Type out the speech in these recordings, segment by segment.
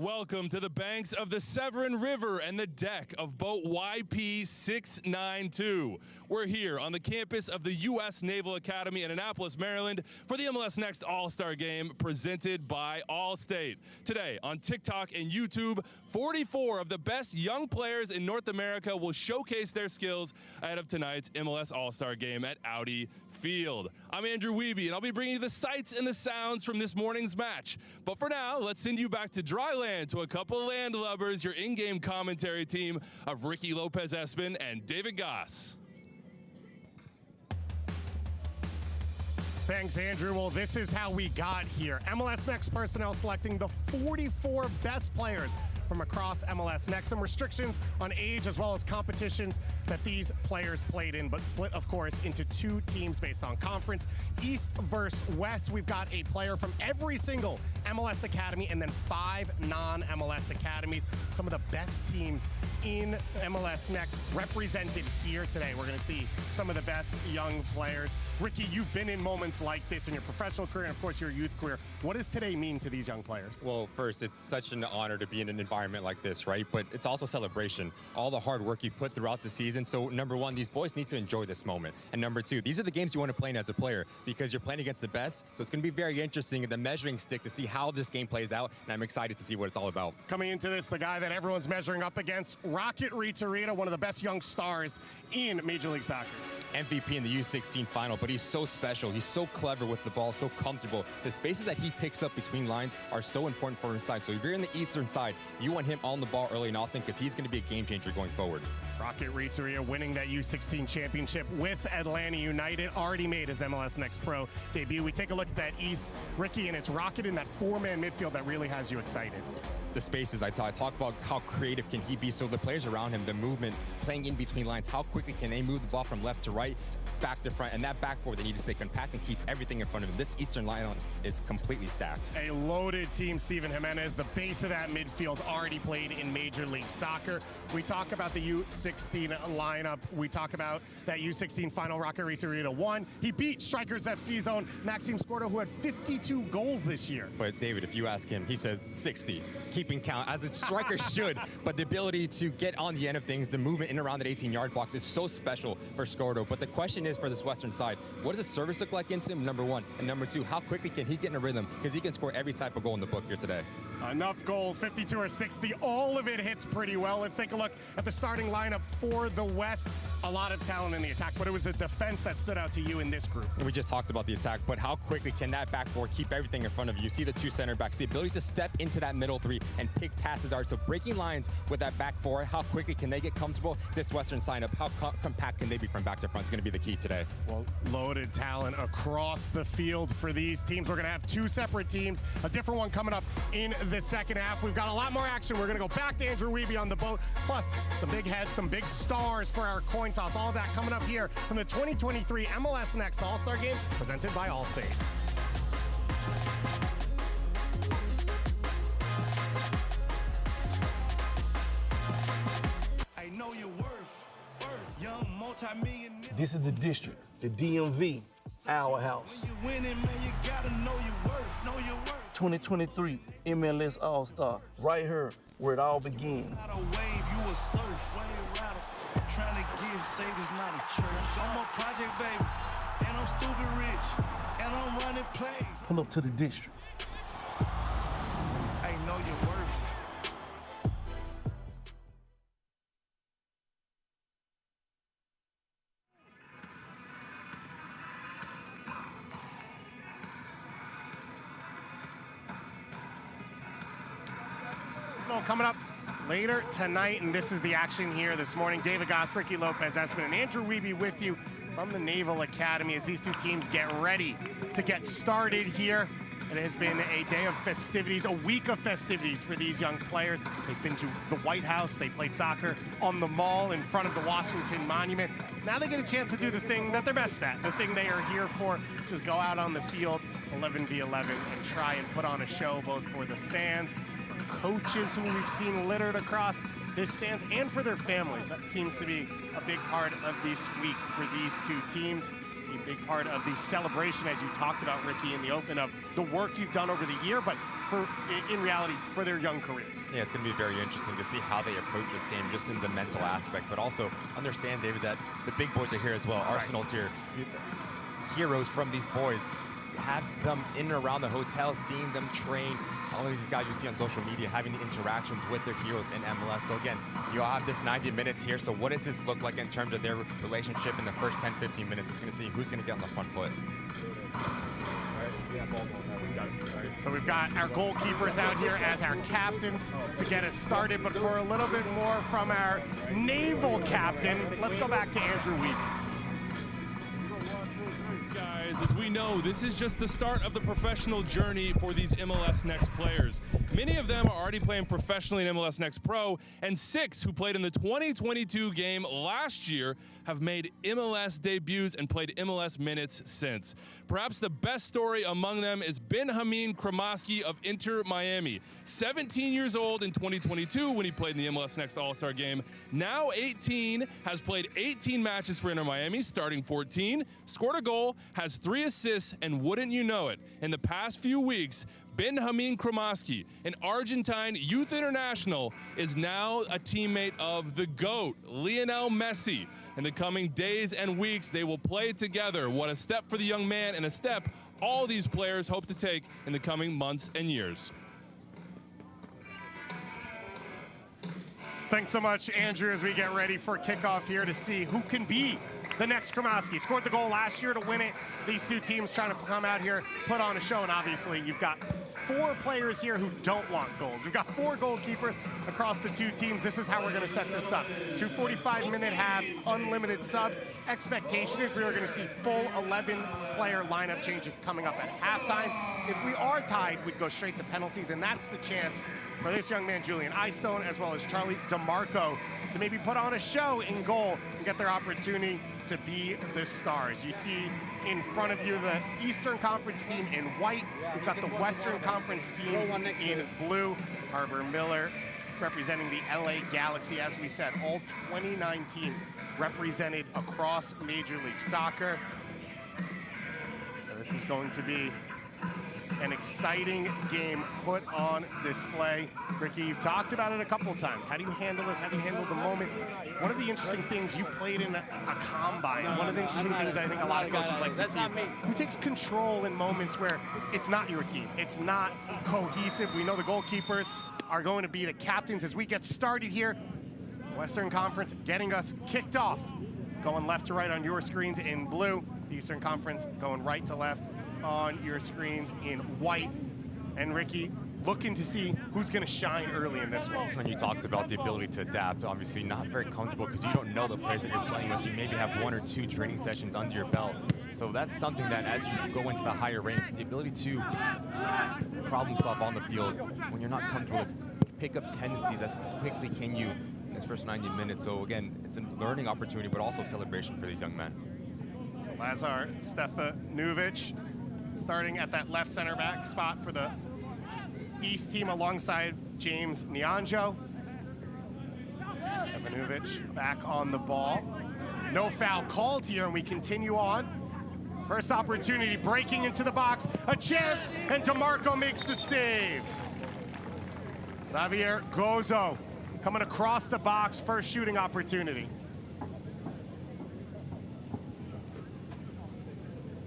Welcome to the banks of the Severn River and the deck of boat YP692. We're here on the campus of the U.S. Naval Academy in Annapolis, Maryland for the MLS Next All-Star Game presented by Allstate. Today on TikTok and YouTube, 44 of the best young players in North America will showcase their skills ahead of tonight's MLS All-Star Game at Audi Field. I'm Andrew Wiebe, and I'll be bringing you the sights and the sounds from this morning's match. But for now, let's send you back to dry land to a couple of landlubbers, your in-game commentary team of Ricky Lopez-Espin and David Goss. Thanks, Andrew. Well, this is how we got here. MLS Next personnel selecting the 44 best players from across MLS Next. Some restrictions on age as well as competitions that these players played in, but split, of course, into two teams based on conference. East versus West, we've got a player from every single MLS Academy and then 5 non-MLS academies. Some of the best teams in MLS Next represented here today. We're going to see some of the best young players. Ricky, you've been in moments like this in your professional career and, of course, your youth career. What does today mean to these young players? Well, first, it's such an honor to be in an environment like this, right? But it's also celebration. All the hard work you put throughout the season. So, number one, these boys need to enjoy this moment. And number two, these are the games you want to play in as a player because you're playing against the best. So it's going to be very interesting in the measuring stick to see how this game plays out. And I'm excited to see what it's all about. Coming into this, the guy that everyone's measuring up against, Rocket Ritarita, one of the best young stars in Major League Soccer. MVP in the U16 final, but he's so special. He's so clever with the ball, so comfortable. The spaces that he picks up between lines are so important for his side. So if you're in the eastern side, you want him on the ball early and often because he's going to be a game changer going forward. Rocket Ritarita winning that U16 championship with Atlanta United, already made his MLS Next Pro debut. We take a look at that East, Ricky, and it's Rocket in that four-man midfield that really has you excited. The spaces I talk about how creative can he be, so the players around him, the movement, playing in between lines, how quickly can they move the ball from left to right, back to front, and that back four, they need to stay compact and keep everything in front of him. This Eastern lineup is completely stacked. A loaded team. Steven Jimenez, the base of that midfield, already played in Major League Soccer. We talk about the U16 lineup. We talk about that U16 final. Rocket Ritarita won. He beat Strikers FC's own Maxime Skorda, who had 52 goals this year. But David, if you ask him, he says 60. Keeping count, as a striker should. But the ability to get on the end of things, the movement in around that 18-yard box is so special for Skorda. But the question is for this Western side, what does the service look like into him, number one? And number two, how quickly can he get in a rhythm? Because he can score every type of goal in the book here today. Enough goals, 52 or 60. All of it hits pretty well. Let's take a look at the starting lineup for the West. A lot of talent in the attack, but it was the defense that stood out to you in this group. We just talked about the attack, but how quickly can that back four keep everything in front of you? See the two center backs, the ability to step into that middle three and pick passes out. So breaking lines with that back four, how quickly can they get comfortable? This Western lineup, how compact can they be from back to front is going to be the key today. Well, loaded talent across the field for these teams. We're going to have two separate teams, a different one coming up in the second half. We've got a lot more action. We're going to go back to Andrew Wiebe on the boat, plus some big heads, some big stars for our coin toss. All that coming up here from the 2023 MLS Next All-Star Game presented by Allstate. I know your worth. Young multi-millionaire. This is the district, the DMV, our house. When you're winning, man, you gotta know your worth. Know your worth. 2023 MLS All-Star, right here where it all begins. Not a wave, you a surf. Wave rattle. Trying to give, say this not a church. I'm a project baby, and I'm stupid rich, and I'm running plays. Pull up to the district. I know your worth. So coming up later tonight, and this is the action here this morning. David Goss, Ricky Lopez-Espin, and Andrew Wiebe with you from the Naval Academy as these two teams get ready to get started here. It has been a day of festivities, a week of festivities for these young players. They've been to the White House, they played soccer on the Mall in front of the Washington Monument. Now they get a chance to do the thing that they're best at, the thing they are here for, just go out on the field 11v11 and try and put on a show both for the fans, coaches who we've seen littered across this stands, and for their families. That seems to be a big part of this week for these two teams. A big part of the celebration, as you talked about, Ricky, in the open, of the work you've done over the year, but in reality, for their young careers. Yeah, it's going to be very interesting to see how they approach this game, just in the mental aspect, but also understand, David, that the big boys are here as well. Right. Arsenal's here. Heroes from these boys. Have them in and around the hotel, seeing them train. All of these guys you see on social media having the interactions with their heroes in MLS. So again, you all have this 90 minutes here. So what does this look like in terms of their relationship in the first 10, 15 minutes? It's going to see who's going to get on the front foot. So we've got our goalkeepers out here as our captains to get us started. But for a little bit more from our naval captain, let's go back to Andrew Wiebe. As we know, this is just the start of the professional journey for these MLS Next players. Many of them are already playing professionally in MLS Next Pro, and 6 who played in the 2022 game last year have made MLS debuts and played MLS minutes since. Perhaps the best story among them is Benjamin Cremaschi of Inter Miami. 17 years old in 2022 when he played in the MLS Next All-Star game. Now 18, has played 18 matches for Inter Miami, starting 14, scored a goal, has 3 assists, and wouldn't you know it, in the past few weeks, Benjamin Cremaschi, an Argentine youth international, is now a teammate of the GOAT, Lionel Messi. In the coming days and weeks, they will play together. What a step for the young man, and a step all these players hope to take in the coming months and years. Thanks so much, Andrew, as we get ready for kickoff here to see who can be the next Cremaschi. Scored the goal last year to win it. These two teams trying to come out here, put on a show, and obviously you've got 4 players here who don't want goals. We've got 4 goalkeepers across the 2 teams. This is how we're going to set this up. 2 45-minute halves, unlimited subs. Expectation is we are going to see full 11-player lineup changes coming up at halftime. If we are tied, we'd go straight to penalties, and that's the chance for this young man, Julian Eystone, as well as Charlie DeMarco, to maybe put on a show in goal and get their opportunity to be the stars. You see in front of you the Eastern Conference team in white. We've got the Western Conference team in blue. Harbor Miller representing the LA Galaxy. As we said, all 29 teams represented across Major League Soccer. So this is going to be an exciting game put on display. Ricky, you've talked about it a couple of times. How do you handle this? How do you handle the moment? One of the interesting things, you played in a combine. One of the interesting things I think a lot of coaches like to see is who takes control in moments where it's not your team. It's not cohesive. We know the goalkeepers are going to be the captains as we get started here. Western Conference getting us kicked off. Going left to right on your screens in blue. The Eastern Conference going right to left on your screens in white. And Ricky, looking to see who's going to shine early in this one. When you talked about the ability to adapt, obviously not very comfortable because you don't know the players that you're playing with. You maybe have 1 or 2 training sessions under your belt. So that's something that as you go into the higher ranks, the ability to problem solve on the field when you're not comfortable with, pick up tendencies as quickly can you in this first 90 minutes. So again, it's a learning opportunity, but also celebration for these young men. Lazar Stefanovic starting at that left center back spot for the East team alongside James Nyanjo. Stefanovic back on the ball. No foul called here, and we continue on. First opportunity, breaking into the box, a chance, and DeMarco makes the save. Xavier Gozo coming across the box, first shooting opportunity.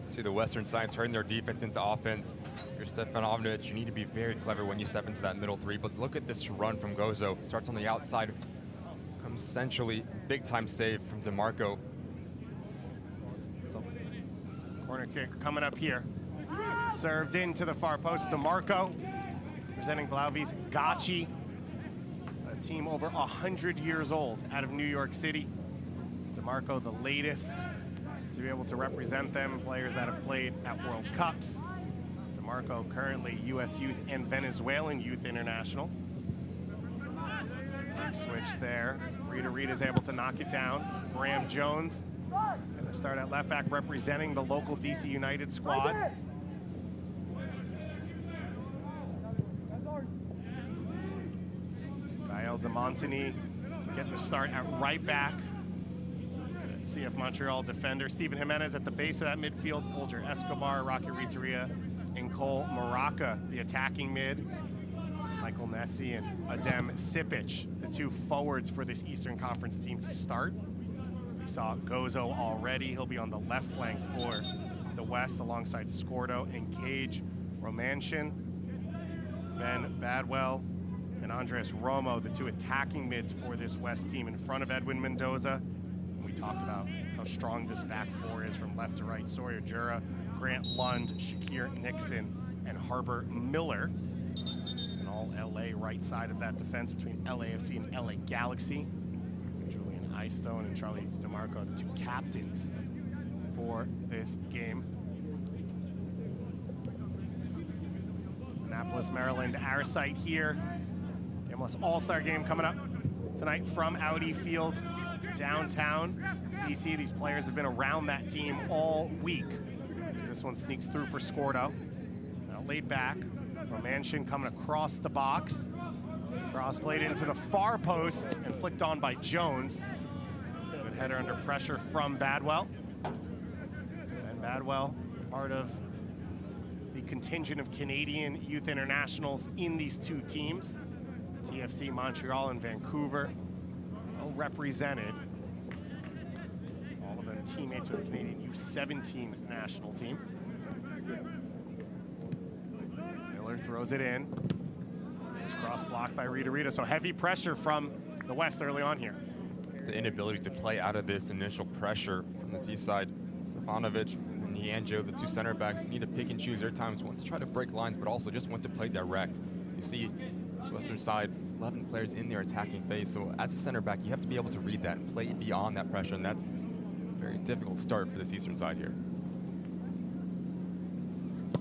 See the Western side turn their defense into offense. You're Stefanovic, you need to be very clever when you step into that middle 3, but look at this run from Gozo. Starts on the outside, comes centrally, big time save from DeMarco. So, corner kick coming up here. Served into the far post, DeMarco, presenting Blauvis Gachi, a team over 100 years old out of New York City. DeMarco, the latest to be able to represent them, players that have played at World Cups. DeMarco currently U.S. Youth and Venezuelan Youth International. Big switch there. Rita's able to knock it down. Graham Jones gonna start at left back representing the local DC United squad. Gael de Montagny getting the start at right back. CF Montreal defender Steven Jimenez at the base of that midfield. Olger Escobar, Rocky Ritaria, and Ian Cole Maraca, the attacking mid. Michael Nessie and Adem Sipic, the two forwards for this Eastern Conference team to start. We saw Gozo already. He'll be on the left flank for the West alongside Scordo and Cage Romanshin. Ben Badwell and Andres Romo, the two attacking mids for this West team in front of Edwin Mendoza. And we talked about how strong this back four is from left to right. Sawyer Jura, Grant Lund, Shakir Nixon, and Harbor Miller. And all LA right side of that defense between LAFC and LA Galaxy. Julian Eystone and Charlie DeMarco, the two captains for this game. Annapolis, Maryland, our site here. MLS All-Star game coming up tonight from Audi Field, downtown DC. These players have been around that team all week. As this one sneaks through for Scordo. Now laid back. Romanshin coming across the box. Cross played into the far post and flicked on by Jones. Good header under pressure from Badwell. And Badwell, part of the contingent of Canadian youth internationals in these two teams. TFC Montreal and Vancouver, well represented. All of them teammates with the Canadian U17 national team. Miller throws it in. It's cross blocked by Rita. So heavy pressure from the West early on here. The inability to play out of this initial pressure from the seaside. Stefanovic and Nianjo, the two center backs, need to pick and choose their times, want to try to break lines, but also just want to play direct. You see this Western side, 11 players in their attacking phase, so as a center back, you have to be able to read that and play beyond that pressure, and that's a very difficult start for this Eastern side here.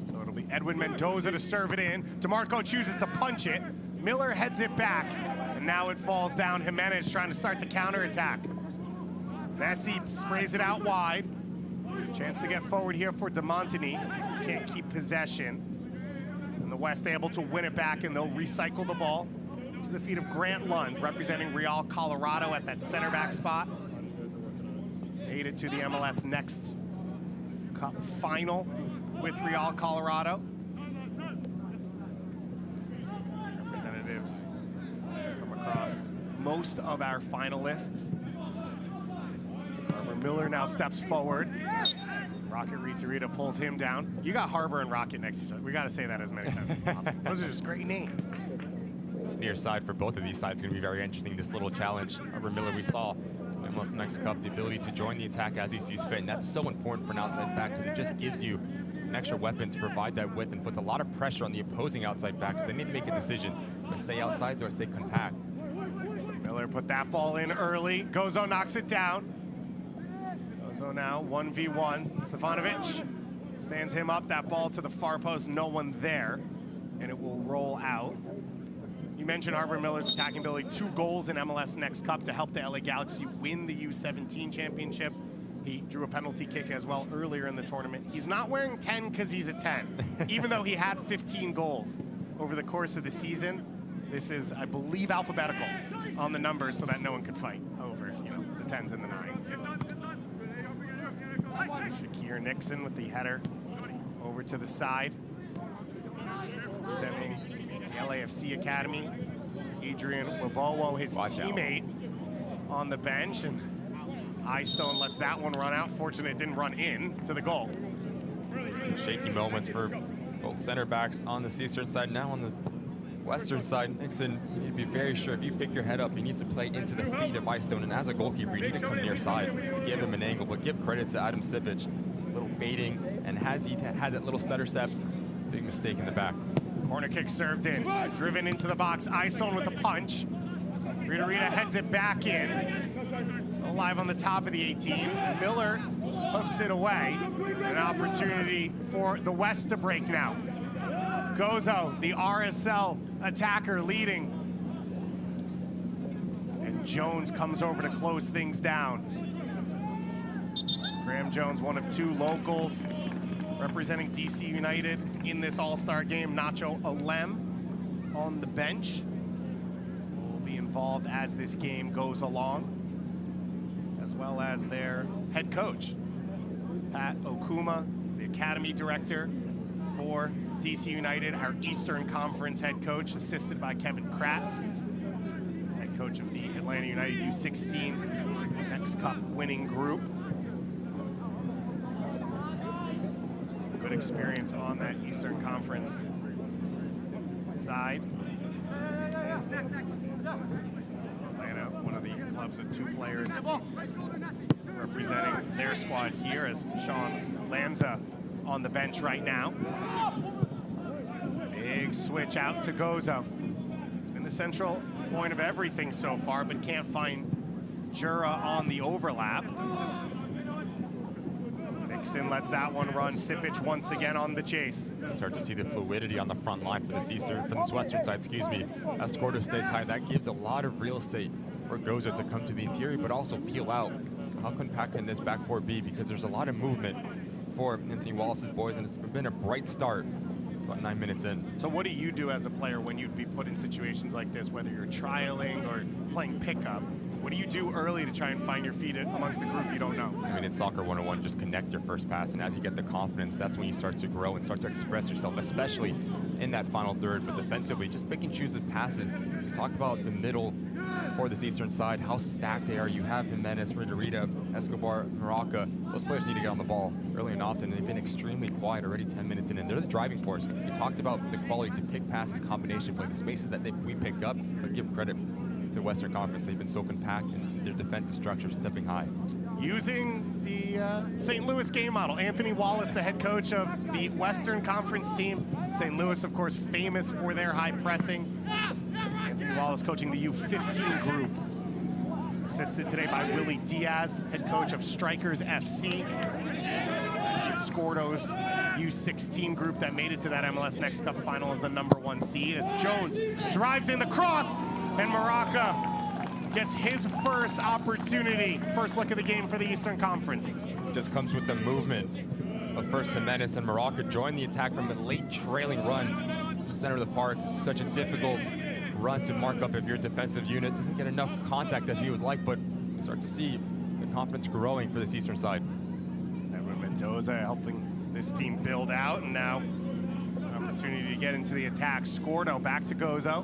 So it'll be Edwin Mendoza to serve it in. DeMarco chooses to punch it. Miller heads it back, and now it falls down. Jimenez trying to start the counterattack. Messi sprays it out wide. Chance to get forward here for DeMontini. Can't keep possession. And the West able to win it back, and they'll recycle the ball to the feet of Grant Lund, representing Real Colorado at that center back spot. Made it to the MLS Next Cup final with Real Colorado. Representatives from across most of our finalists. Harbor Miller now steps forward. Rocket Rita pulls him down. You got Harbor and Rocket next to each other. We got to say that as many times as possible. Those are just great names. This near side for both of these sides is going to be very interesting, this little challenge. Harbor Miller, we saw in MLS Next Cup, the ability to join the attack as he sees fit, and that's so important for an outside back because it just gives you an extra weapon to provide that width and puts a lot of pressure on the opposing outside back because they need to make a decision. Do I stay outside, do I stay compact? Miller put that ball in early. Gozo knocks it down. Gozo now 1v1. Stefanovic stands him up. That ball to the far post, no one there, and it will roll out. You mentioned Harbor Miller's attacking ability, 2 goals in MLS Next Cup to help the LA Galaxy win the U17 championship. He drew a penalty kick as well earlier in the tournament. He's not wearing 10 because he's a 10, even though he had 15 goals over the course of the season. This is, I believe, alphabetical on the numbers so that no one could fight over, the 10s and the 9s. Shakir Nixon with the header over to the side. Representing the LAFC Academy, Adrian Wabowo, his teammate, on the bench, and Eystone lets that one run out. Fortunately, it didn't run in to the goal. Some shaky moments for both center backs on the Eastern side. Now on the Western side, Nixon, you need to be very sure if you pick your head up, he needs to play into the feet of Eystone, and as a goalkeeper, you need to come near side to give him an angle, but give credit to Adam Sipic, a little baiting, and has that little stutter step, big mistake in the back. Corner kick served in, driven into the box. Eystone with a punch. Rita heads it back in. Still alive on the top of the 18. Miller hoofs it away. An opportunity for the West to break now. Gozo, the RSL attacker, leading. And Jones comes over to close things down. Graham Jones, one of 2 locals representing DC United in this All-Star game. Nacho Alem on the bench will be involved as this game goes along, as well as their head coach, Pat Okuma, the academy director for DC United, our Eastern Conference head coach, assisted by Kevin Kratz, head coach of the Atlanta United U16 Next Cup winning group. Good experience on that Eastern Conference side. Atlanta, one of the clubs with 2 players representing their squad here, as Sean Lanza on the bench right now. Big switch out to Gozo. It's been the central point of everything so far, but can't find Jura on the overlap. Nixon lets that one run. Sipic once again on the chase. Start to see the fluidity on the front line for this western side, excuse me. As Gordo stays high, that gives a lot of real estate for Gozo to come to the interior, but also peel out. So how compact can this back four be? Because there's a lot of movement for Anthony Wallace's boys, and it's been a bright start about 9 minutes in. So what do you do as a player when you'd be put in situations like this, whether you're trialing or playing pickup? What do you do early to try and find your feet amongst a group you don't know? I mean, it's soccer 101, just connect your first pass, and as you get the confidence, that's when you start to grow and start to express yourself, especially in that final third. But defensively, just pick and choose the passes. We talk about the middle for this eastern side, how stacked they are. You have Jimenez, Riderita, Escobar, Maraca. Those players need to get on the ball early and often, and they've been extremely quiet already 10 minutes in, and they're the driving force. We talked about the quality to pick passes, combination play, the spaces that we pick up, but give credit to Western Conference. They've been so compact, and their defensive structure stepping high. Using the St. Louis game model, Anthony Wallace, the head coach of the Western Conference team. St. Louis, of course, famous for their high pressing. Anthony Wallace coaching the U15 group. Assisted today by Willie Diaz, head coach of Strikers FC. Scordo's U16 group that made it to that MLS Next Cup final as the #1 seed, as Jones drives in the cross, and Maraca gets his first opportunity. First look at the game for the Eastern Conference. Just comes with the movement of first Jimenez, and Maraca joined the attack from a late trailing run in the center of the park. It's such a difficult run to mark up if your defensive unit doesn't get enough contact as you would like, but you start to see the confidence growing for this eastern side. Edwin Mendoza helping this team build out, and now an opportunity to get into the attack. Scordo back to Gozo.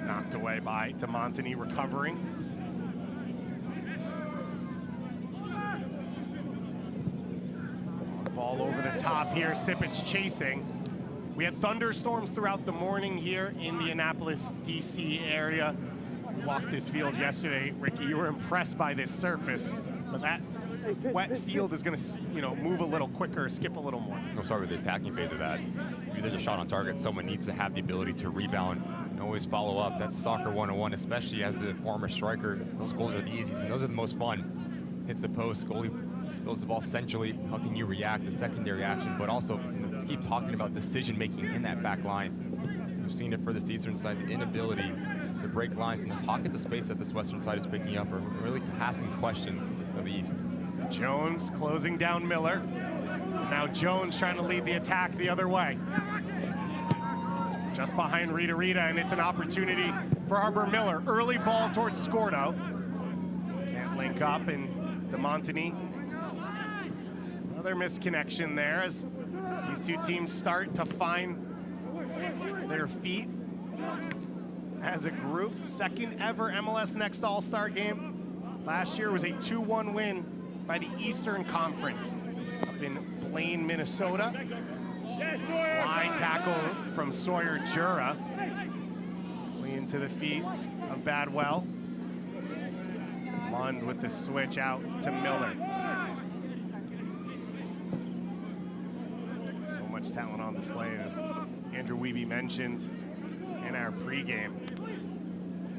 Knocked away by DeMontini, recovering. Ball over the top here, Sipic chasing. We had thunderstorms throughout the morning here in the Annapolis, DC area. We walked this field yesterday. Ricky, you were impressed by this surface, but that wet field is going to, move a little quicker, skip a little more. We'll start with the attacking phase of that. If there's a shot on target, someone needs to have the ability to rebound and always follow up. That's soccer 101, especially as a former striker. Those goals are the easiest, and those are the most fun. Hits the post, goalie spills the ball centrally. How can you react? The secondary action, but also to keep talking about decision-making in that back line. We've seen it for this eastern side, the inability to break lines, and the pockets of space that this western side is picking up are really asking questions of the east. Jones closing down Miller. Now Jones trying to lead the attack the other way. Just behind Riderita, and it's an opportunity for Arbor Miller. Early ball towards Scordo. Can't link up, and DeMontini. Another misconnection there as these two teams start to find their feet as a group. Second ever MLS Next All-Star game. Last year was a 2-1 win by the Eastern Conference up in Blaine, Minnesota. Slide tackle from Sawyer Jura. Into the feet of Badwell. Lund with the switch out to Miller. So much talent on display, as Andrew Wiebe mentioned in our pregame.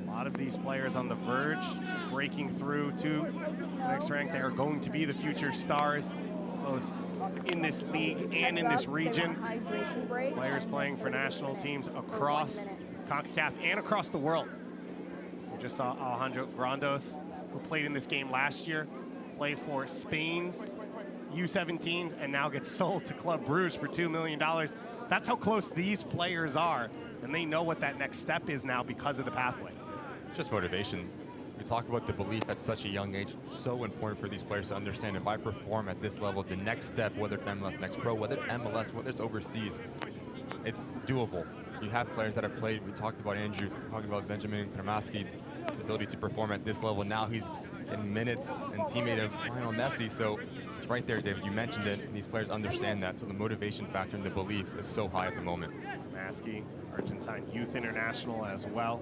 A lot of these players on the verge, breaking through to the next rank. They are going to be the future stars, both in this league and in this region. Players playing for national teams across CONCACAF and across the world. We just saw Alejandro Grandos, who played in this game last year, play for Spain's U17s and now gets sold to Club Brugge for $2 million. That's how close these players are, and they know what that next step is now because of the pathway. Just motivation. We talk about the belief at such a young age. It's so important for these players to understand if I perform at this level, the next step, whether it's MLS Next Pro, whether it's MLS, whether it's overseas, it's doable. You have players that have played. We talked about Andrews, talking about Benjamin Kramaski, the ability to perform at this level. Now he's getting minutes and teammate of Lionel Messi. So it's right there, David. You mentioned it, and these players understand that. So the motivation factor and the belief is so high at the moment. Kramaski, Argentine youth international as well,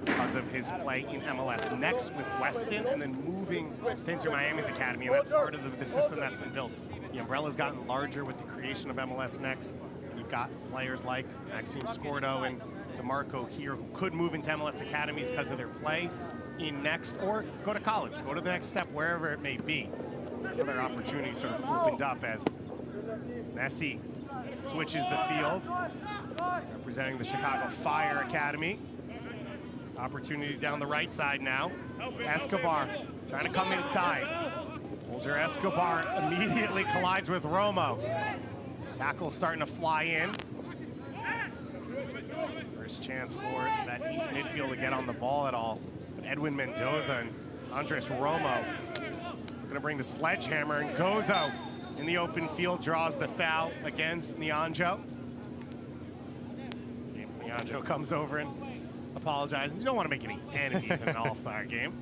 because of his play in MLS Next with Weston and then moving to Inter Miami's academy, and that's part of the system that's been built. The umbrella's gotten larger with the creation of MLS Next. You've got players like Maxime Scordo and DeMarco here who could move into MLS academies because of their play in Next, or go to college, go to the next step wherever it may be. Another opportunity sort of opened up as Messi switches the field, representing the Chicago Fire Academy. Opportunity down the right side now. Escobar trying to come inside. Older Escobar immediately collides with Romo. Tackle starting to fly in. First chance for that East midfield to get on the ball at all. But Edwin Mendoza and Andres Romo going to bring the sledgehammer, and Gozo in the open field draws the foul against Nyonjo. James Nyonjo comes over and apologizes. You don't want to make any enemies in an all-star game.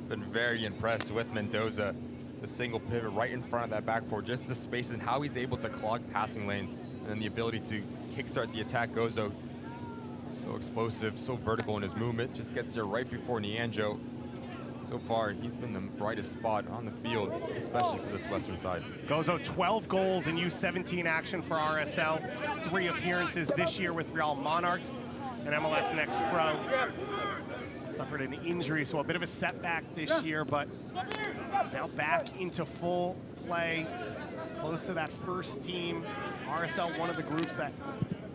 Been very impressed with Mendoza. The single pivot right in front of that back four, just the space and how he's able to clog passing lanes, and then the ability to kickstart the attack. Gozo, so explosive, so vertical in his movement, just gets there right before Nyonjo. So far, he's been the brightest spot on the field, especially for this Western side. Gozo, 12 goals in U17 action for RSL, 3 appearances this year with Real Monarchs and MLS Next Pro. Suffered an injury, so a bit of a setback this year, but now back into full play, close to that first team. RSL, one of the groups that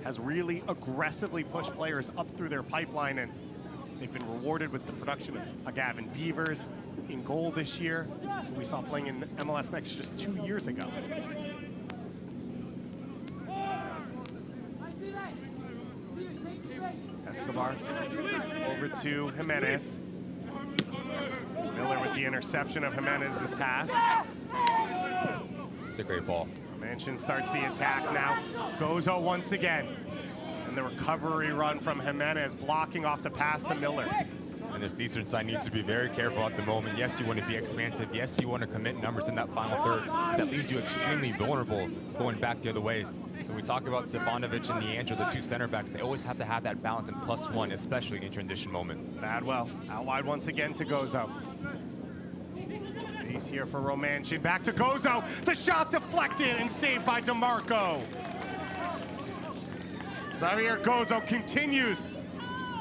has really aggressively pushed players up through their pipeline, and they've been rewarded with the production of Gavin Beavers in goal this year, who we saw playing in MLS Next just 2 years ago. Escobar over to Jimenez. Miller with the interception of Jimenez's pass. It's a great ball. Manchin starts the attack now. Gozo once again. And the recovery run from Jimenez, blocking off the pass to Miller. And this Eastern side needs to be very careful at the moment. Yes, you want to be expansive. Yes, you want to commit numbers in that final third. That leaves you extremely vulnerable going back the other way. So we talk about Stefanovic and Nyonjo, the 2 center backs. They always have to have that balance and +1, especially in transition moments. Badwell out wide once again to Gozo. Space here for Romanchin. Back to Gozo. The shot deflected and saved by DeMarco. Xavier Gozo continues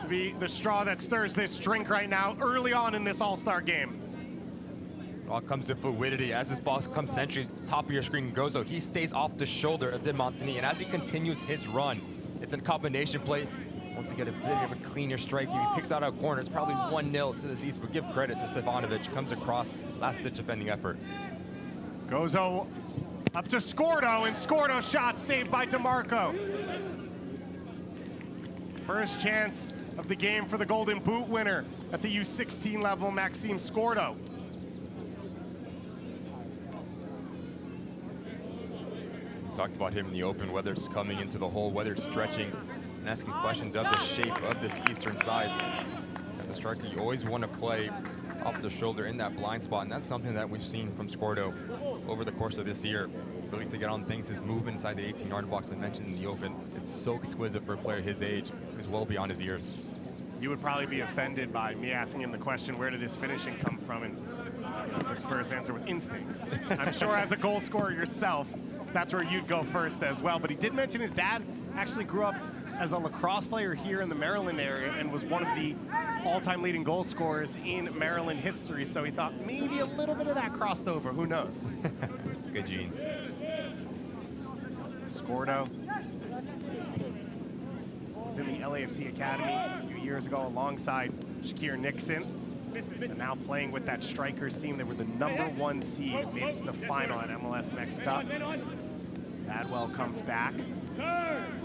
to be the straw that stirs this drink right now, early on in this All-Star game. It all comes to fluidity. As this ball comes century, top of your screen, Gozo, he stays off the shoulder of De Montagny, and as he continues his run, it's a combination play. Wants to get a bit of a cleaner strike. If he picks out a corner, it's probably 1-0 to the East, but give credit to Stefanovic. Comes across, last-ditch defending effort. Gozo up to Scordo, and Scordo shot saved by DeMarco. First chance of the game for the Golden Boot winner at the U16 level, Maxime Scordo. Talked about him in the open, whether it's coming into the hole, whether it's stretching, and asking questions of the shape of this Eastern side. As a striker, you always want to play off the shoulder in that blind spot, and that's something that we've seen from Scordo over the course of this year. Ability to get on things, his movement inside the 18-yard box I mentioned in the open, it's so exquisite for a player his age, who's well beyond his years. You would probably be offended by me asking him the question, where did his finishing come from? And his first answer with instincts. I'm sure as a goal scorer yourself, that's where you'd go first as well. But he did mention his dad actually grew up as a lacrosse player here in the Maryland area and was one of the all-time leading goal scorers in Maryland history. So he thought maybe a little bit of that crossed over. Who knows? Good genes. Scordo was in the LAFC Academy a few years ago alongside Shakir Nixon. And now playing with that strikers team. They were the #1 seed, made it to the final at MLS Next Cup. As Badwell comes back.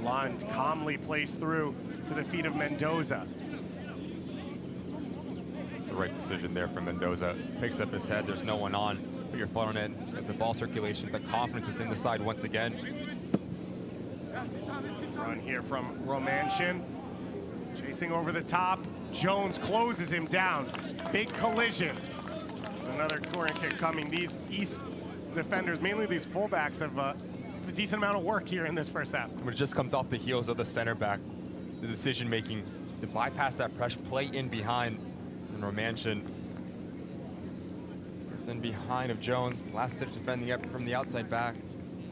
Lund calmly plays through to the feet of Mendoza. The right decision there from Mendoza. Picks up his head, there's no one on. Put your foot on it, the ball circulation, the confidence within the side once again. Run here from Romanchin. Chasing over the top. Jones closes him down. Big collision. Another corner kick coming. These East defenders, mainly these fullbacks, have a decent amount of work here in this first half. When it just comes off the heels of the center back, the decision making to bypass that pressure, play in behind, and Romanchin gets in behind of Jones. Last stitch defending up from the outside back.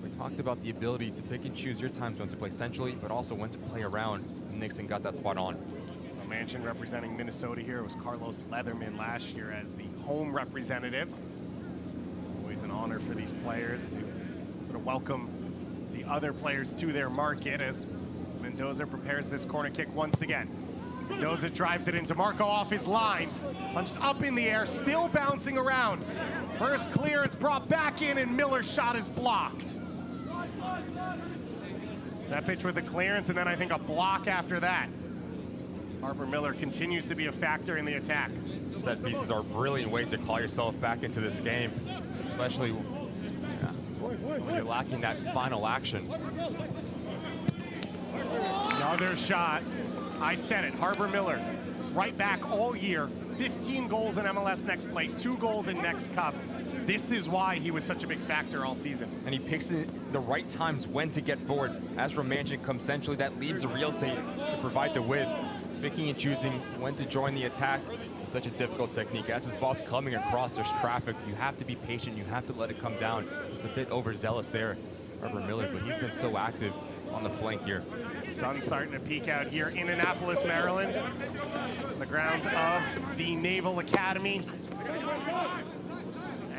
We talked about the ability to pick and choose your times when to play centrally, but also when to play around. Nixon got that spot on. Romanchin representing Minnesota here. It was Carlos Leatherman last year as the home representative. Always an honor for these players to sort of welcome the other players to their market as Mendoza prepares this corner kick once again. Mendoza drives it into Marco off his line. Punched up in the air, still bouncing around. First clearance brought back in, and Miller's shot is blocked. Sepic with the clearance, and then I think a block after that. Harper Miller continues to be a factor in the attack. Set pieces are a brilliant way to claw yourself back into this game, especially when you're lacking that final action. Another shot. I said it, Harper Miller, right back all year. 15 goals in MLS Next Play, 2 goals in Next Cup. This is why he was such a big factor all season. And he picks the right times when to get forward. As Romanchin comes centrally, that leaves a real safe to provide the width. Picking and choosing when to join the attack. Such a difficult technique. As his ball's coming across, there's traffic. You have to be patient. You have to let it come down. It's a bit overzealous there, Harper Miller, but he's been so active on the flank here. The sun's starting to peek out here in Annapolis, Maryland. The grounds of the Naval Academy.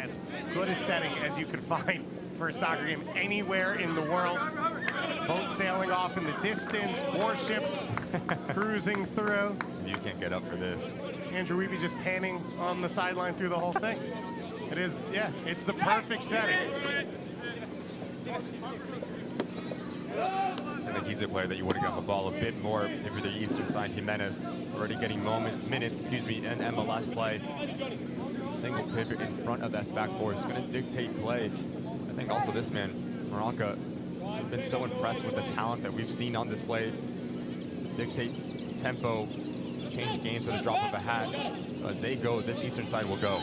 As good a setting as you could find for a soccer game anywhere in the world. Boats sailing off in the distance, warships cruising through. You can't get up for this. Andrew Wiebe just standing on the sideline through the whole thing. It is, yeah, it's the perfect setting. I think he's a player that you want to give him a ball a bit more if you're the Eastern side. Jimenez already getting minutes in MLS play. Single pivot in front of that back four is going to dictate play. I think also this man, Maranka, has been so impressed with the talent that we've seen on display. Dictate tempo, change games with a drop of a hat. So as they go, this Eastern side will go.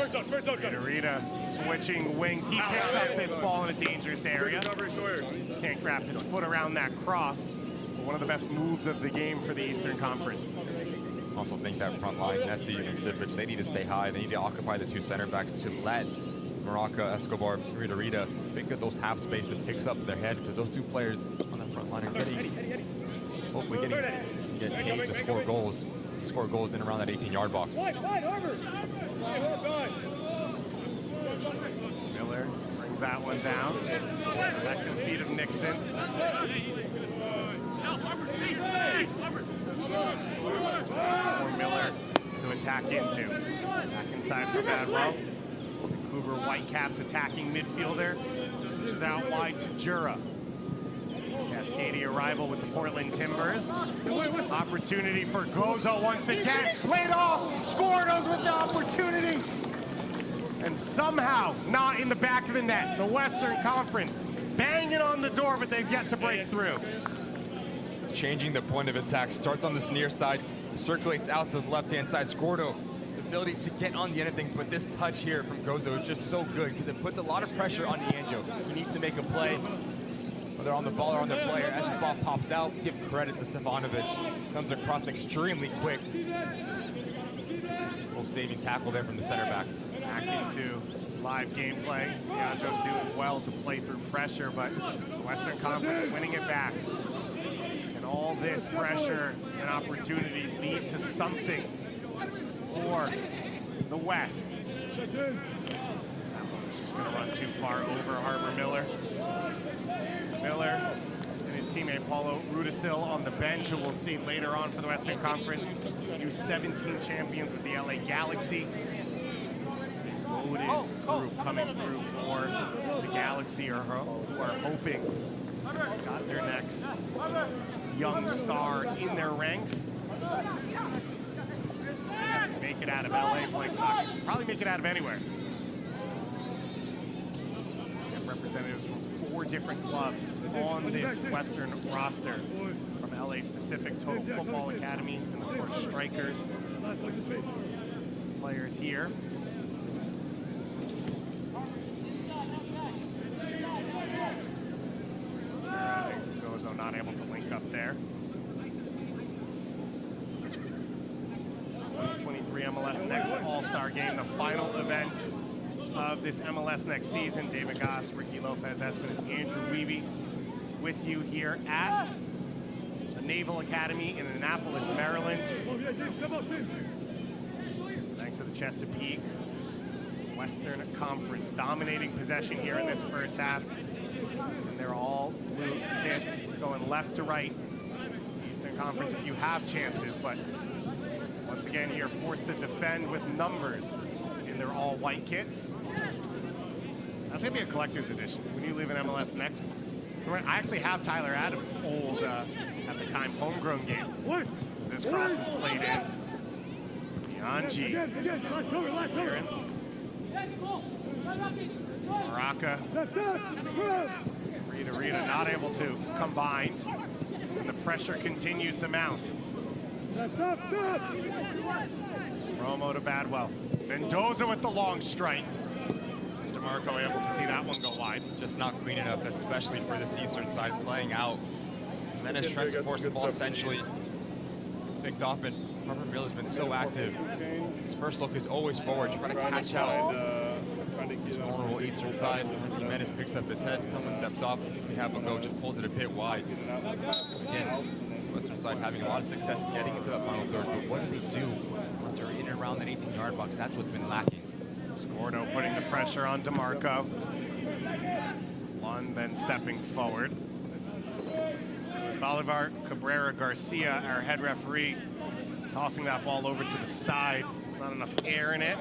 Rita switching wings. He picks up this ball in a dangerous area. Can't wrap his foot around that cross. One of the best moves of the game for the Eastern Conference. Also think that front line, Nessie and Sipic, they need to stay high. They need to occupy the 2 center backs to let Maranka, Escobar, Rita pick at those half space and picks up their head, because those 2 players on that front line are hopefully get paid to score goals. Score goals in around that 18-yard box. Miller brings that one down. Back to the feet of Nixon. Space for Miller to attack into. Back inside for Badwell. Vancouver Whitecaps attacking midfielder. Switches out wide to Jura. Cascadia arrival with the Portland Timbers. Opportunity for Gozo once again. Laid off. Scordos with the opportunity. And somehow not in the back of the net. The Western Conference banging on the door, but they've yet to break through. Changing the point of attack. Starts on this near side. Circulates out to the left-hand side. Scordo, the ability to get on the end of things, but this touch here from Gozo is just so good because it puts a lot of pressure on D'Angelo. He needs to make a play. Whether on the ball or on the player, as his ball pops out, give credit to Stefanovic. Comes across extremely quick. Little saving tackle there from the center back. Back into live gameplay. D'Angelo doing well to play through pressure, but the Western Conference winning it back. Can all this pressure and opportunity lead to something for the West? She's going to run too far over Harper Miller. Miller and his teammate Paulo Rudisil on the bench, who we'll see later on for the Western Conference. U17 champions with the LA Galaxy. It's a loaded group coming through for the Galaxy, who are hoping got their next young star in their ranks. Make it out of LA playing soccer. Probably make it out of anywhere. Representatives from 4 different clubs on this Western roster, from LA Specific, Total Football Academy, and of course Strikers. Players here. Gozo not able to link up there. 2023 MLS Next All-Star Game, the final event of this MLS Next season. David Goss, Ricky Lopez, Espen, and Andrew Wiebe with you here at the Naval Academy in Annapolis, Maryland. Thanks to the Chesapeake Western Conference dominating possession here in this first half. And they're all blue kits going left to right. Eastern Conference, a few half chances, but once again here forced to defend with numbers in their all white kits. That's gonna be a collector's edition when you leave an MLS Next. I actually have Tyler Adams' old, at the time, homegrown game. As this cross is played in. Yanji, clearance. Baraka. Rita not able to combine. And the pressure continues to mount. Romo to Badwell. Mendoza with the long strike. DeMarco able to see that one go wide. Just not clean enough, especially for this eastern side playing out. And then as tries to force the ball essentially picked off, and Harper Miller's been so active. His first look is always forward, trying to catch out his vulnerable eastern side. As Jimenez picks up his head, no one steps off. We have him go, just pulls it a bit wide. Again, this western side having a lot of success getting into that final third, but what do they do once they're in and around that 18-yard box? That's what's been lacking. Scordo putting the pressure on DeMarco. Lund then stepping forward. It was Bolivar Cabrera Garcia, our head referee, tossing that ball over to the side. Not enough air in it.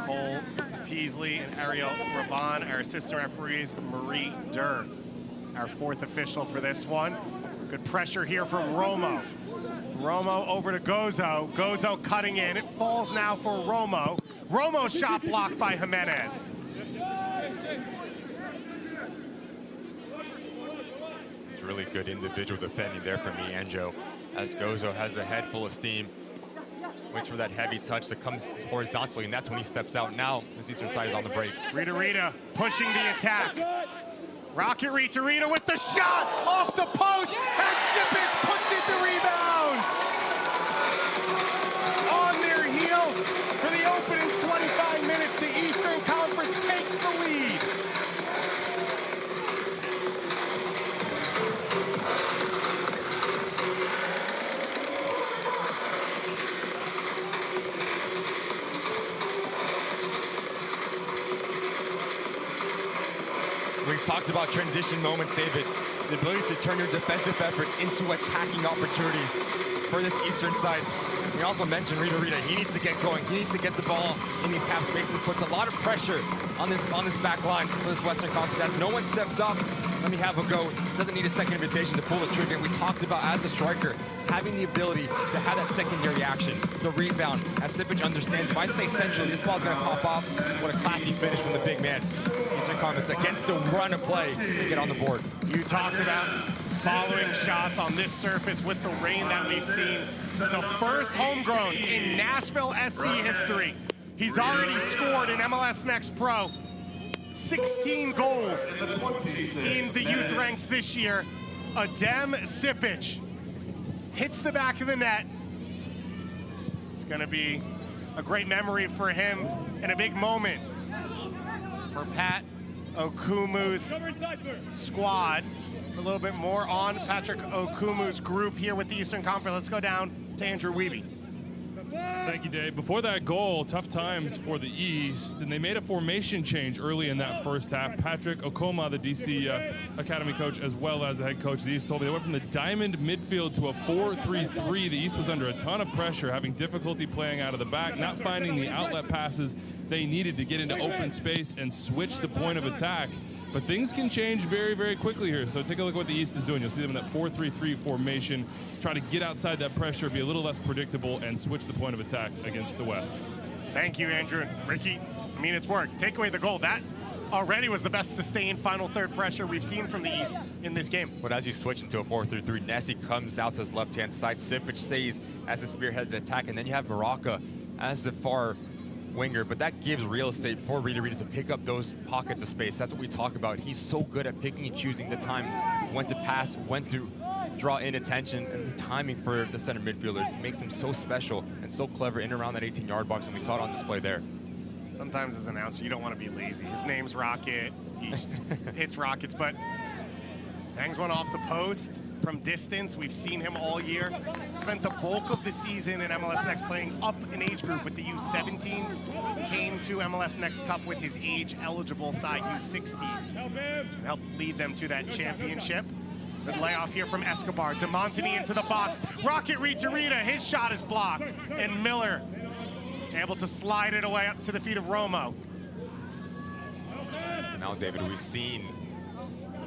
Cole Peasley and Ariel Raban, our assistant referees. Marie Durr, our 4th official for this one. Good pressure here from Romo. Romo over to Gozo. Gozo cutting in. It falls now for Romo. Romo shot blocked by Jimenez. It's really good individual defending there from Mianjo, as Gozo has a head full of steam. Waits for that heavy touch that comes horizontally, and that's when he steps out. Now, this eastern side is on the break. Rita pushing the attack. Rocket Rita with the shot off the post, and Sipic puts in the rebound. On their heels for the opening 25 minutes, the Eastern Conference takes the lead. We've talked about transition moments, David. The ability to turn your defensive efforts into attacking opportunities for this eastern side. We also mentioned Rita. He needs to get going. He needs to get the ball in these half spaces. It puts a lot of pressure on this back line for this Western Conference. As no one steps up, let me have a go. Doesn't need a second invitation to pull the trigger. We talked about, as a striker, having the ability to have that secondary action, the rebound. As Sipic understands, if I stay centrally, this ball's going to pop off. What a classy finish from the big man. Eastern Conference against to run a play to get on the board. You talked about following shots on this surface with the rain that we've seen. The first homegrown in Nashville SC history. He's already scored in MLS Next Pro. 16 goals in the youth ranks this year. Adem Sipic hits the back of the net. It's going to be a great memory for him and a big moment for Pat Okumu's squad. A little bit more on Patrick Okumu's group here with the Eastern Conference. Let's go down to Andrew Wiebe. Thank you, Dave. Before that goal, tough times for the East, and they made a formation change early in that first half. Patrick Okuma, the DC Academy coach, as well as the head coach of the East, told me they went from the diamond midfield to a 4-3-3. The East was under a ton of pressure, having difficulty playing out of the back, not finding the outlet passes they needed to get into open space and switch the point of attack. But things can change very, very quickly here. So take a look at what the East is doing. You'll see them in that 4-3-3 formation, try to get outside that pressure, be a little less predictable, and switch the point of attack against the West. Thank you, Andrew. Ricky, I mean, it's worked. Take away the goal. That already was the best sustained final third pressure we've seen from the East in this game. But as you switch into a 4-3-3, Nessie comes out to his left-hand side. Sipic stays as a spearheaded attack, and then you have Moraka as the far winger, but that gives real estate for Rita to pick up those pockets of space. That's what we talk about. He's so good at picking and choosing the times when to pass, when to draw in attention, and the timing for the center midfielders makes him so special and so clever in and around that 18-yard box, and we saw it on display there. Sometimes as an announcer, you don't want to be lazy. His name's Rocket. He hits rockets, but bangs one off the post from distance. We've seen him all year. Spent the bulk of the season in MLS Next playing up an age group with the U17s. Came to MLS Next Cup with his age-eligible side U16s. And helped lead them to that championship. Good layoff here from Escobar. Demontini into the box. Rocket Rita, his shot is blocked. And Miller able to slide it away up to the feet of Romo. Now, David, we've seen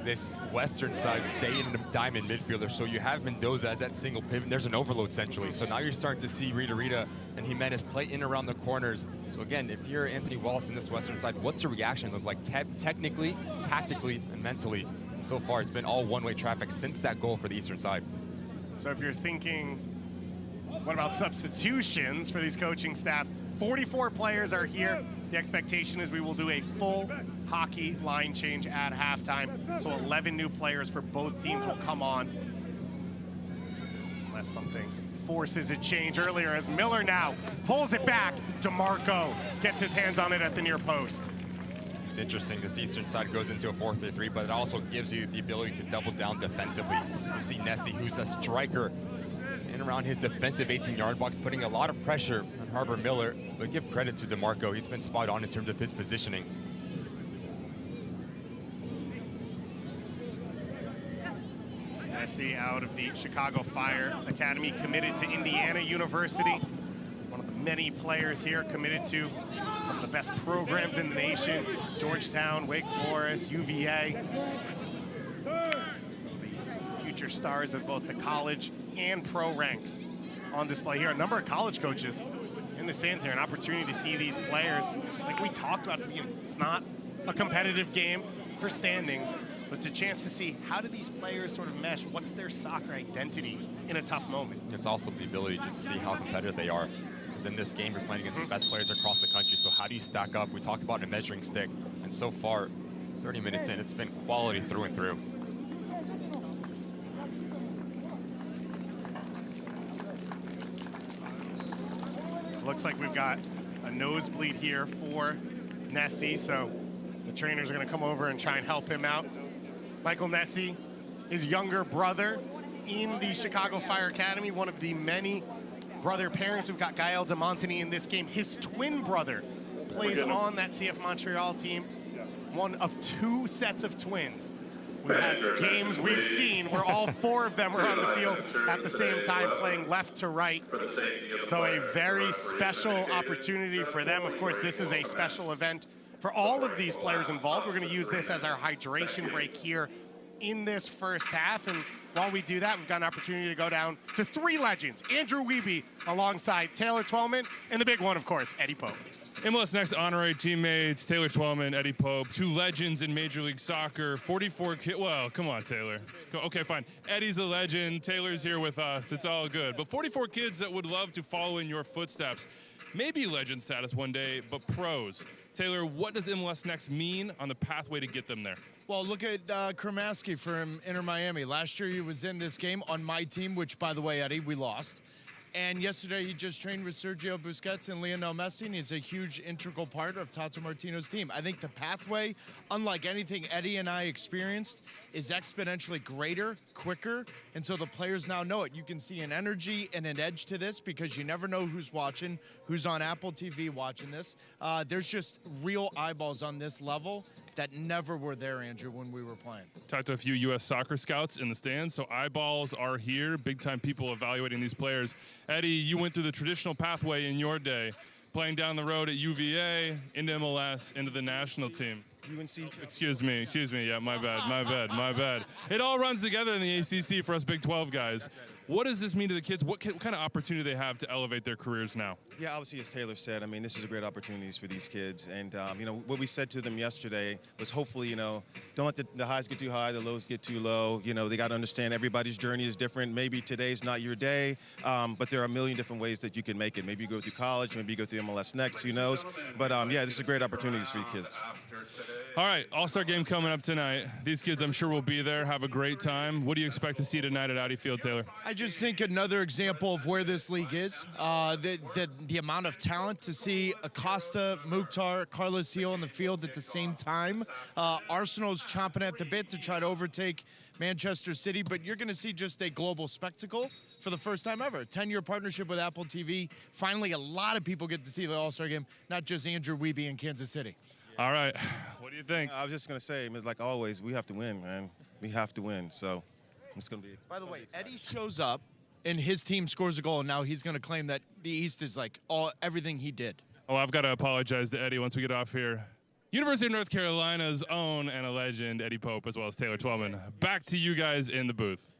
this western side stay in the diamond midfielder, so you have Mendoza as that single pivot. There's an overload centrally, so now you're starting to see Rita and Jimenez play in around the corners. So again, if you're Anthony Wallace in this western side, what's your reaction look like technically, tactically, and mentally? So far, it's been all one-way traffic since that goal for the eastern side. So if you're thinking, what about substitutions for these coaching staffs? 44 players are here. The expectation is we will do a full hockey line change at halftime. So 11 new players for both teams will come on. Unless something forces a change earlier as Miller now pulls it back. DeMarco gets his hands on it at the near post. It's interesting, this eastern side goes into a 4-3-3, but it also gives you the ability to double down defensively. You see Nessie, who's a striker, in around his defensive 18-yard box, putting a lot of pressure on Harbor Miller, but give credit to DeMarco. He's been spot on in terms of his positioning. Nessie out of the Chicago Fire Academy, committed to Indiana University. One of the many players here committed to some of the best programs in the nation. Georgetown, Wake Forest, UVA. The future stars of both the college and pro ranks on display here. A number of college coaches in the stands here. An opportunity to see these players. Like we talked about at the beginning, it's not a competitive game for standings, but it's a chance to see how do these players sort of mesh? What's their soccer identity in a tough moment? It's also the ability just to see how competitive they are. Because in this game, you're playing against the best players across the country, so how do you stack up? We talked about a measuring stick, and so far, 30 minutes in, it's been quality through and through. Looks like we've got a nosebleed here for Nessie, so the trainers are going to come over and try and help him out. Michael Nessie, his younger brother in the Chicago Fire Academy, one of the many brother pairings. We've got Gael Demontini in this game. His twin brother plays on that CF Montreal team, one of two sets of twins. We've had games we've seen where all four of them are on the field at the same time playing left to right. So a very special opportunity for them. Of course, this is a special event for all of these players involved. We're going to use this as our hydration break here in this first half. And while we do that, we've got an opportunity to go down to three legends. Andrew Wiebe alongside Taylor Twellman, and the big one, of course, Eddie Pope. MLS Next honorary teammates, Taylor Twellman, Eddie Pope, two legends in Major League Soccer, 44 kids. Well, come on, Taylor. Okay, fine. Eddie's a legend. Taylor's here with us. It's all good. But 44 kids that would love to follow in your footsteps. Maybe legend status one day, but pros. Taylor, what does MLS Next mean on the pathway to get them there? Well, look at Kramaski from Inter Miami. Last year he was in this game on my team, which, by the way, Eddie, we lost. And yesterday he just trained with Sergio Busquets and Lionel Messi, and he's a huge integral part of Tato Martino's team. I think the pathway, unlike anything Eddie and I experienced, is exponentially greater, quicker, and so the players now know it. You can see an energy and an edge to this because you never know who's watching, who's on Apple TV watching this. There's just real eyeballs on this level that never were there, Andrew, when we were playing. Talked to a few U.S. soccer scouts in the stands, so eyeballs are here, big-time people evaluating these players. Eddie, you went through the traditional pathway in your day, playing down the road at UVA, into MLS, into the national team. UNC. Excuse me. Yeah, my bad. It all runs together in the ACC for us Big 12 guys. What does this mean to the kids? What kind of opportunity they have to elevate their careers now? Yeah, obviously, as Taylor said, I mean, this is a great opportunity for these kids. And, what we said to them yesterday was hopefully, don't let the highs get too high, the lows get too low. They got to understand everybody's journey is different. Maybe today's not your day, but there are a million different ways that you can make it. Maybe you go through college, maybe you go through MLS Next, who knows? But, yeah, this is a great opportunity for the kids. All right, All-Star game coming up tonight. These kids, I'm sure, will be there, have a great time. What do you expect to see tonight at Audi Field, Taylor? I just think another example of where this league is. The amount of talent to see Acosta, Mukhtar, Carlos Hill on the field at the same time. Arsenal's chomping at the bit to try to overtake Manchester City, but you're going to see just a global spectacle for the first time ever. 10-year partnership with Apple TV. Finally, a lot of people get to see the All-Star game, not just Andrew Wiebe in Kansas City. All right, what do you think? I was just going to say, like always, we have to win, man. We have to win, so it's going to be. By the way, Eddie shows up and his team scores a goal, and now he's going to claim that the East is like everything he did. Oh, I've got to apologize to Eddie once we get off here. University of North Carolina's own and a legend, Eddie Pope, as well as Taylor Twellman. Back to you guys in the booth.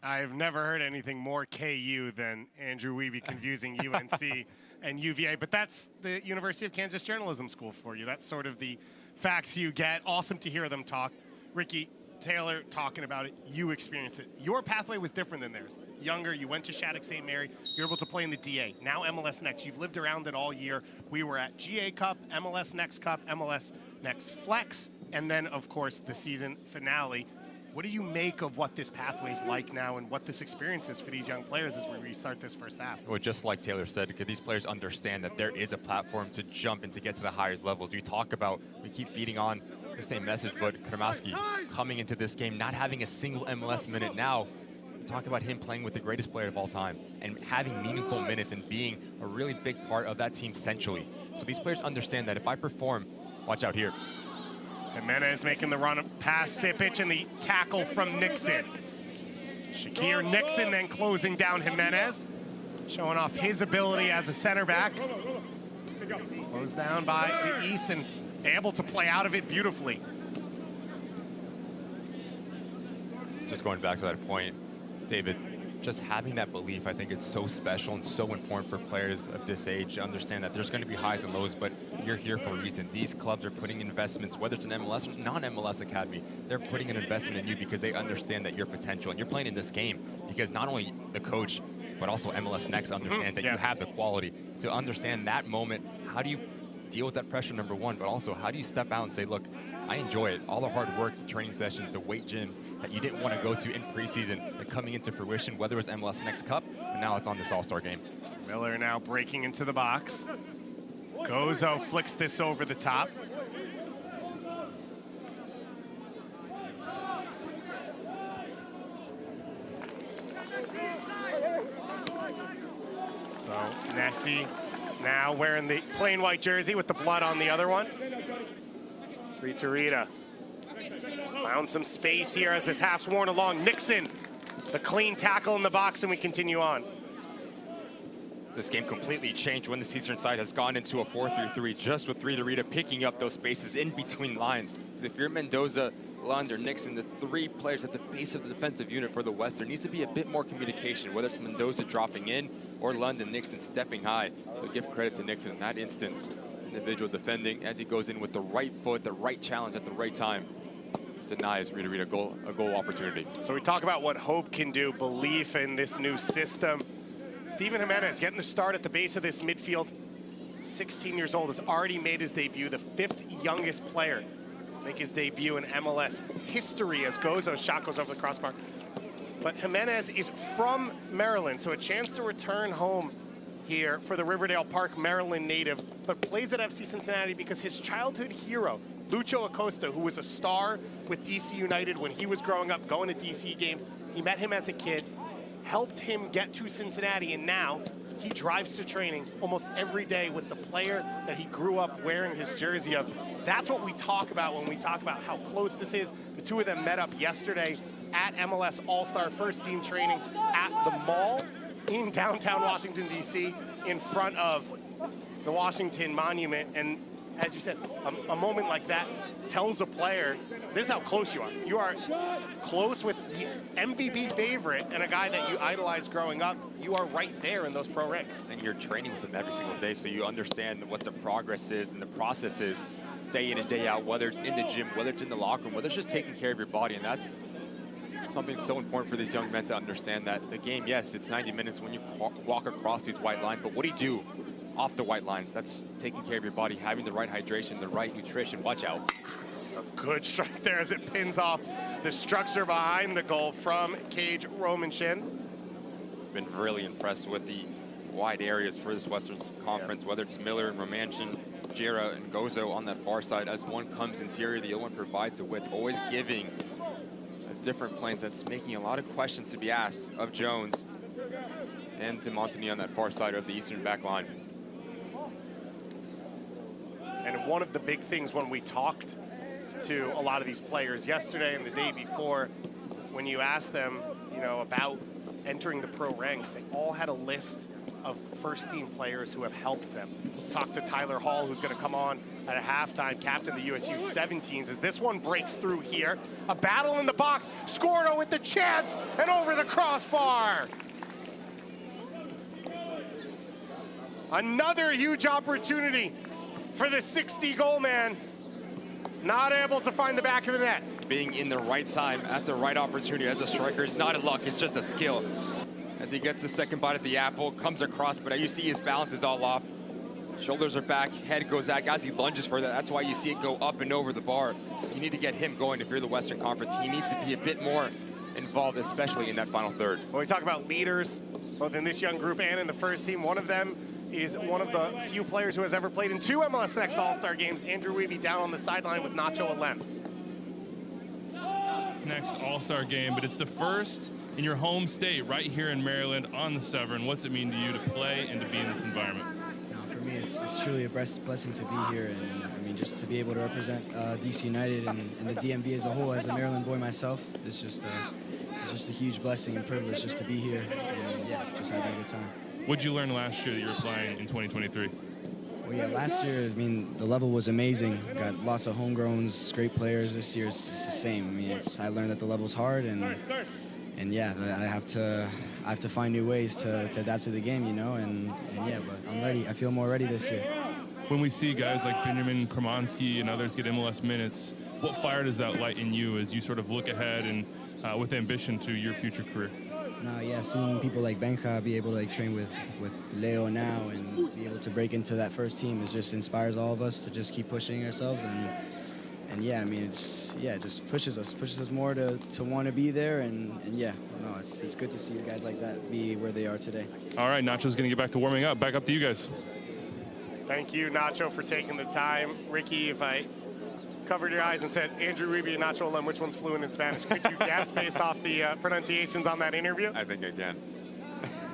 I've never heard anything more KU than Andrew Wiebe confusing UNC and UVA, but that's the University of Kansas Journalism School for you. That's sort of the facts you get. Awesome to hear them talk. Ricky, Taylor talking about it, you experienced it. Your pathway was different than theirs. Younger, you went to Shattuck St. Mary, you're able to play in the DA. Now MLS Next, you've lived around it all year. We were at GA Cup, MLS Next Cup, MLS Next Flex, and then, of course, the season finale. What do you make of what this pathway is like now and what this experience is for these young players as we restart this first half? Well, just like Taylor said, because these players understand that there is a platform to jump and to get to the highest levels. We keep beating on the same message, but Kramaski coming into this game, not having a single MLS minute now, talk about him playing with the greatest player of all time and having meaningful minutes and being a really big part of that team centrally. So these players understand that if I perform, watch out here. Jimenez making the run past Sipic and the tackle from Nixon. Shakir Nixon then closing down Jimenez, showing off his ability as a center back. Closed down by the East and able to play out of it beautifully. Just going back to that point, David, just having that belief, I think it's so special and so important for players of this age to understand that there's going to be highs and lows, but you're here for a reason. These clubs are putting investments, whether it's an MLS or non-MLS academy, they're putting an investment in you because they understand that your potential, and you're playing in this game because not only the coach, but also MLS Next understand that you have the quality to understand that moment. How do you deal with that pressure, number one, but also how do you step out and say, look, I enjoy it. All the hard work, the training sessions, the weight gyms that you didn't want to go to in preseason are coming into fruition, whether it's MLS Next Cup, and now it's on this All-Star game. Miller now breaking into the box. Gozo flicks this over the top. So Nessie now wearing the plain white jersey with the blood on the other one. Rita found some space here as this half's worn along. Nixon, the clean tackle in the box, and we continue on. This game completely changed when this Eastern side has gone into a 4-3-3, just with Rita picking up those spaces in between lines. So if you're Mendoza, Lund, or Nixon, the three players at the base of the defensive unit for the West, there needs to be a bit more communication, whether it's Mendoza dropping in or Lund and Nixon stepping high. But give credit to Nixon in that instance. Individual defending as he goes in with the right foot, the right challenge at the right time. Denies Rita a goal opportunity. So we talk about what hope can do, belief in this new system. Steven Jimenez getting the start at the base of this midfield. 16 years old, has already made his debut, the 5th youngest player make his debut in MLS history as Gozo's shot goes over the crossbar. But Jimenez is from Maryland, so a chance to return home here for the Riverdale Park, Maryland native, but plays at FC Cincinnati because his childhood hero, Lucho Acosta, who was a star with DC United when he was growing up, going to DC games, he met him as a kid, helped him get to Cincinnati, and now he drives to training almost every day with the player that he grew up wearing his jersey of. That's what we talk about when we talk about how close this is. The two of them met up yesterday at MLS All-Star First Team training at the mall in downtown Washington, D.C., in front of the Washington Monument. And as you said, a moment like that tells a player, this is how close you are. You are close with the MVP favorite and a guy that you idolized growing up. You are right there in those pro ranks. And you're training with them every single day, so you understand what the progress is and the process is day in and day out, whether it's in the gym, whether it's in the locker room, whether it's just taking care of your body. And that's something so important for these young men to understand, that the game, yes, it's 90 minutes when you walk across these white lines, but what do you do off the white lines? That's taking care of your body, having the right hydration, the right nutrition. Watch out. It's a good strike there as it pins off the structure behind the goal from Cage Romanchin. Been really impressed with the wide areas for this Western Conference, whether it's Miller, Romanchin, Jira, and Gozo on that far side. As one comes interior, the other one provides it with, always giving different planes. That's making a lot of questions to be asked of Jones and to Montagny on that far side of the eastern back line. And one of the big things when we talked to a lot of these players yesterday and the day before, when you asked them, you know, about entering the pro ranks, they all had a list of first-team players who have helped them. Talked to Tyler Hall, who's going to come on at a halftime, captain the USU 17s, as this one breaks through here. A battle in the box, Scordo with the chance, and over the crossbar. Another huge opportunity for the 60-goal man. Not able to find the back of the net. Being in the right time at the right opportunity as a striker is not a luck, it's just a skill. As he gets the second bite at the apple, comes across, but you see his balance is all off. Shoulders are back, head goes back as he lunges for that. That's why you see it go up and over the bar. You need to get him going if you're the Western Conference. He needs to be a bit more involved, especially in that final third. When we talk about leaders, both in this young group and in the first team, one of them is one of the few players who has ever played in 2 MLS Next All-Star games. Andrew Wiebe down on the sideline with Nacho Alem. Next All-Star game, but it's the first in your home state right here in Maryland on the Severn. What's it mean to you to play and to be in this environment? No, for me, it's truly a blessing to be here, and I mean, just to be able to represent DC United and the DMV as a whole. As a Maryland boy myself, it's just a huge blessing and privilege just to be here, and yeah, just having a good time. What'd you learn last year that you were playing in 2023? Well, yeah, last year, I mean, the level was amazing. Got lots of homegrowns, great players. This year, it's the same. I mean, I learned that the level's hard, and yeah, I have to find new ways to adapt to the game, you know. And yeah, but I'm ready. I feel more ready this year. When we see guys like Benjamin Kromansky and others get MLS minutes, what fire does that light in you as you sort of look ahead and with ambition to your future career? No, yeah, seeing people like Benja be able to train with Leo now and be able to break into that first team just inspires all of us to just keep pushing ourselves, and yeah, I mean, it just pushes us more to want to be there, and yeah, no, it's good to see guys like that be where they are today. All right, Nacho's going to get back to warming up. Back up to you guys. Thank you, Nacho, for taking the time. Ricky, if I covered your eyes and said Andrew Wiebe and Nacho Alem, which one's fluent in Spanish, could you guess based off the pronunciations on that interview? I think I can.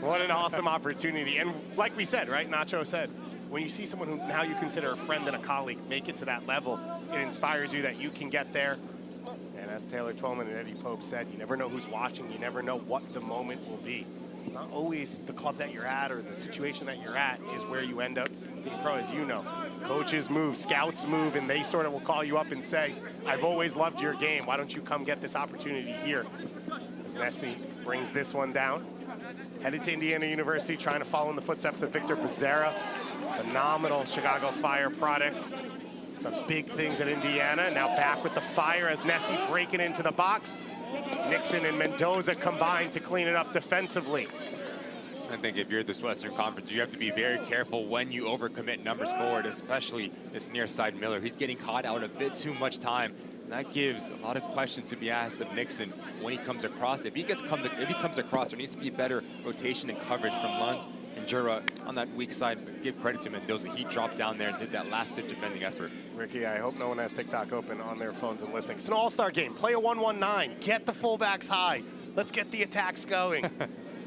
What an awesome opportunity. And like we said, right, Nacho said, when you see someone who now you consider a friend and a colleague make it to that level, it inspires you that you can get there. And as Taylor Twellman and Eddie Pope said, you never know who's watching, you never know what the moment will be. It's not always the club that you're at or the situation that you're at is where you end up being pro, as you know. Coaches move, scouts move, and they sort of will call you up and say, I've always loved your game. Why don't you come get this opportunity here? As Nessie brings this one down. Headed to Indiana University, trying to follow in the footsteps of Victor Becerra. Phenomenal Chicago Fire product. Some big things at Indiana. Now back with the Fire as Nessie breaking into the box. Nixon and Mendoza combined to clean it up defensively. I think if you're this Western Conference, you have to be very careful when you overcommit numbers forward, especially this near side Miller. He's getting caught out a bit too much time. And that gives a lot of questions to be asked of Nixon when he comes across. If he comes across, there needs to be better rotation and coverage from Lund and Jura on that weak side. But give credit to Mendoza. He dropped down there and did that last-ditch defending effort. Ricky, I hope no one has TikTok open on their phones and listening. It's an all-star game. Play a 1-1-9. Get the fullbacks high. Let's get the attacks going.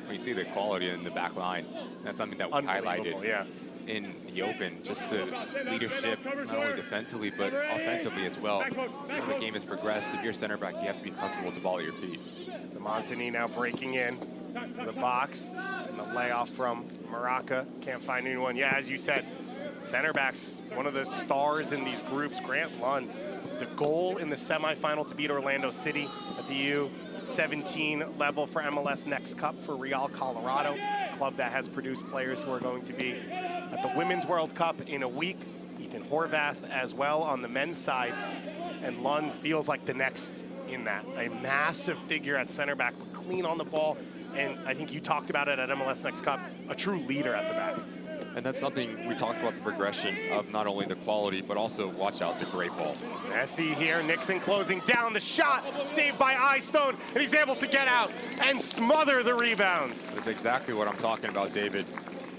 We see the quality in the back line. That's something that we highlighted in the Open, just the leadership, not only defensively, but offensively as well. As the game has progressed, if you're center back, you have to be comfortable with the ball at your feet. DeMontagny now breaking in to the box, and the layoff from Maraca. Can't find anyone. Yeah, as you said, Center backs, one of the stars in these groups, Grant Lund. The goal in the semifinal to beat Orlando City at the U17 level for MLS Next Cup for Real Colorado, a club that has produced players who are going to be at the Women's World Cup in a week. Ethan Horvath as well on the men's side. And Lund feels like the next in that. A massive figure at center back, but clean on the ball. And I think you talked about it at MLS Next Cup, a true leader at the back. And that's something we talked about, the progression of not only the quality, but also watch out, the great ball. Messi here, Nixon closing down the shot, saved by Eyestone, and he's able to get out and smother the rebound. That's exactly what I'm talking about, David.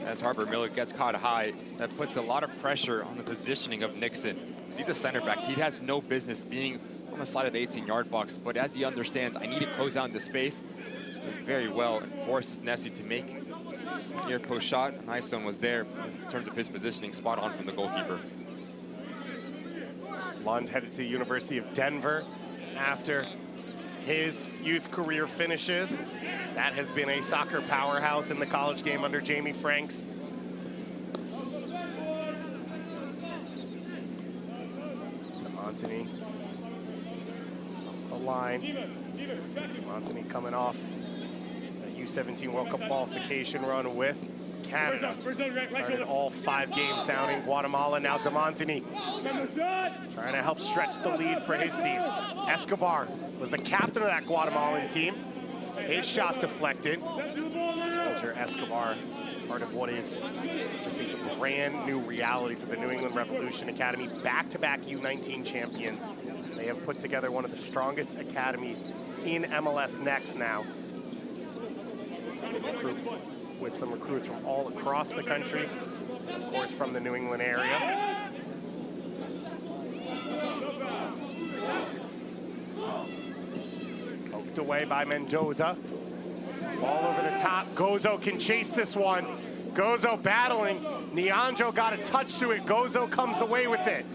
As Harper Miller gets caught high, that puts a lot of pressure on the positioning of Nixon. He's a center back. He has no business being on the side of the 18-yard box, but as he understands, I need to close out into space, does very well and forces Nessie to make near post shot, and Eyestone was there in terms of his positioning, spot on from the goalkeeper. Lund headed to the University of Denver after his youth career finishes. That has been a soccer powerhouse in the college game under Jamie Franks. Demontini up the line. Demontini coming off U17 World Cup qualification run with Canada. Started all 5 games down in Guatemala. Now Demontini trying to help stretch the lead for his team. Escobar was the captain of that Guatemalan team. His shot deflected. Roger Escobar, part of what is just a brand new reality for the New England Revolution Academy. Back-to-back U19 champions. They have put together one of the strongest academies in MLS Next now. With some recruits from all across the country, of course from the New England area. Poked away by Mendoza. Ball over the top. Gozo can chase this one. Gozo battling. Nianjo got a touch to it. Gozo comes away with it.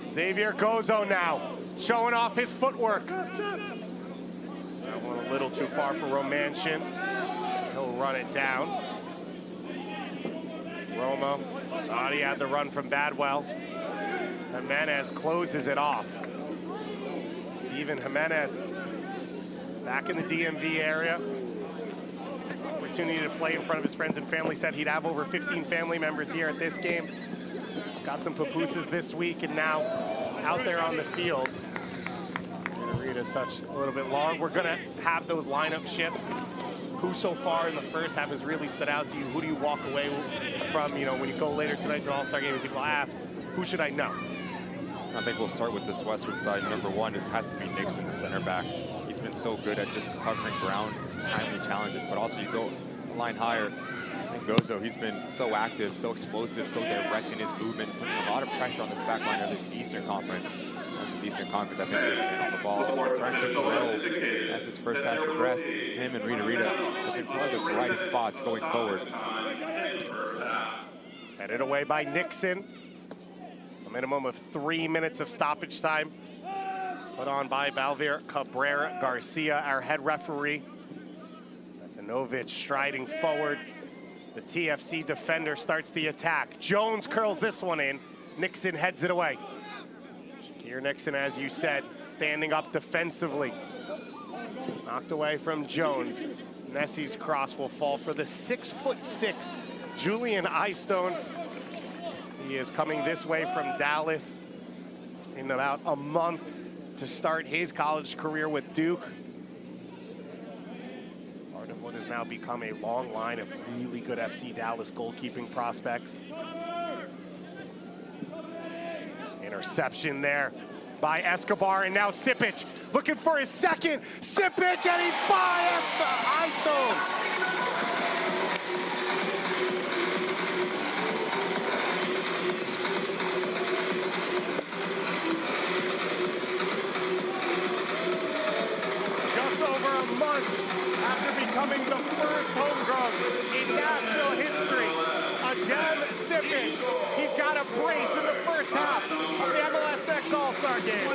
Xavier Gozo now showing off his footwork. That one a little too far for Romanchin. He'll run it down. Roma thought he had the run from Badwell. Jimenez closes it off. Steven Jimenez back in the DMV area. Opportunity to play in front of his friends and family. Said he'd have over 15 family members here at this game. Got some pupusas this week and now out there on the field. Gonna read as such a little bit long. We're gonna have those lineup shifts. Who so far in the first half has really stood out to you? Who do you walk away from, you know, when you go later tonight to an All-Star game and people ask, who should I know? I think we'll start with this Western side. Number one, it has to be Nixon, the center back. He's been so good at just covering ground and timely challenges, but also you go a line higher. And Gozo, he's been so active, so explosive, so direct in his movement, putting a lot of pressure on this back line of this Eastern Conference. I think this man on the ball, trying to grow as his first half progressed. Him and Rita have been one of the brightest spots going forward. Headed away by Nixon. A minimum of 3 minutes of stoppage time. Put on by Balvier Cabrera Garcia, our head referee. Stefanovic striding forward. The TFC defender starts the attack. Jones curls this one in. Nixon heads it away. Shakir Nixon, as you said, standing up defensively. Knocked away from Jones. Nessie's cross will fall for the 6'6" Julian Eyestone. He is coming this way from Dallas in about a month to start his college career with Duke. Part of what has now become a long line of really good FC Dallas goalkeeping prospects. Interception there by Escobar, and now Sipic looking for his second. Sipic, and he's by Eyestone. After becoming the first homegrown in Nashville history, Adem Sipic, he's got a brace in the first half of the MLS Next All-Star game.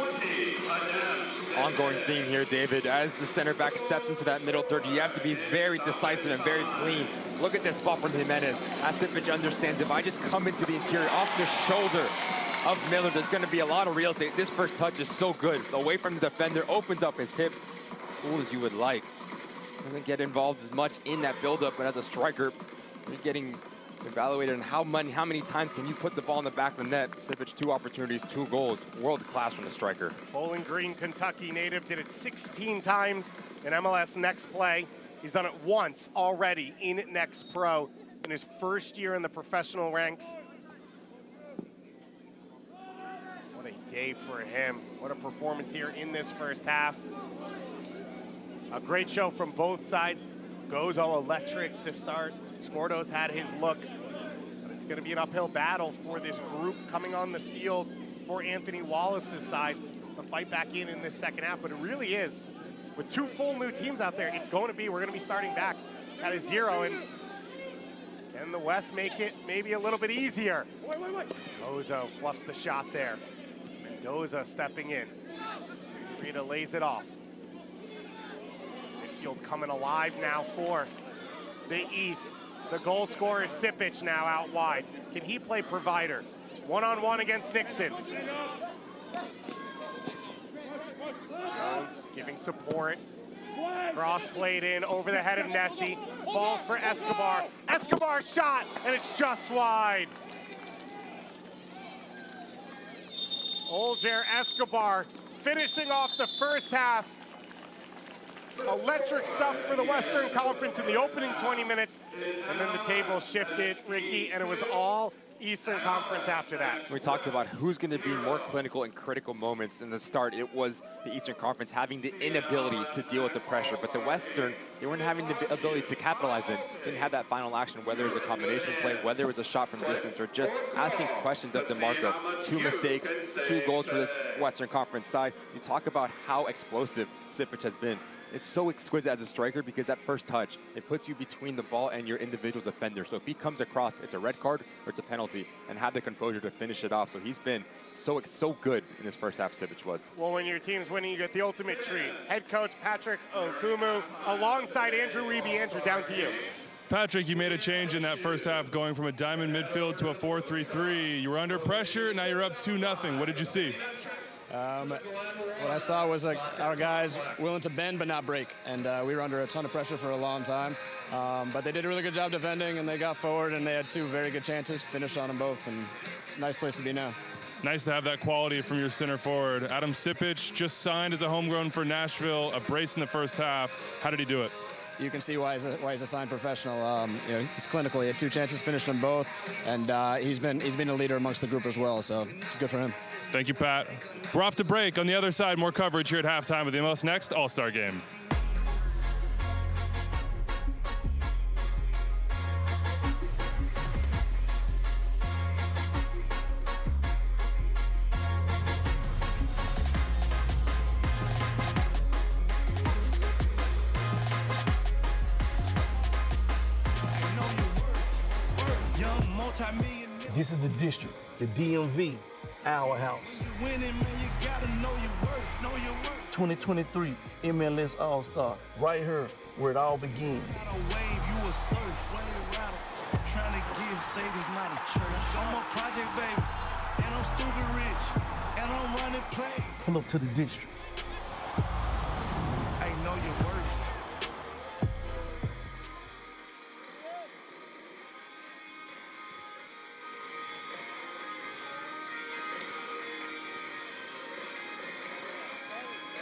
ongoing theme here, David. As the center back stepped into that middle third, you have to be very decisive and very clean. Look at this ball from Jimenez. Asipic understands if I just come into the interior off the shoulder of Miller, there's going to be a lot of real estate. This first touch is so good. Away from the defender, opens up his hips. Cool as you would like. Doesn't get involved as much in that buildup, but as a striker, you're getting evaluated on how many times can you put the ball in the back of the net. Sipic, 2 opportunities, 2 goals. World class from the striker. Bowling Green, Kentucky native, did it 16 times in MLS Next Play. He's done it once already in Next Pro in his first year in the professional ranks. What a day for him. What a performance here in this first half. A great show from both sides. Goes all electric to start. Scordo's had his looks, but it's going to be an uphill battle for this group coming on the field for Anthony Wallace's side to fight back in this second half. But it really is, with 2 full new teams out there, it's going to be, we're going to be starting back at a 0. And can the West make it maybe a little bit easier? Ozo fluffs the shot there. Mendoza stepping in. Rita lays it off. Midfield coming alive now for the East. The goal scorer is Sipic now out wide. Can he play provider? One-on-one against Nixon. Jones giving support. Cross played in over the head of Nessie. Falls for Escobar. Escobar shot, and it's just wide. Olger Escobar finishing off the first half. Electric stuff for the Western Conference in the opening 20 minutes. And then the table shifted, Ricky, and it was all Eastern Conference after that. We talked about who's going to be more clinical in critical moments. In the start, it was the Eastern Conference having the inability to deal with the pressure. But the Western, they weren't having the ability to capitalize it. Didn't have that final action, whether it was a combination play, whether it was a shot from distance, or just asking questions of DeMarco. 2 mistakes, 2 goals for this Western Conference side. You talk about how explosive Sipic has been. It's so exquisite as a striker because that first touch, it puts you between the ball and your individual defender. So if he comes across, it's a red card or it's a penalty, and have the composure to finish it off. So he's been so good in his first half, Sipic was. Well, when your team's winning, you get the ultimate treat. Head coach Patrick Okumu alongside Andrew Wiebe. Andrew, down to you. Patrick, you made a change in that first half, going from a diamond midfield to a 4-3-3. You were under pressure, now you're up 2-0. What did you see? What I saw was our guys willing to bend but not break, and we were under a ton of pressure for a long time. But they did a really good job defending, and they got forward, and they had 2 very good chances, finished on them both, and it's a nice place to be now. Nice to have that quality from your center forward. Adam Sipic just signed as a homegrown for Nashville, a brace in the first half. How did he do it? You can see why he's a signed professional. He's clinical. He had 2 chances, finished them both, and he's been a leader amongst the group as well. So it's good for him. Thank you, Pat. We're off to break. On the other side, more coverage here at halftime of the MLS Next All-Star Game. This is the district, the DMV, our house. 2023 MLS All-Star, right here where it all begins. Come up to the district. I know your worth.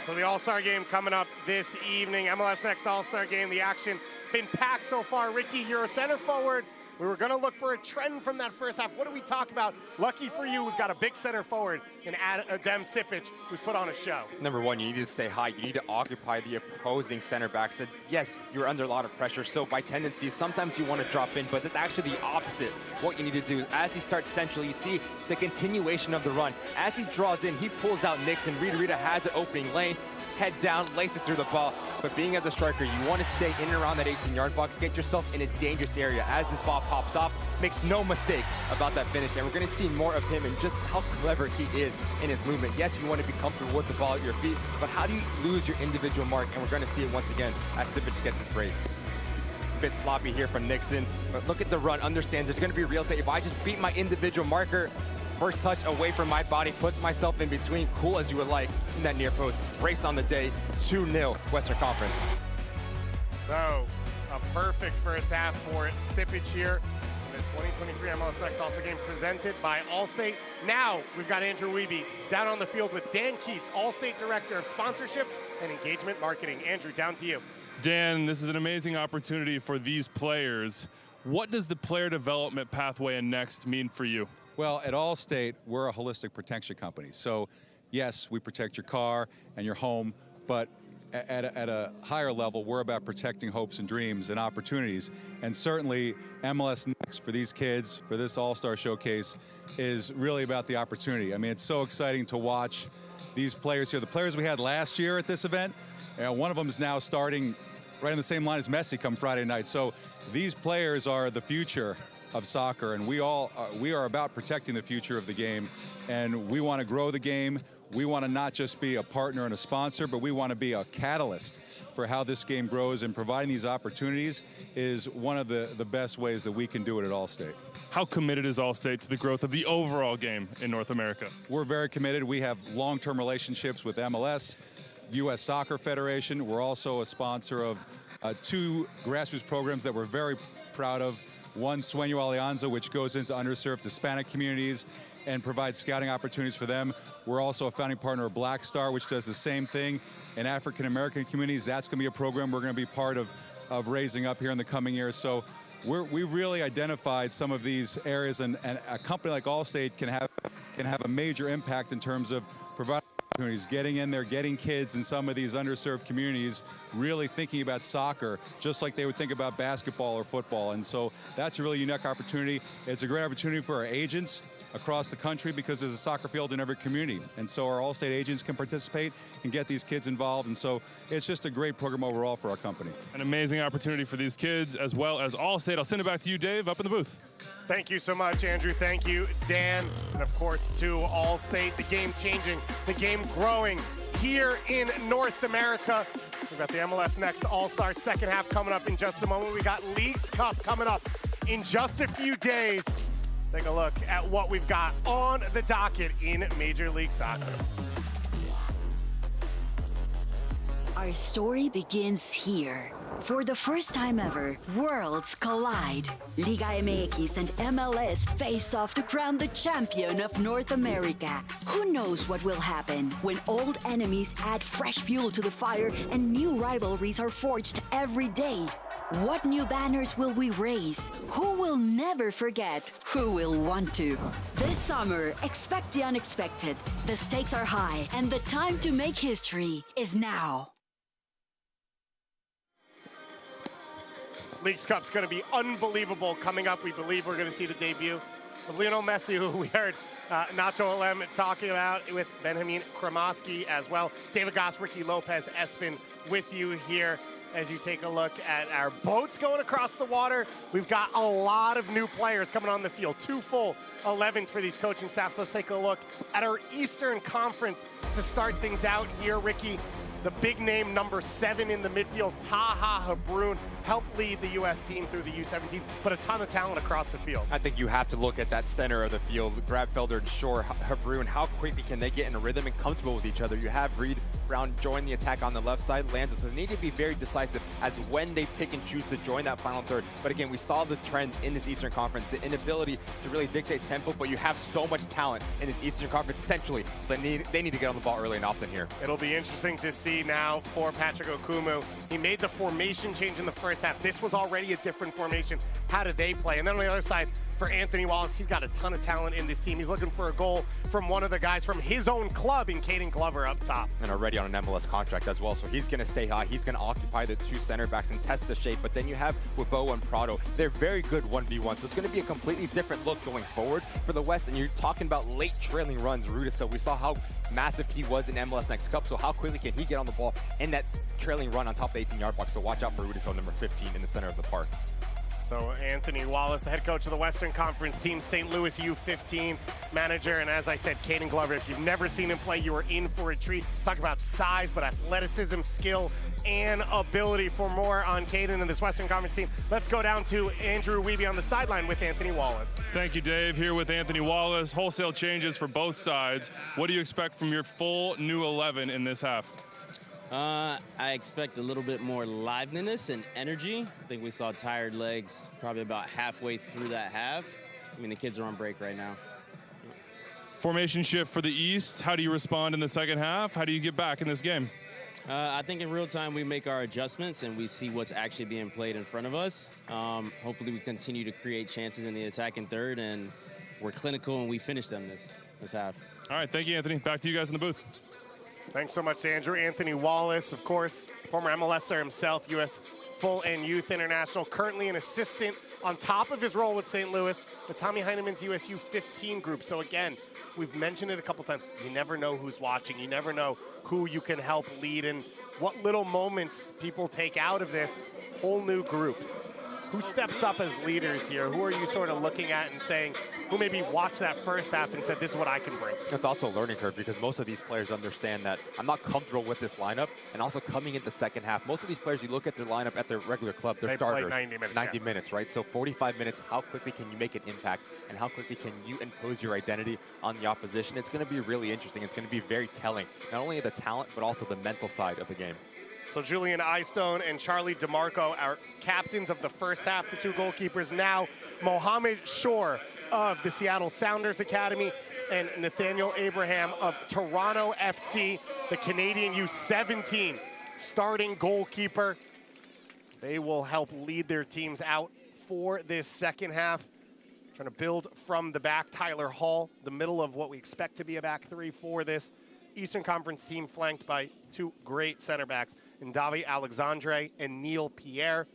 So the All-Star Game coming up this evening. MLS Next All-Star Game. The action been packed so far. Ricky, you're a center forward. We were going to look for a trend from that first half. What do we talk about? Lucky for you, we've got a big center forward in Adam Sipic, who's put on a show. Number 1, you need to stay high. You need to occupy the opposing center backs. And yes, you're under a lot of pressure, so by tendency, sometimes you want to drop in, but that's actually the opposite. What you need to do, as he starts central, you see the continuation of the run. As he draws in, he pulls out Nixon. Rita has an opening lane. Head down, laces through the ball. but being as a striker, you want to stay in and around that 18-yard box, get yourself in a dangerous area. As this ball pops off, makes no mistake about that finish, and we're going to see more of him and just how clever he is in his movement. Yes, you want to be comfortable with the ball at your feet, but how do you lose your individual mark? And we're going to see it once again as Sipic gets his brace. A bit sloppy here from Nixon, but look at the run. Understands there's going to be real estate. If I just beat my individual marker, first touch away from my body, puts myself in between, cool as you would like, in that near post. Race on the day, 2-0 Western Conference. So, a perfect first half for Sipic here. The 2023 MLS Next All-Star Game presented by Allstate. Now, we've got Andrew Wiebe down on the field with Dan Keats, Allstate Director of Sponsorships and Engagement Marketing. Andrew, down to you. Dan, this is an amazing opportunity for these players. What does the player development pathway and Next mean for you? Well, at Allstate, we're a holistic protection company. So, yes, we protect your car and your home, but at a higher level, we're about protecting hopes and dreams and opportunities. And certainly, MLS Next for these kids, for this All-Star Showcase, is really about the opportunity. I mean, it's so exciting to watch these players here. The players we had last year at this event, one of them is now starting right in the same line as Messi come Friday night. So these players are the future of soccer, and we are about protecting the future of the game, and we want to grow the game. We want to not just be a partner and a sponsor, but we want to be a catalyst for how this game grows, and providing these opportunities is one of the best ways that we can do it at Allstate. How committed is Allstate to the growth of the overall game in North America? We're very committed. We have long-term relationships with MLS, U.S. Soccer Federation. We're also a sponsor of 2 grassroots programs that we're very proud of. One, Sueño Alianza, which goes into underserved Hispanic communities and provides scouting opportunities for them. We're also a founding partner of Black Star, which does the same thing in African-American communities. That's going to be a program we're going to be part of raising up here in the coming years. So we've really identified some of these areas, and a company like Allstate can have a major impact in terms of providing opportunities, getting in there, getting kids in some of these underserved communities really thinking about soccer just like they would think about basketball or football. And so that's a really unique opportunity. It's a great opportunity for our agents across the country because there's a soccer field in every community. And so our Allstate agents can participate and get these kids involved. And so it's just a great program overall for our company. An amazing opportunity for these kids as well as Allstate. I'll send it back to you, Dave, up in the booth. Thank you so much, Andrew. Thank you, Dan. And of course, to Allstate, the game changing, the game growing here in North America. We've got the MLS Next All-Star second half coming up in just a moment. We got Leagues Cup coming up in just a few days. Take a look at what we've got on the docket in Major League Soccer. Our story begins here. For the first time ever, worlds collide. Liga MX and MLS face off to crown the champion of North America. Who knows what will happen when old enemies add fresh fuel to the fire and new rivalries are forged every day? What new banners will we raise? Who will never forget? Who will want to? This summer, expect the unexpected. The stakes are high, and the time to make history is now. Leagues Cup's going to be unbelievable coming up. We believe we're going to see the debut of Lionel Messi, who we heard Nacho Alem talking about, with Benjamin Kremoski as well. David Goss, Ricky Lopez, Espen with you here as you take a look at our boats going across the water. We've got a lot of new players coming on the field, 2 full 11s for these coaching staffs. Let's take a look at our Eastern Conference to start things out here, Ricky. The big name, number 7 in the midfield, Taha Hebron, helped lead the U.S. team through the U17, but a ton of talent across the field. I think you have to look at that center of the field, Grabfelder and Shore, Hebron. How quickly can they get in a rhythm and comfortable with each other? You have Reed Brown join the attack on the left side, Lanza, so they need to be very decisive as when they pick and choose to join that final third. But again, we saw the trend in this Eastern Conference, the inability to really dictate tempo, but you have so much talent in this Eastern Conference essentially, so they need to get on the ball early and often here. It'll be interesting to see now for Patrick Okumu. He made the formation change in the first half. This was already a different formation. how do they play? And then on the other side, for Anthony Wallace, he's got a ton of talent in this team. He's looking for a goal from one of the guys from his own club in Caden Glover up top. And already on an MLS contract as well, so he's going to stay high. He's going to occupy the two center backs and test the shape. But then you have Wibowo and Prado. They're very good 1v1, so it's going to be a completely different look going forward for the West. And you're talking about late trailing runs. Rudisell, we saw how massive he was in MLS Next Cup, so how quickly can he get on the ball in that trailing run on top of the 18-yard box? So watch out for Rudisell, number 15, in the center of the park. So Anthony Wallace, the head coach of the Western Conference team, St. Louis U15 manager. And as I said, Caden Glover, if you've never seen him play, you are in for a treat. Talk about size, but athleticism, skill, and ability. For more on Caden and this Western Conference team, let's go down to Andrew Wiebe on the sideline with Anthony Wallace. Thank you, Dave. Here with Anthony Wallace. Wholesale changes for both sides. What do you expect from your full new 11 in this half? I expect a little bit more liveliness and energy. I think we saw tired legs probably about halfway through that half. I mean, the kids are on break right now. Formation shift for the East. How do you respond in the second half? How do you get back in this game? I think in real time we make our adjustments and we see what's actually being played in front of us. Hopefully we continue to create chances in the attack in third, and we're clinical and we finish them this half. All right, thank you, Anthony. Back to you guys in the booth. Thanks so much, Andrew. Anthony Wallace, of course, former MLSer himself, U.S. Full and Youth International, currently an assistant on top of his role with St. Louis, with Tommy Heineman's USU 15 group. So again, we've mentioned it a couple times. You never know who's watching. You never know who you can help lead and what little moments people take out of this. Whole new groups. Who steps up as leaders here? Who are you sort of looking at and saying, who maybe watched that first half and said, this is what I can bring? It's also a learning curve because most of these players understand that I'm not comfortable with this lineup, and also coming into second half, most of these players, you look at their lineup at their regular club, their starters, 90 minutes, right? So 45 minutes, how quickly can you make an impact, and how quickly can you impose your identity on the opposition? It's going to be really interesting. It's going to be very telling, not only the talent, but also the mental side of the game. So Julian Eystone and Charlie DeMarco are captains of the first half, the two goalkeepers. Now, Mohamed Shore of the Seattle Sounders Academy and Nathaniel Abraham of Toronto FC, the Canadian U17 starting goalkeeper. They will help lead their teams out for this second half. Trying to build from the back. Tyler Hall, the middle of what we expect to be a back three for this Eastern Conference team, flanked by two great center backs, Ndavi Alexandre and Neil Pierre.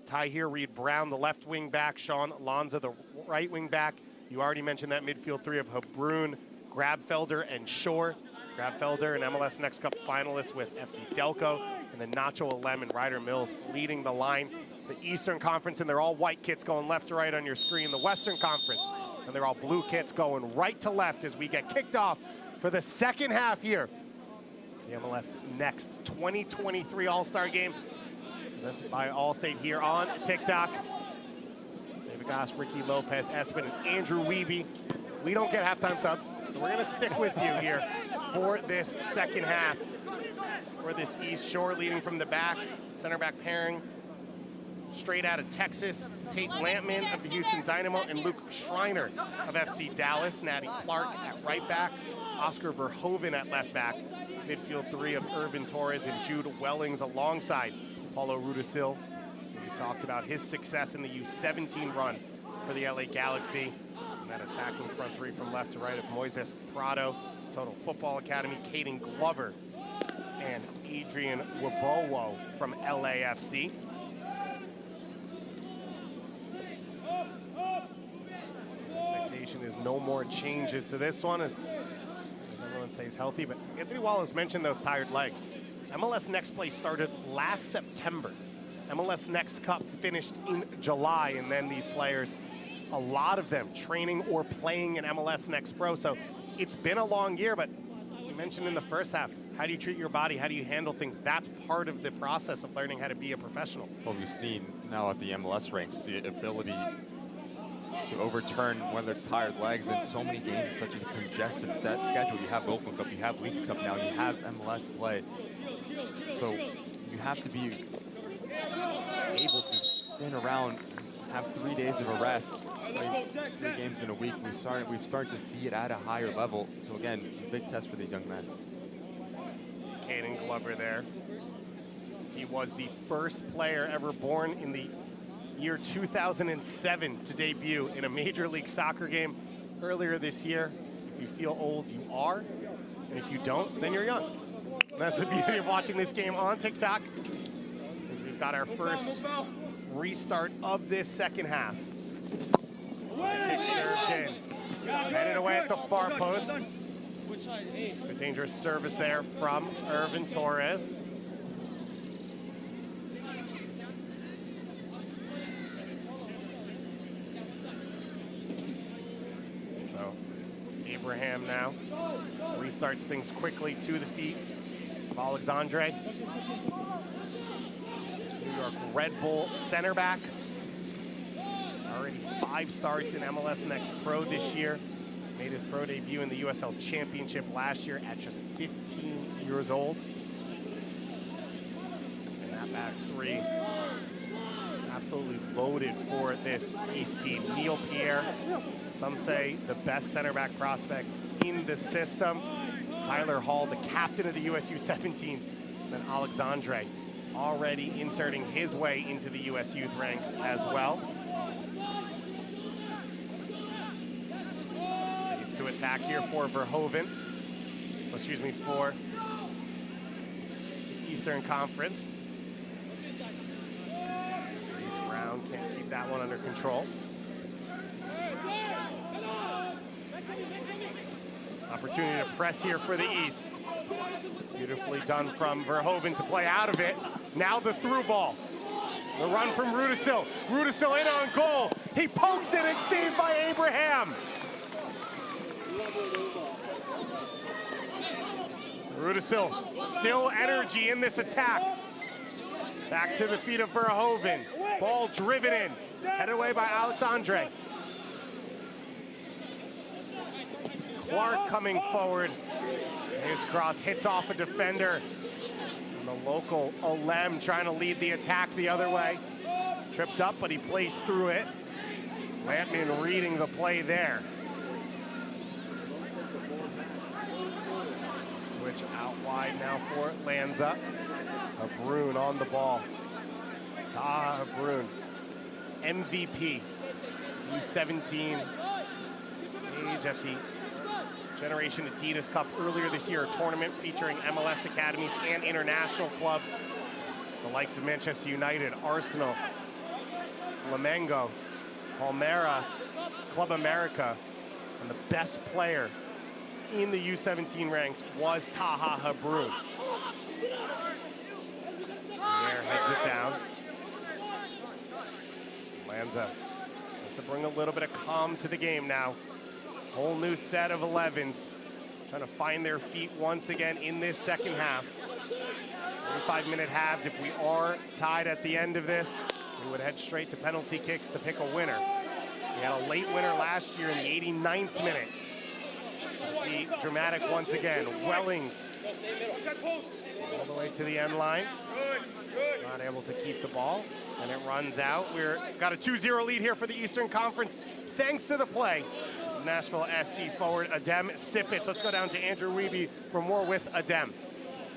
Tahir Reed Brown, the left wing back, Sean Lanza, the right wing back. You already mentioned that midfield three of Habrun, Grabfelder, and Shore. Grabfelder, an MLS Next Cup finalist with FC Delco, and then Nacho Alem and Ryder Mills leading the line. The Eastern Conference, and they're all white kits going left to right on your screen. The Western Conference, and they're all blue kits going right to left as we get kicked off for the second half here. The MLS Next 2023 All-Star Game, presented by Allstate here on TikTok. David Goss, Ricky Lopez, Espen, and Andrew Wiebe. We don't get halftime subs, so we're gonna stick with you here for this second half. For this East Shore leading from the back, center back pairing, straight out of Texas, Tate Lampman of the Houston Dynamo and Luke Schreiner of FC Dallas, Natty Clark at right back, Oscar Verhoeven at left back, midfield three of Irvin Torres and Jude Wellings alongside Paulo Rudisell. We talked about his success in the U17 run for the LA Galaxy. And that attacking front three from left to right of Moises Prado, Total Football Academy, Caden Glover, and Adrian Wibowo from LAFC. Expectation is no more changes to this one as everyone stays healthy. But Anthony Wallace mentioned those tired legs. MLS Next Play started last September. MLS Next Cup finished in July, and then these players, a lot of them training or playing in MLS Next Pro. So it's been a long year, but you mentioned in the first half, how do you treat your body? How do you handle things? That's part of the process of learning how to be a professional. Well, we've seen now at the MLS ranks the ability to overturn whether it's tired legs in so many games, such as a congested schedule. You have Open Cup, you have Leagues Cup now, you have MLS play. So you have to be able to spin around, have 3 days of a rest, play 3 games in a week. We've started to see it at a higher level. So again, big test for these young men. See Caden Glover there. He was the first player ever born in the year 2007 to debut in a Major League Soccer game earlier this year. If you feel old, you are. And if you don't, then you're young. And that's the beauty of watching this game on TikTok. We've got our first restart of this second half. Kick served in. Headed away at the far post. A dangerous service there from Irvin Torres. So Abraham now restarts things quickly to the feet of Alexandre. New York Red Bull center back. Already 5 starts in MLS Next Pro this year. Made his pro debut in the USL Championship last year at just 15 years old. And that back three, absolutely loaded for this East team. Neil Pierre, some say the best center back prospect in the system. Tyler Hall, the captain of the USU 17s. And then Alexandre already inserting his way into the US youth ranks as well. To attack here for Verhoeven, excuse me, for Eastern Conference. Brown can't keep that one under control. Opportunity to press here for the East. Beautifully done from Verhoeven to play out of it. Now the through ball. The run from Rudisill. Rudisill in on goal. He pokes it and saved by Abraham. Rudisill, still energy in this attack. Back to the feet of Verhoeven. Ball driven in. Headed away by Alexandre. Clark coming forward. His cross hits off a defender. And the local Olem trying to lead the attack the other way. Tripped up, but he plays through it. Lampman reading the play there. Switch out wide now for Lanza. Brun on the ball. Taha Brun, MVP, U17 age at the Generation Adidas Cup earlier this year, a tournament featuring MLS academies and international clubs. The likes of Manchester United, Arsenal, Flamengo, Palmeiras, Club America, and the best player in the U17 ranks was Taha Brun. There heads it down. Lanza has to bring a little bit of calm to the game now. Whole new set of 11s trying to find their feet once again in this second half. 35-minute halves. If we are tied at the end of this, we would head straight to penalty kicks to pick a winner. We had a late winner last year in the 89th minute. Be dramatic once again. Wellings all the way to the end line. Not able to keep the ball, and it runs out. We've got a 2-0 lead here for the Eastern Conference, thanks to the play. Nashville SC forward Adem Sipic. Let's go down to Andrew Wiebe for more with Adem.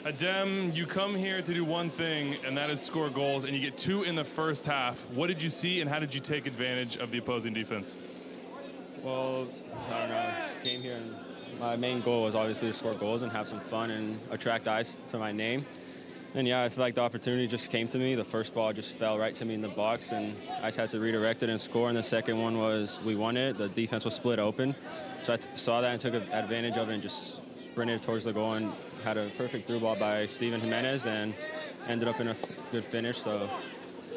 Adem, you come here to do one thing, and that is score goals, and you get 2 in the first half. What did you see, and how did you take advantage of the opposing defense? Well, I don't know. I just came here, and my main goal was obviously to score goals and have some fun and attract eyes to my name. And yeah, I feel like the opportunity just came to me. The first ball just fell right to me in the box, and I just had to redirect it and score. And the second one was, we won it. The defense was split open. So I saw that and took advantage of it and just sprinted towards the goal and had a perfect through ball by Steven Jimenez and ended up in a good finish. So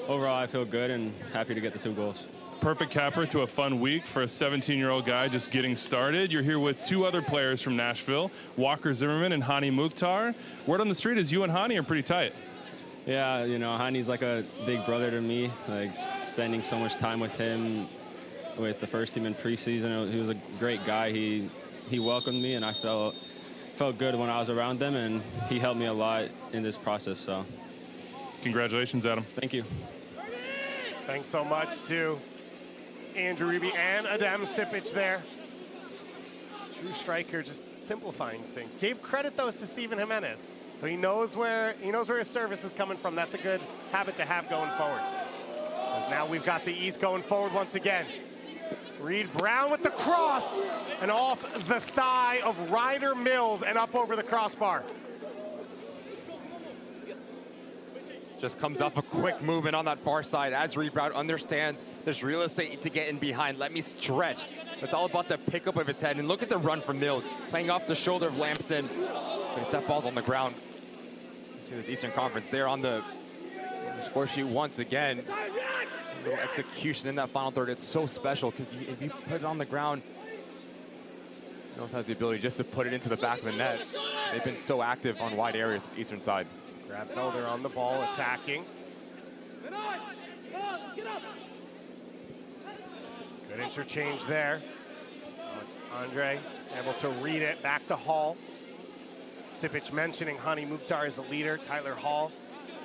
overall, I feel good and happy to get the 2 goals. Perfect capper to a fun week for a 17-year-old guy just getting started. You're here with 2 other players from Nashville, Walker Zimmerman and Hani Mukhtar. Word on the street is you and Hani are pretty tight. Yeah, you know, Hani's like a big brother to me. Like, spending so much time with him with the first team in preseason. He was a great guy. He welcomed me, and I felt good when I was around them, and he helped me a lot in this process. So, congratulations, Adam. Thank you. Thanks so much to Andrew Wiebe and Adem Sipic there. True striker, just simplifying things. Gave credit though to Steven Jimenez, so he knows where his service is coming from. That's a good habit to have going forward. As now we've got the East going forward once again. Reed Brown with the cross, and off the thigh of Ryder Mills and up over the crossbar. Just comes off a quick movement on that far side as Reed Brown understands there's real estate to get in behind. Let me stretch. It's all about the pickup of his head. And look at the run from Mills, playing off the shoulder of Lampson. But if that ball's on the ground, you see this Eastern Conference there on the score sheet once again. A little execution in that final third. It's so special because if you put it on the ground, Mills has the ability just to put it into the back of the net. They've been so active on wide areas, Eastern side. Grabfelder on the ball, attacking. Good interchange there. Andre able to read it back to Hall. Sipic mentioning Hani Mukhtar as the leader, Tyler Hall.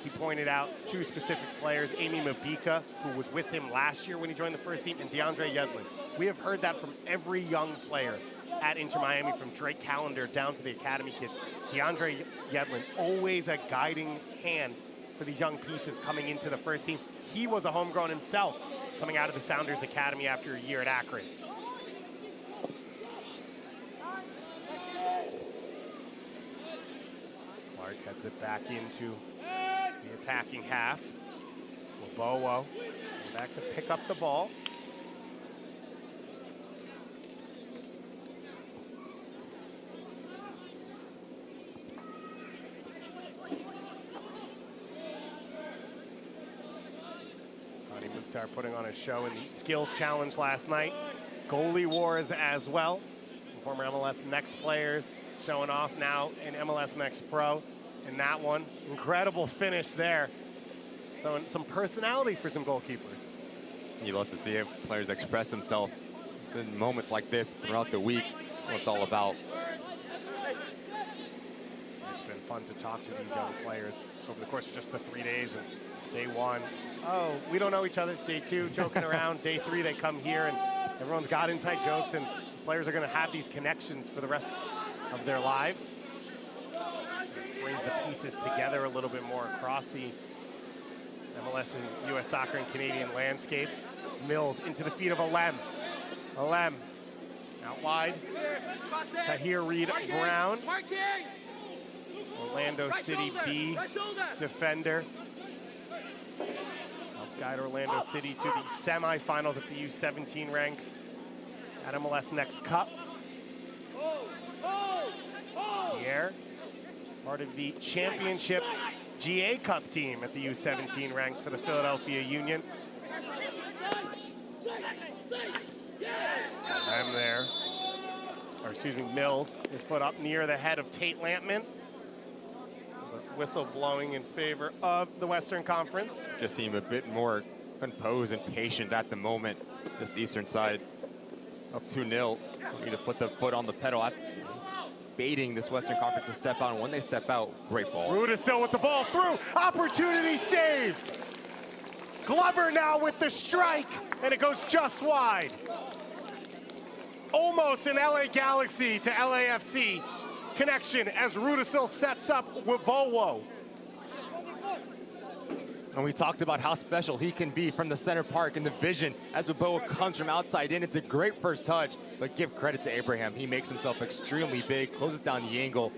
He pointed out two specific players, Amy Mabika, who was with him last year when he joined the first team, and DeAndre Yedlin. We have heard that from every young player at Inter Miami, from Drake Callender down to the academy kids. DeAndre Yedlin, always a guiding hand for these young pieces coming into the first team. He was a homegrown himself coming out of the Sounders Academy after a year at Akron. Clark heads it back into the attacking half. Lobowo back to pick up the ball. Hani Mukhtar putting on a show in the skills challenge last night. Goalie wars as well. Some former MLS Next players showing off now in MLS Next Pro. In that one, incredible finish there. So some personality for some goalkeepers. You love to see players express themselves. It's in moments like this throughout the week, what it's all about. It's been fun to talk to these young players over the course of just the 3 days. And day one, oh, we don't know each other. Day two, joking around. Day three, they come here and everyone's got inside jokes, and these players are going to have these connections for the rest of their lives. Brings the pieces together a little bit more across the MLS and U.S. soccer and Canadian landscapes. It's Mills into the feet of Alem. Alem out wide. Tahir Reed Brown. Orlando City B defender. Helped guide Orlando City to the semifinals at the U17 ranks at MLS Next Cup. Pierre, part of the championship GA Cup team at the U17 ranks for the Philadelphia Union. I'm there, or excuse me, Mills, his foot up near the head of Tate Lampman. The whistle blowing in favor of the Western Conference. Just seem a bit more composed and patient at the moment. This Eastern side up 2-0. Need to put the foot on the pedal, baiting this Western Conference to step out. And when they step out, great ball. Rudisill with the ball through. Opportunity saved. Glover now with the strike, and it goes just wide. Almost an LA Galaxy to LAFC connection as Rudisill sets up Lobowo. And we talked about how special he can be from the center park and the vision as Lobowo comes from outside in. It's a great first touch, but give credit to Abraham. He makes himself extremely big, closes down the angle.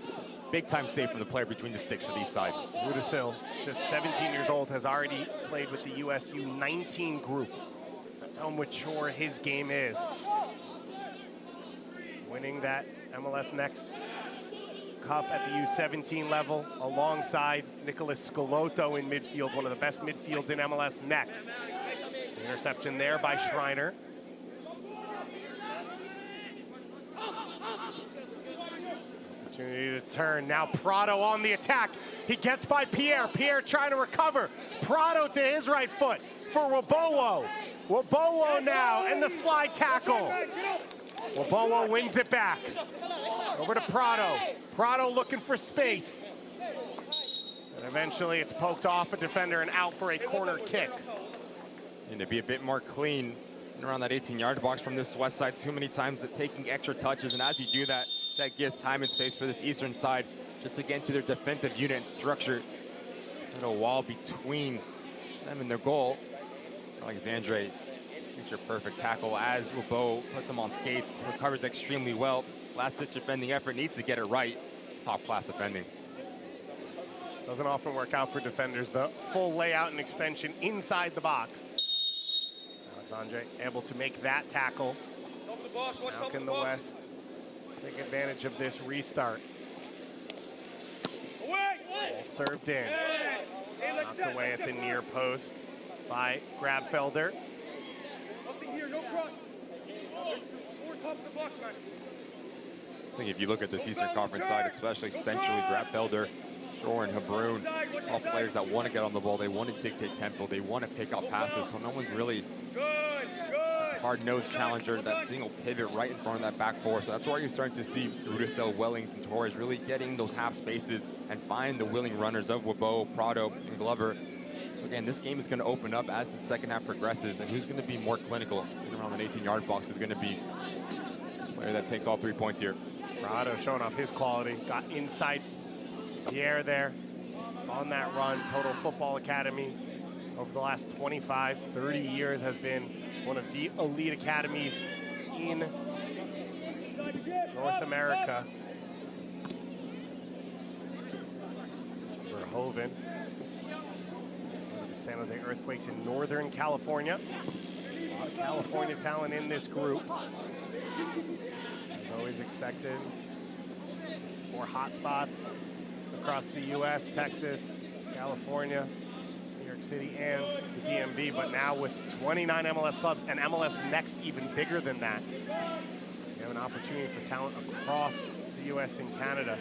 Big time save from the player between the sticks for the east side. Rudisill, just 17 years old, has already played with the USU 19 group. That's how mature his game is. Winning that MLS Next Cup at the U17 level alongside Nicholas Scalotto in midfield, one of the best midfields in MLS Next. The interception there by Schreiner. Opportunity to turn. Now Prado on the attack. He gets by Pierre. Pierre trying to recover. Prado to his right foot for Lobowo. Lobowo now, and the slide tackle. Lobowo wins it back. Over to Prado. Prado looking for space. And eventually it's poked off a defender and out for a corner kick. And to be a bit more clean around that 18-yard box from this west side, too many times taking extra touches. And as you do that, that gives time and space for this eastern side just to get into their defensive unit and structure. And a wall between them and their goal. Alexandre makes your perfect tackle as Wabo puts him on skates, recovers extremely well. Last-ditch defending effort, needs to get it right. Top-class defending. Doesn't often work out for defenders. The full layout and extension inside the box. Alexandre able to make that tackle. How can the West take advantage of this restart? Ball served in. Knocked away at the near post by Grabfelder. I think if you look at this Eastern Conference side, especially centrally, Grabfelder, Shore, and Habrun, all players that want to get on the ball, they want to dictate tempo, they want to pick up passes, so no one's really hard-nosed challenger, that single pivot right in front of that back four. So that's why you're starting to see Rudisell, Wellings, and Torres really getting those half spaces and find the willing runners of Wabo, Prado, and Glover. So again, this game is going to open up as the second half progresses, and who's going to be more clinical sitting around an 18-yard box is going to be the player that takes all 3 points here. Prado showing off his quality. Got inside Pierre there on that run. Total Football Academy over the last 25, 30 years has been one of the elite academies in North America. Verhoeven. The San Jose Earthquakes in Northern California. A lot of California talent in this group. As always expected. 4 hotspots across the U.S., Texas, California, New York City, and the DMV, but now with 29 MLS clubs and MLS Next even bigger than that. We have an opportunity for talent across the U.S. and Canada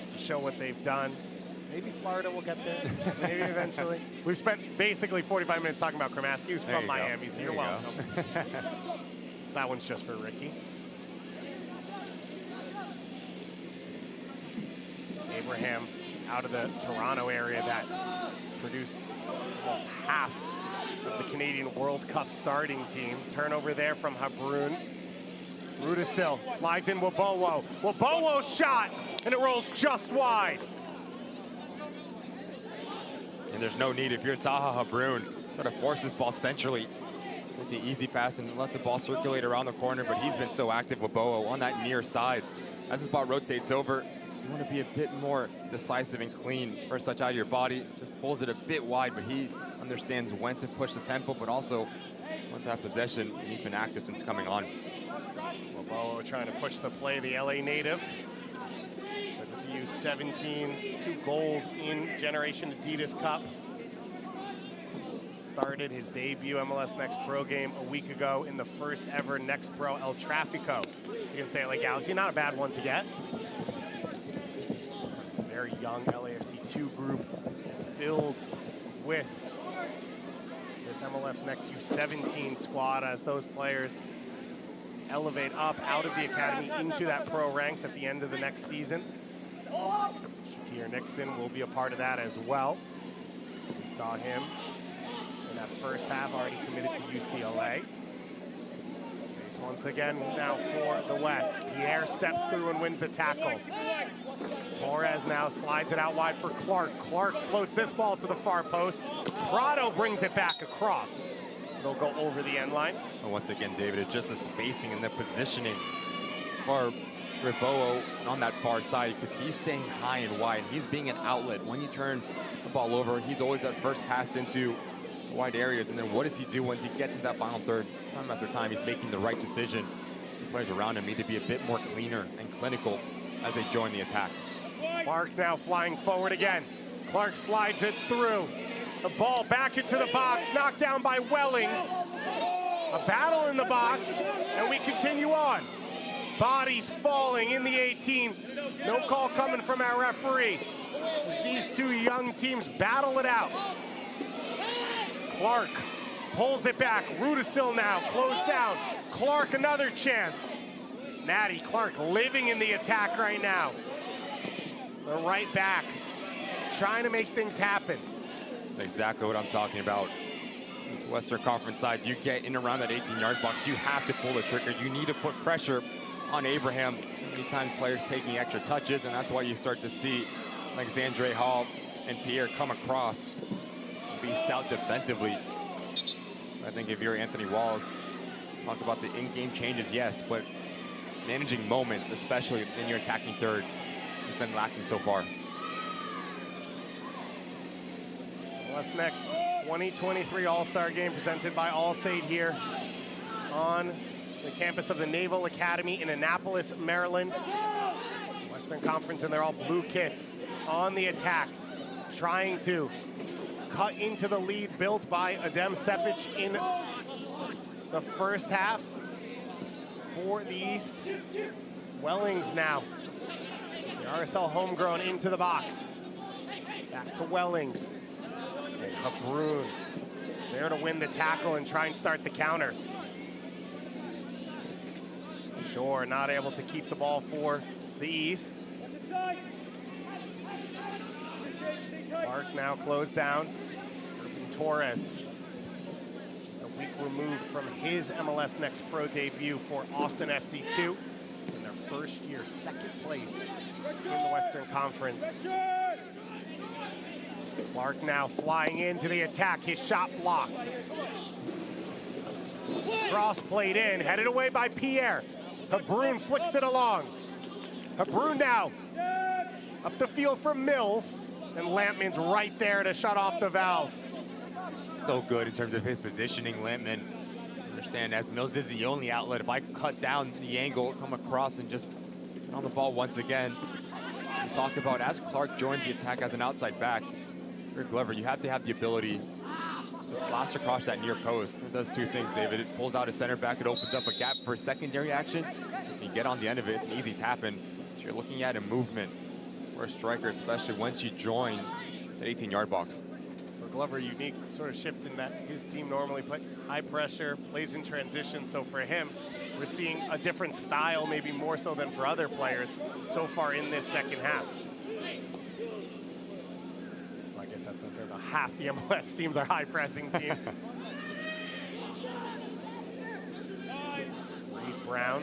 to show what they've done. Maybe Florida will get there, maybe eventually. We've spent basically 45 minutes talking about Kremaski, who's from Miami, so you're welcome. That one's just for Ricky. Abraham out of the Toronto area that produced almost half of the Canadian World Cup starting team. Turnover there from Habrun. Rudisill slides in Wabowo. Wabowo's shot, and it rolls just wide. And there's no need, if you're Taha Habrun, try to force this ball centrally with the easy pass and let the ball circulate around the corner, but he's been so active with Wabowo on that near side. As this ball rotates over, you want to be a bit more decisive and clean. First touch out of your body, just pulls it a bit wide, but he understands when to push the tempo, but also wants to have possession, and he's been active since coming on. Wabowo trying to push the play, the LA native. With the U17s, 2 goals in Generation Adidas Cup. Started his debut MLS Next Pro game a week ago in the first ever Next Pro El Tráfico. You can say it like Galaxy, not a bad one to get. Very young LAFC 2 group filled with this MLS Next U17 squad as those players elevate up out of the academy into that pro ranks at the end of the next season. Shakir Nixon will be a part of that as well. We saw him in that first half, already committed to UCLA. Space once again now for the West. Pierre steps through and wins the tackle. Torres now slides it out wide for Clark. Clark floats this ball to the far post. Prado brings it back across. It'll go over the end line. And once again, David, it's just the spacing and the positioning for Ribowo on that far side, because he's staying high and wide. He's being an outlet. When you turn the ball over, he's always that first pass into wide areas. And then what does he do once he gets in that final third? Time after time, he's making the right decision. The players around him need to be a bit more cleaner and clinical as they join the attack. Clark now flying forward again. Clark slides it through. The ball back into the box, knocked down by Wellings. A battle in the box, and we continue on. Bodies falling in the 18. No call coming from our referee. As these 2 young teams battle it out. Clark pulls it back. Rudisill now closed down. Clark another chance. Natty Clark living in the attack right now. They're right back, trying to make things happen. Exactly what I'm talking about. This Western Conference side, you get in around that 18-yard box, you have to pull the trigger. You need to put pressure on Abraham. So many times players taking extra touches, and that's why you start to see Alexandre Hall and Pierre come across, be stout defensively. I think if you're Anthony Wallace, talk about the in-game changes, yes, but managing moments, especially in your attacking third, has been lacking so far. What's next? 2023 All-Star Game presented by Allstate here on the campus of the Naval Academy in Annapolis, Maryland. Western Conference, and they're all blue kits on the attack, trying to cut into the lead built by Adem Sepic in the first half for the East. Wellings now. The RSL homegrown into the box. Back to Wellings. And Habrun there to win the tackle and try and start the counter. Shore not able to keep the ball for the East. Clark now closed down. Irvin Torres, just a week removed from his MLS Next Pro debut for Austin FC2 in their first year, second place in the Western Conference. Clark now flying into the attack, his shot blocked. Cross played in, headed away by Pierre. Habrun flicks it along. Habrun now up the field for Mills, and Lampman's right there to shut off the valve. So good in terms of his positioning, Lampman. Understand, as Mills is the only outlet, if I cut down the angle, come across and just get on the ball once again. We talk about as Clark joins the attack as an outside back, for Glover, you have to have the ability to slash across that near post. It does two things, David. It pulls out a center back, it opens up a gap for a secondary action. You get on the end of it, it's an easy tap-in. So you're looking at a movement for a striker, especially once you join that 18-yard box. For Glover, unique sort of shift in that his team normally play high pressure, plays in transition. So for him, we're seeing a different style, maybe more so than for other players so far in this second half. Well, I guess that's unfair. About half the MLS teams are high pressing teams. Reed Brown.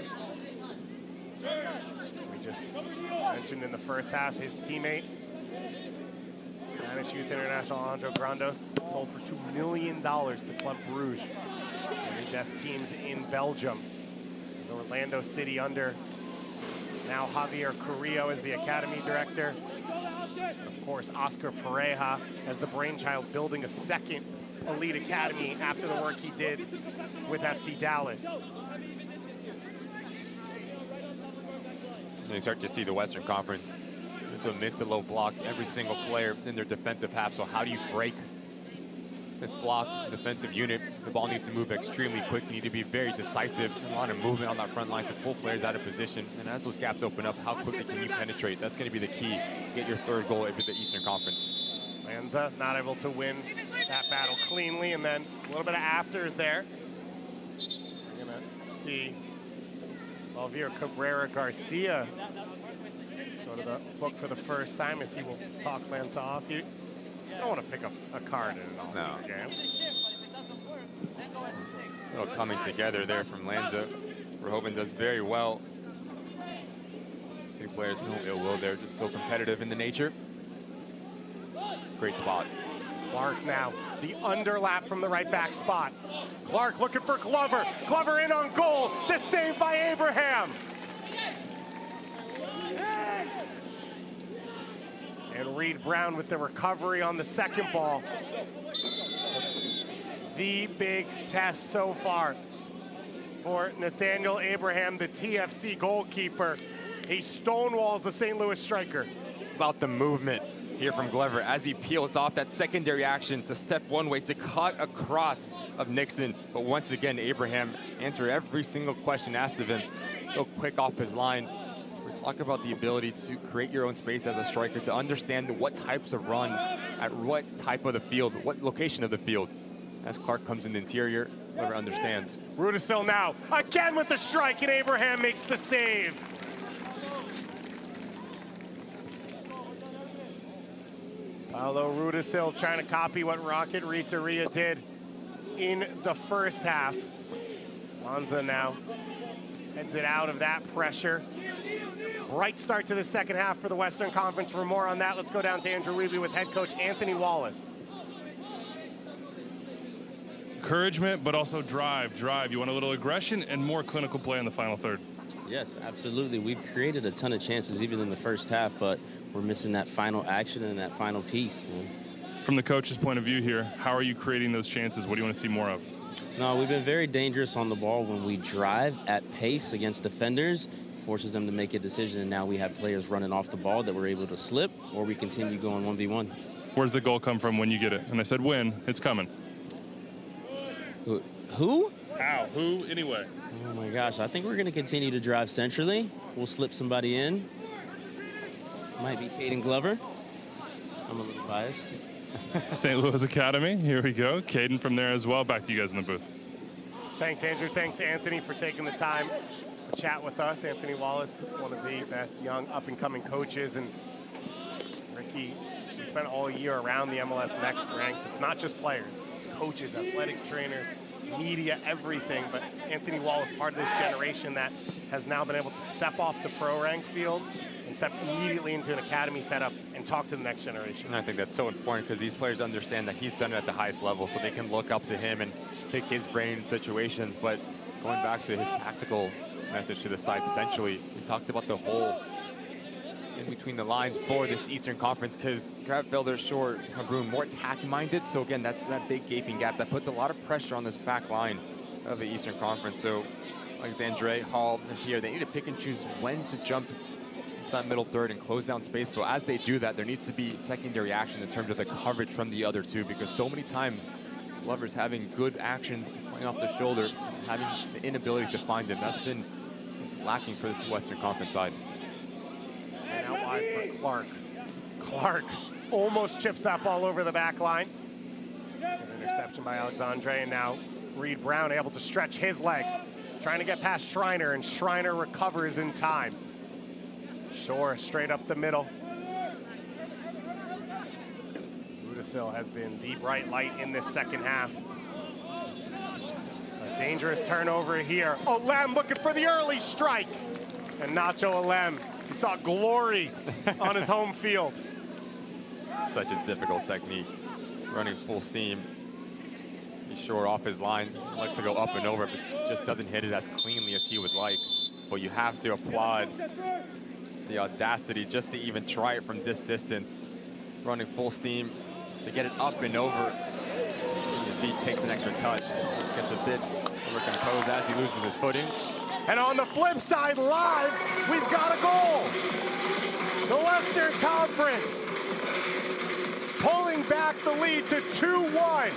We just mentioned in the first half his teammate, Spanish Youth International Alejandro Grandos, sold for $2 million to Club Brugge, one of the best teams in Belgium. As Orlando City under now Javier Carrillo as the academy director. Of course, Oscar Pareja as the brainchild, building a second elite academy after the work he did with FC Dallas. And you start to see the Western Conference into a mid to low block, every single player in their defensive half. So how do you break this block, defensive unit? The ball needs to move extremely quick. You need to be very decisive. A lot of movement on that front line to pull players out of position. And as those gaps open up, how quickly can you penetrate? That's going to be the key to get your third goal into the Eastern Conference. Lanza not able to win that battle cleanly, and then a little bit of afters there. We're going to see Valvir Cabrera Garcia go to the book for the first time as he will talk Lanza off. You don't want to pick up a card in an all-star game. A little coming together there from Lanza. Verhoeven does very well. City players, no ill will there, just so competitive in the nature. Great spot. Clark now, the underlap from the right back spot. Clark looking for Glover. Glover in on goal. The save by Abraham. And Reed Brown with the recovery on the second ball. The big test so far for Nathaniel Abraham, the TFC goalkeeper. He stonewalls the St. Louis striker. About the movement here from Glover as he peels off that secondary action to step one way to cut across of Nixon. But once again, Abraham answered every single question asked of him. So quick off his line. We talk about the ability to create your own space as a striker, to understand what types of runs at what type of the field, what location of the field. As Clark comes in the interior, Glover understands. Rudisill now, again with the strike, and Abraham makes the save. Paulo Rudisill trying to copy what Rocket Renteria did in the first half. Lanza now heads it out of that pressure. Bright start to the second half for the Western Conference. For more on that, let's go down to Andrew Wiebe with head coach Anthony Wallace. encouragement, but also drive. You want a little aggression and more clinical play in the final third. Yes, absolutely. We've created a ton of chances even in the first half, but we're missing that final action and that final piece. From the coach's point of view here, how are you creating those chances? What do you want to see more of? No, we've been very dangerous on the ball when we drive at pace against defenders, forces them to make a decision, and now we have players running off the ball that we're able to slip, or we continue going 1v1. Where's the goal come from when you get it? And I said win, it's coming. Who? How? Who? Anyway. Oh my gosh, I think we're going to continue to drive centrally. We'll slip somebody in. Might be Caden Glover. I'm a little biased. St. Louis Academy, here we go. Caden from there as well. Back to you guys in the booth. Thanks, Andrew. Thanks, Anthony, for taking the time to chat with us. Anthony Wallace, one of the best young up-and-coming coaches. And Ricky, we spent all year around the MLS Next ranks. It's not just players. It's coaches, athletic trainers, media, everything. But Anthony Wallace, part of this generation that has now been able to step off the pro rank fields and step immediately into an academy setup and talk to the next generation. And I think that's so important because these players understand that he's done it at the highest level, so they can look up to him and pick his brain in situations. But going back to his tactical message to the side, essentially, we talked about the hole in between the lines for this Eastern Conference because Grabfelder, Short, Maroon, more attack-minded. So again, that's that big gaping gap that puts a lot of pressure on this back line of the Eastern Conference. So Alexandre, Hall, and Pierre, they need to pick and choose when to jump into that middle third and close down space. But as they do that, there needs to be secondary action in terms of the coverage from the other two, because so many times Glover's having good actions playing off the shoulder, having the inability to find them. That's been lacking for this Western Conference side. And out wide for Clark. Clark almost chips that ball over the back line. An interception by Alexandre, and now Reed Brown able to stretch his legs, trying to get past Schreiner, and Schreiner recovers in time. Shore straight up the middle. Rudisil has been the bright light in this second half. A dangerous turnover here. Olem looking for the early strike. And Nacho Olem, he saw glory on his home field. Such a difficult technique. Running full steam. He's Shore off his lines, likes to go up and over, but just doesn't hit it as cleanly as he would like. But you have to applaud the audacity just to even try it from this distance. Running full steam to get it up and over. His feet takes an extra touch. Just gets a bit overcomposed as he loses his footing. And on the flip side, live, we've got a goal. The Western Conference pulling back the lead to 2-1.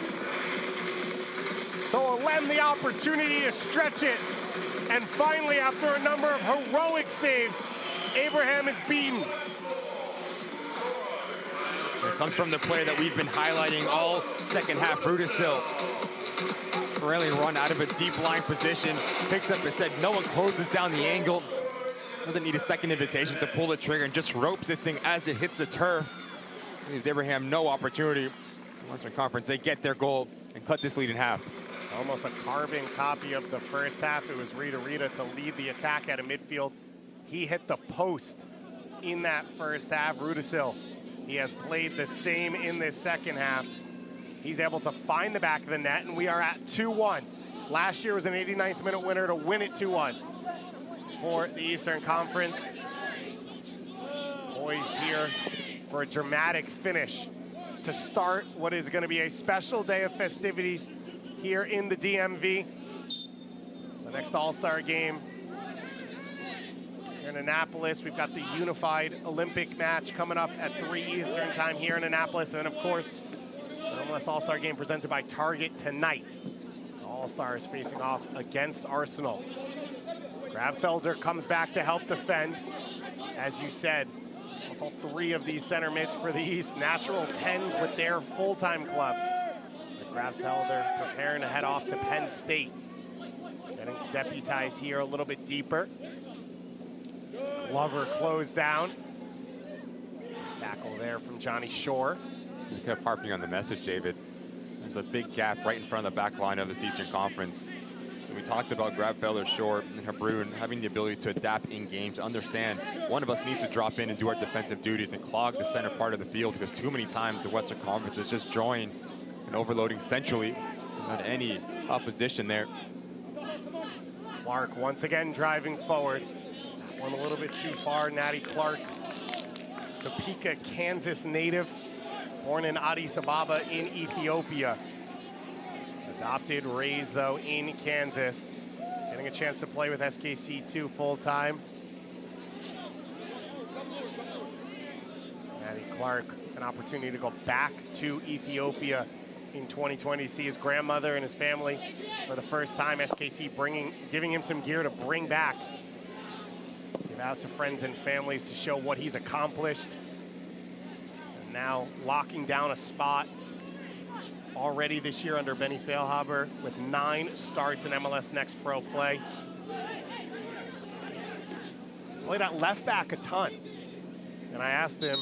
So Olem the opportunity to stretch it. And finally, after a number of heroic saves, Abraham is beaten. It comes from the play that we've been highlighting all second half. Rudisil rarely run out of a deep line position, picks up his head, no one closes down the angle, doesn't need a second invitation to pull the trigger, and just ropes this thing as it hits the turf. Leaves Abraham no opportunity. Western Conference, they get their goal and cut this lead in half. It's almost a carbon copy of the first half. It was Rita to lead the attack out of midfield. He hit the post in that first half. Rudisil, he has played the same in this second half. He's able to find the back of the net, and we are at 2-1. Last year was an 89th minute winner to win it 2-1 for the Eastern Conference. Poised here for a dramatic finish to start what is going to be a special day of festivities here in the DMV. The next All-Star game here in Annapolis. We've got the unified Olympic match coming up at 3 Eastern time here in Annapolis. And then, of course, the MLS All-Star game presented by Target tonight. All-Stars facing off against Arsenal. Grabfelder comes back to help defend. As you said, also 3 of these center mids for the East, natural 10s with their full-time clubs. Grabfelder preparing to head off to Penn State. Getting to deputize here a little bit deeper. Glover closed down. Tackle there from Johnny Shore. You kept harping on the message, David. There's a big gap right in front of the back line of this Eastern Conference. So we talked about Grabfelder, Shore, and Habrun having the ability to adapt in game, to understand one of us needs to drop in and do our defensive duties and clog the center part of the field, because too many times the Western Conference is just drawing and overloading centrally. Not any opposition there. Clark once again driving forward. One a little bit too far. Natty Clark, Topeka, Kansas native, born in Addis Ababa in Ethiopia. Adopted, raised though in Kansas. Getting a chance to play with SKC2 full-time. Natty Clark, an opportunity to go back to Ethiopia in 2020 to see his grandmother and his family for the first time. SKC giving him some gear to bring back. Give out to friends and families to show what he's accomplished. And now locking down a spot already this year under Benny Feilhaber with 9 starts in MLS Next Pro play. He's played at left back a ton. And I asked him,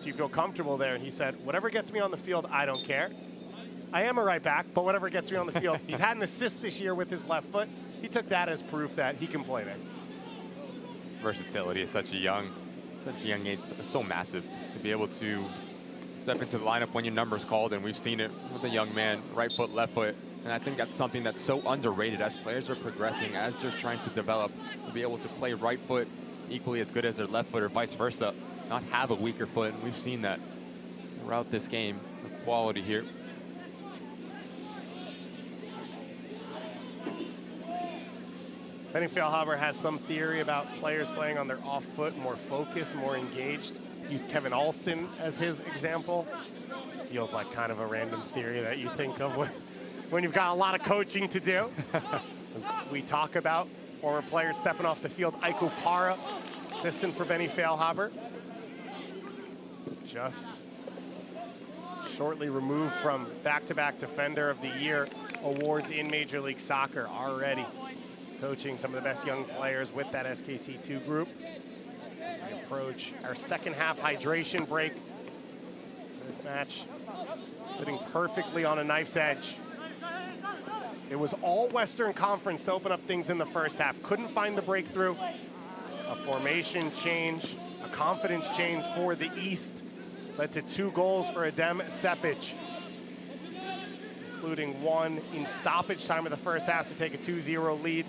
do you feel comfortable there? And he said, whatever gets me on the field, I don't care. I am a right back, but whatever gets me on the field. He's had an assist this year with his left foot. He took that as proof that he can play there. Versatility at such a young age, it's so massive to be able to step into the lineup when your number's called, and we've seen it with a young man, right foot, left foot. And I think that's something that's so underrated as players are progressing, as they're trying to develop, to be able to play right foot equally as good as their left foot or vice versa, not have a weaker foot. And we've seen that throughout this game, the quality here. Benny Feilhaber has some theory about players playing on their off foot, more focused, more engaged. Used Kevin Alston as his example. Feels like kind of a random theory that you think of when you've got a lot of coaching to do. As we talk about former players stepping off the field, Aiku Para, assistant for Benny Feilhaber. Just shortly removed from back-to-back Defender of the Year awards in Major League Soccer already. Coaching some of the best young players with that SKC2 group. As we approach our second half hydration break. This match sitting perfectly on a knife's edge. It was all Western Conference to open up things in the first half. Couldn't find the breakthrough. A formation change, a confidence change for the East led to 2 goals for Adem Sepic, including one in stoppage time of the first half to take a 2-0 lead.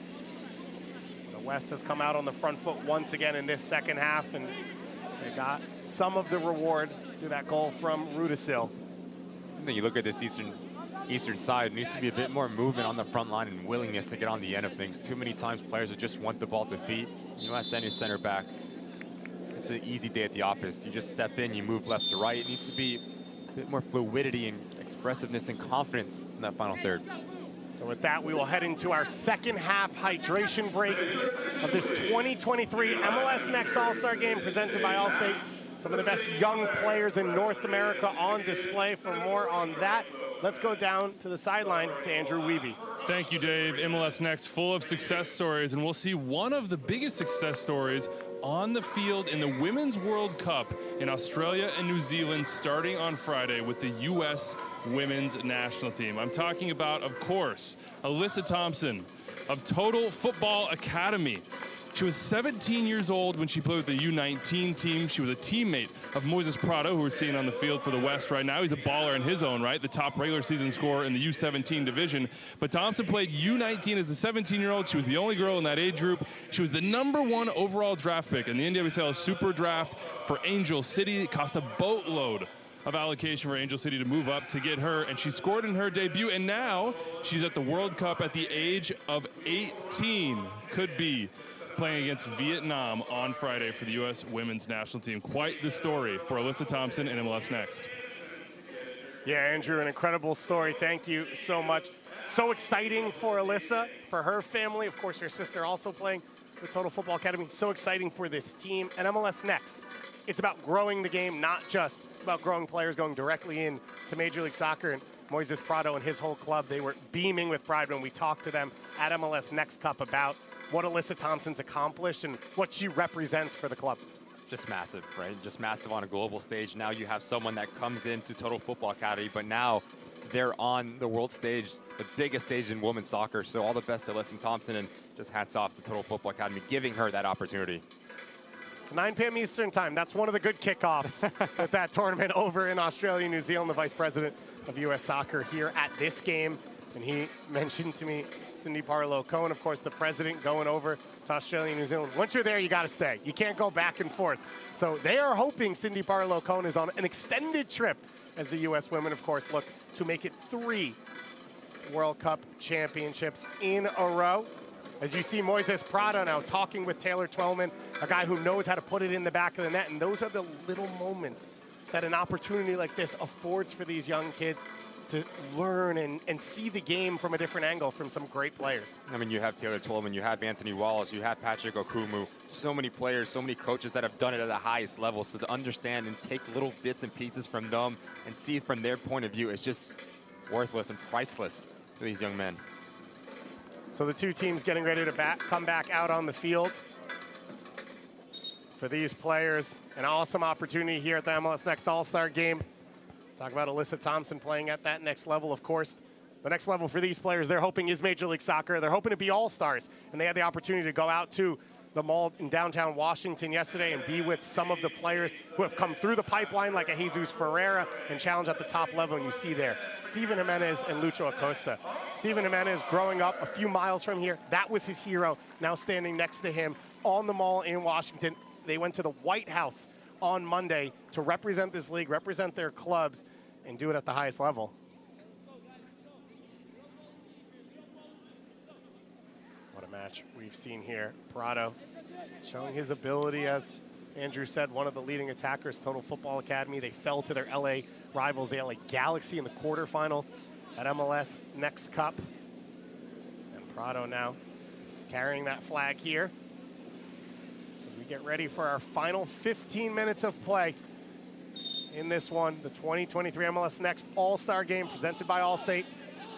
West has come out on the front foot once again in this second half, and they got some of the reward through that goal from Rudisil. And then you look at this eastern side, it needs to be a bit more movement on the front line and willingness to get on the end of things. Too many times players will just want the ball to feet. You ask any center back, it's an easy day at the office. You just step in, you move left to right. It needs to be a bit more fluidity and expressiveness and confidence in that final third. So with that, we will head into our second half hydration break of this 2023 MLS Next All-Star Game presented by Allstate. Some of the best young players in North America on display. For more on that, let's go down to the sideline to Andrew Wiebe. Thank you, Dave. MLS Next full of success stories, and we'll see one of the biggest success stories on the field in the Women's World Cup in Australia and New Zealand starting on Friday with the U.S. Women's National Team. I'm talking about, of course, Alyssa Thompson of Total Football Academy. She was 17 years old when she played with the U19 team. She was a teammate of Moises Prado, who we're seeing on the field for the West right now. He's a baller in his own right, the top regular season scorer in the U17 division. But Thompson played U19 as a 17-year-old. She was the only girl in that age group. She was the #1 overall draft pick in the NWSL Super Draft for Angel City. It cost a boatload of allocation for Angel City to move up to get her, and she scored in her debut, and now she's at the World Cup at the age of 18. Could be playing against Vietnam on Friday for the U.S. Women's National Team. Quite the story for Alyssa Thompson and MLS Next. Yeah, Andrew, an incredible story. Thank you so much. So exciting for Alyssa, for her family. Of course, her sister also playing with Total Football Academy. So exciting for this team. And MLS Next, it's about growing the game, not just about growing players going directly in to Major League Soccer. And Moises Prado and his whole club, they were beaming with pride when we talked to them at MLS Next Cup about what Alyssa Thompson's accomplished and what she represents for the club. Just massive, right? Just massive on a global stage. Now you have someone that comes into Total Football Academy, but now they're on the world stage, the biggest stage in women's soccer. So all the best to Alyssa Thompson, and just hats off to Total Football Academy, giving her that opportunity. 9 p.m. Eastern time. That's one of the good kickoffs with that tournament over in Australia, New Zealand. The vice president of U.S. Soccer here at this game And he mentioned to me, Cindy Parlow Cohen, of course, the president, going over to Australia and New Zealand. Once you're there, you got to stay. You can't go back and forth. So they are hoping Cindy Parlow Cohen is on an extended trip as the U.S. women, of course, look to make it 3 World Cup championships in a row. As you see Moises Prado now talking with Taylor Twellman, a guy who knows how to put it in the back of the net. And those are the little moments that an opportunity like this affords for these young kids to learn and see the game from a different angle from some great players. I mean, you have Taylor Twellman, you have Anthony Wallace, you have Patrick Okumu, so many players, so many coaches that have done it at the highest level. So to understand and take little bits and pieces from them and see it from their point of view is just worthless and priceless for these young men. So the two teams getting ready to come back out on the field. For these players, an awesome opportunity here at the MLS Next All-Star Game. Talk about Alyssa Thompson playing at that next level, of course. The next level for these players, they're hoping is Major League Soccer. They're hoping to be all-stars. And they had the opportunity to go out to the mall in downtown Washington yesterday and be with some of the players who have come through the pipeline, like a Jesus Ferreira, and challenge at the top level. And you see there, Steven Jimenez and Lucho Acosta. Steven Jimenez growing up a few miles from here. That was his hero, now standing next to him on the mall in Washington. They went to the White House on Monday to represent this league, represent their clubs, and do it at the highest level. What a match we've seen here. Prado showing his ability, as Andrew said, one of the leading attackers, Total Football Academy. They fell to their LA rivals, the LA Galaxy, in the quarterfinals at MLS Next Cup. And Prado now carrying that flag here as we get ready for our final 15 minutes of play in this one, the 2023 MLS Next All-Star Game presented by Allstate.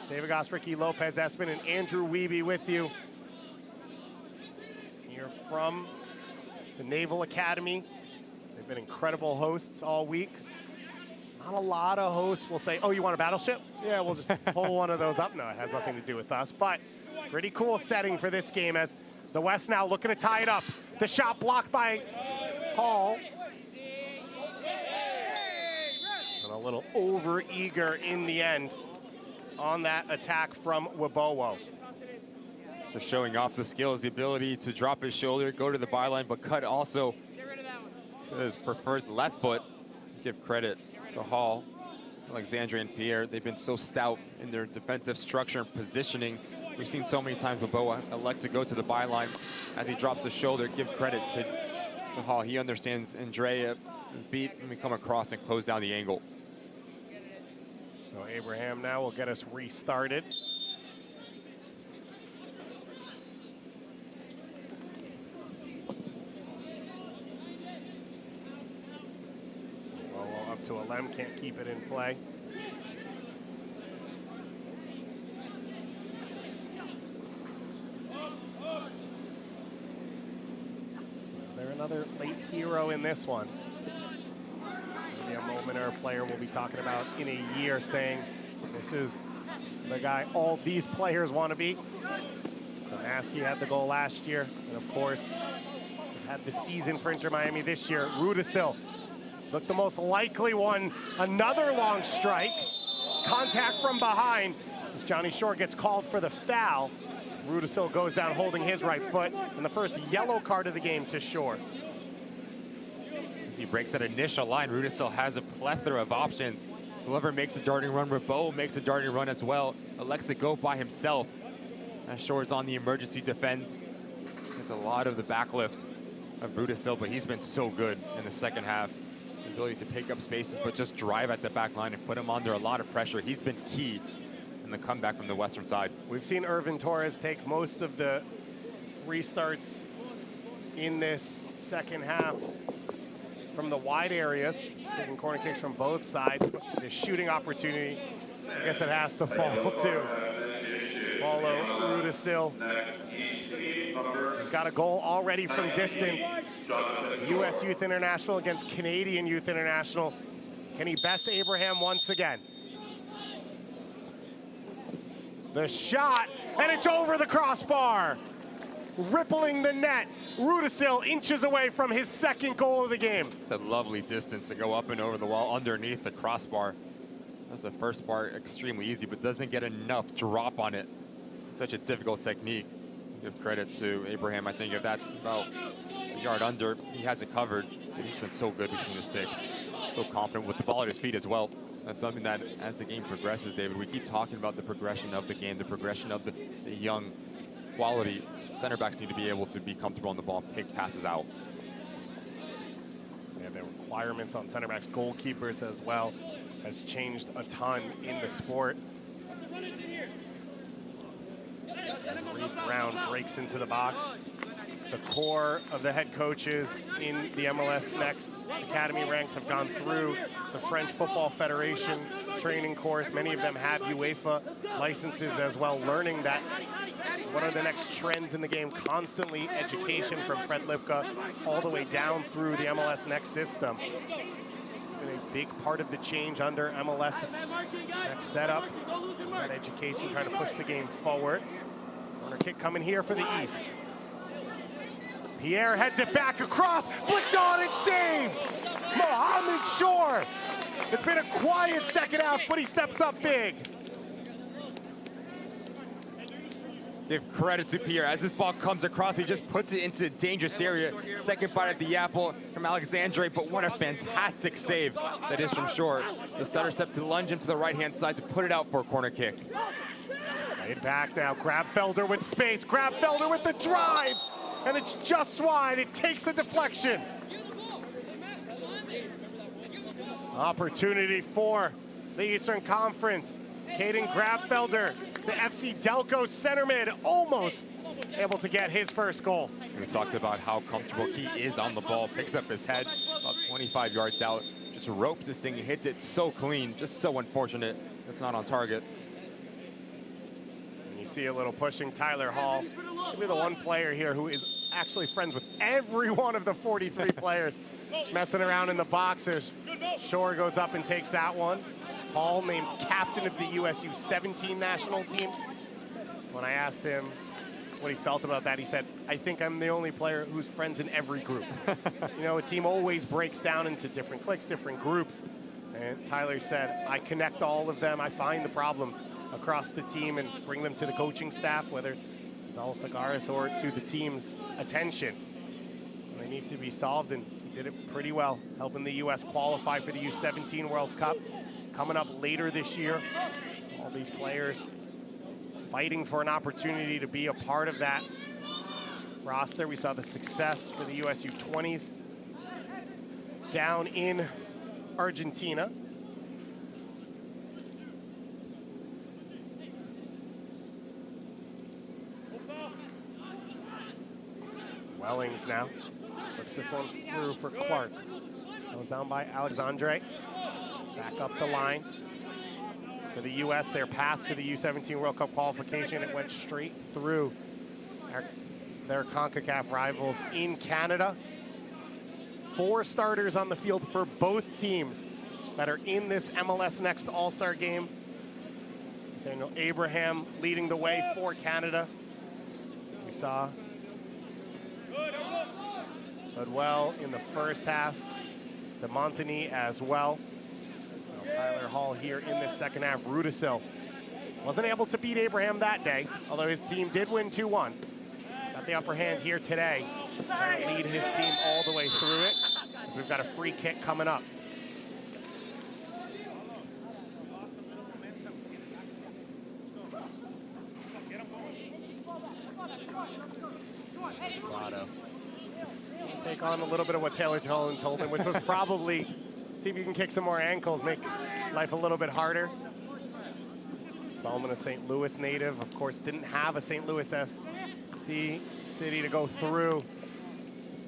David Goss, Ricky Lopez, Espen, and Andrew Wiebe with you. Here from the Naval Academy. They've been incredible hosts all week. Not a lot of hosts will say, oh, you want a battleship? Yeah, we'll just pull one of those up. No, it has nothing to do with us, but pretty cool setting for this game as the West now looking to tie it up. The shot blocked by Hall. And a little over-eager in the end on that attack from Wibowo. Just showing off the skills, the ability to drop his shoulder, go to the byline, but cut also to his preferred left foot. Give credit to Hall, Alexandre, and Pierre. They've been so stout in their defensive structure and positioning. We've seen so many times Wibowo elect to go to the byline as he drops his shoulder. Give credit to Hall. He understands Andrea is beat and we come across and close down the angle. So Abraham now will get us restarted. Well, up to Alem, can't keep it in play. Is there another late hero in this one? Maybe a moment or a player we'll be talking about in a year saying, this is the guy all these players want to be. Komaski had the goal last year, and of course, has had the season for Inter Miami this year. Rudisill looked the most likely one. Another long strike. Contact from behind as Johnny Shore gets called for the foul. Rudisill goes down holding his right foot, and the first yellow card of the game to Shore. As he breaks that initial line, Rudisill has a plethora of options. Whoever makes a darting run, Wibowo makes a darting run as well. Elects to go by himself. As Shore's on the emergency defense. It's a lot of the backlift of Rudisill, but he's been so good in the second half. The ability to pick up spaces, but just drive at the back line and put him under a lot of pressure. He's been key in the comeback from the western side. We've seen Irvin Torres take most of the restarts in this second half from the wide areas, taking corner kicks from both sides. The shooting opportunity, I guess it has to fall to Paulo Rudisill. He's got a goal already from distance. U.S. Youth International against Canadian Youth International. Can he best Abraham once again? The shot, and it's over the crossbar. Rippling the net. Rudisill inches away from his second goal of the game. It's a lovely distance to go up and over the wall underneath the crossbar. That's the first part, extremely easy, but doesn't get enough drop on it. Such a difficult technique. Give credit to Abraham. I think if that's about a yard under, he has it covered. He's been so good between the sticks. So confident with the ball at his feet as well. That's something that, as the game progresses, David, we keep talking about the progression of the game, the progression of the young quality. Center backs need to be able to be comfortable on the ball and pick passes out. Yeah, the requirements on center backs, goalkeepers as well, has changed a ton in the sport. Reed Brown breaks into the box. The core of the head coaches in the MLS Next Academy ranks have gone through the French Football Federation training course. Many of them have UEFA licenses as well, learning that what are the next trends in the game, constantly education from Fred Lipka all the way down through the MLS Next system. It's been a big part of the change under MLS's next setup. That education trying to push the game forward. Corner kick coming here for the East. Pierre heads it back across, flicked on and saved! Mohamed Shore! It's been a quiet second half, but he steps up big. Give credit to Pierre. As this ball comes across, he just puts it into a dangerous area. Second bite at the apple from Alexandre, but what a fantastic save that is from Shore. The stutter step to lunge him to the right-hand side to put it out for a corner kick. Laid back now, Grabfelder with space, Grabfelder with the drive! And it's just wide, it takes a deflection. Opportunity for the Eastern Conference. Caden Grabfelder, the FC Delco center mid, almost able to get his first goal. We talked about how comfortable he is on the ball, picks up his head about 25 yards out, just ropes this thing, hits it so clean, just so unfortunate it's not on target. You see a little pushing. Tyler Hall, maybe the one player here who is actually friends with every one of the 43 players messing around in the boxers. Shore goes up and takes that one. Hall named captain of the USU 17 national team. When I asked him what he felt about that, he said, I think I'm the only player who's friends in every group. You know, a team always breaks down into different cliques, different groups. And Tyler said, I connect all of them. I find the problems across the team and bring them to the coaching staff, whether it's all Cigaris or to the team's attention. They need to be solved, and he did it pretty well, helping the U.S. qualify for the U17 World Cup coming up later this year. All these players fighting for an opportunity to be a part of that roster. We saw the success for the USU 20s down in Argentina. Wellings now slips this one through for Clark. Goes down by Alexandre. Back up the line. For the U.S., their path to the U17 World Cup qualification, it went straight through their CONCACAF rivals in Canada. 4 starters on the field for both teams that are in this MLS Next All-Star game. Daniel Abraham leading the way for Canada. We saw Budwell in the first half. De Montagny as well. Tyler Hall here in this second half. Rudisil wasn't able to beat Abraham that day, although his team did win 2-1. He's got the upper hand here today. Trying to lead his team all the way through it, as we've got a free kick coming up. Prado. Take on a little bit of what Taylor told him, which was probably see if you can kick some more ankles, make life a little bit harder. Spellman, a St. Louis native, of course, didn't have a St. Louis SC city to go through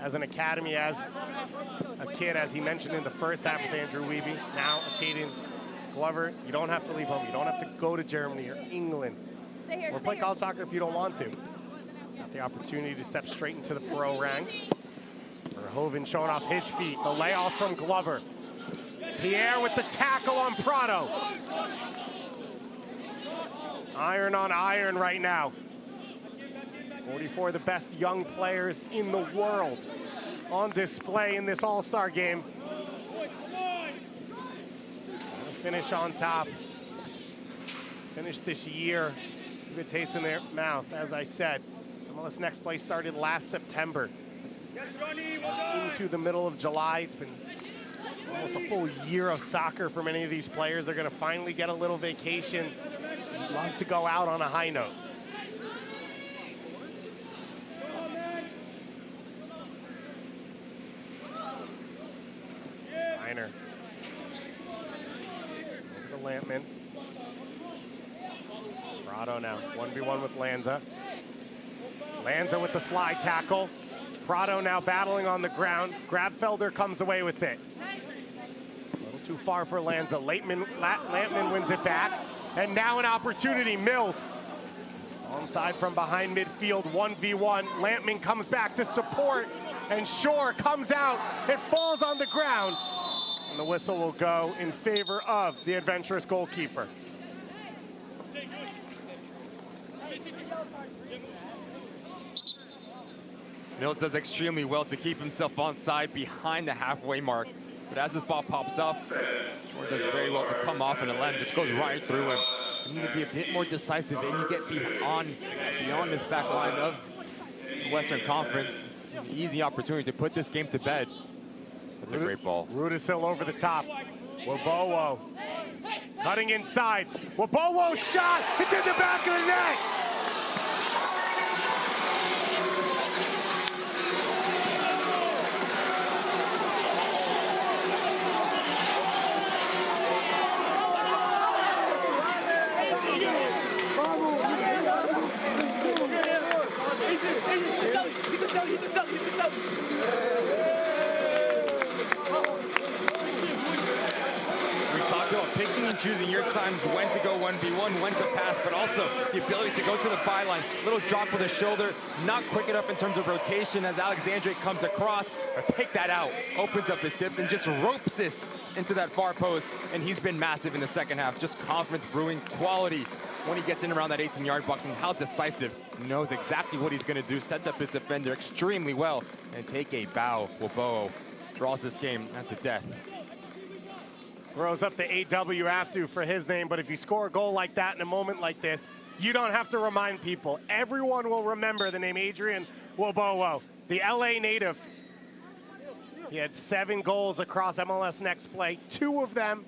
as an academy, as a kid, as he mentioned in the first half with Andrew Wiebe. Now, Caden Glover, you don't have to leave home. You don't have to go to Germany or England or play college soccer if you don't want to. Got the opportunity to step straight into the pro ranks. Verhoeven showing off his feet. The layoff from Glover. Pierre with the tackle on Prado. Iron on iron right now. 44 of the best young players in the world on display in this All-Star game. finish on top. Finish this year, good taste in their mouth, as I said. MLS Next Play started last September. Into the middle of July. It's been almost a full year of soccer for many of these players. They're gonna finally get a little vacation. Love to go out on a high note. Reiner. Over to Lampman. Prado now, 1v1 with Lanza. Lanza with the slide tackle. Prado now battling on the ground. Grabfelder comes away with it. A little too far for Lanza. Lampman wins it back. And now an opportunity, Mills. Onside from behind midfield, 1v1. Lampman comes back to support, and Shore comes out. It falls on the ground. And the whistle will go in favor of the adventurous goalkeeper. Mills does extremely well to keep himself onside behind the halfway mark. But as this ball pops up, Shore does very well to come off, and the line just goes right through him. You need to be a bit more decisive, and you get beyond this back line of the Western Conference. An easy opportunity to put this game to bed. That's a great ball. Rudisil over the top. Wabowo cutting inside. Wabowo shot. It's in the back of the net. We talked about picking and choosing your times, when to go 1v1, when to pass, but also the ability to go to the byline. Little drop with the shoulder, not quick enough in terms of rotation as Alexandre comes across, or pick that out, opens up his hips and just ropes this into that far post, and he's been massive in the second half. Just confidence brewing, quality when he gets in around that 18-yard box, and how decisive. He knows exactly what he's going to do, set up his defender extremely well, and take a bow. Wabowo draws this game at the death. Throws up the AW after for his name, but if you score a goal like that in a moment like this, you don't have to remind people. Everyone will remember the name Adrian Wabowo, the LA native. He had 7 goals across MLS Next Play, 2 of them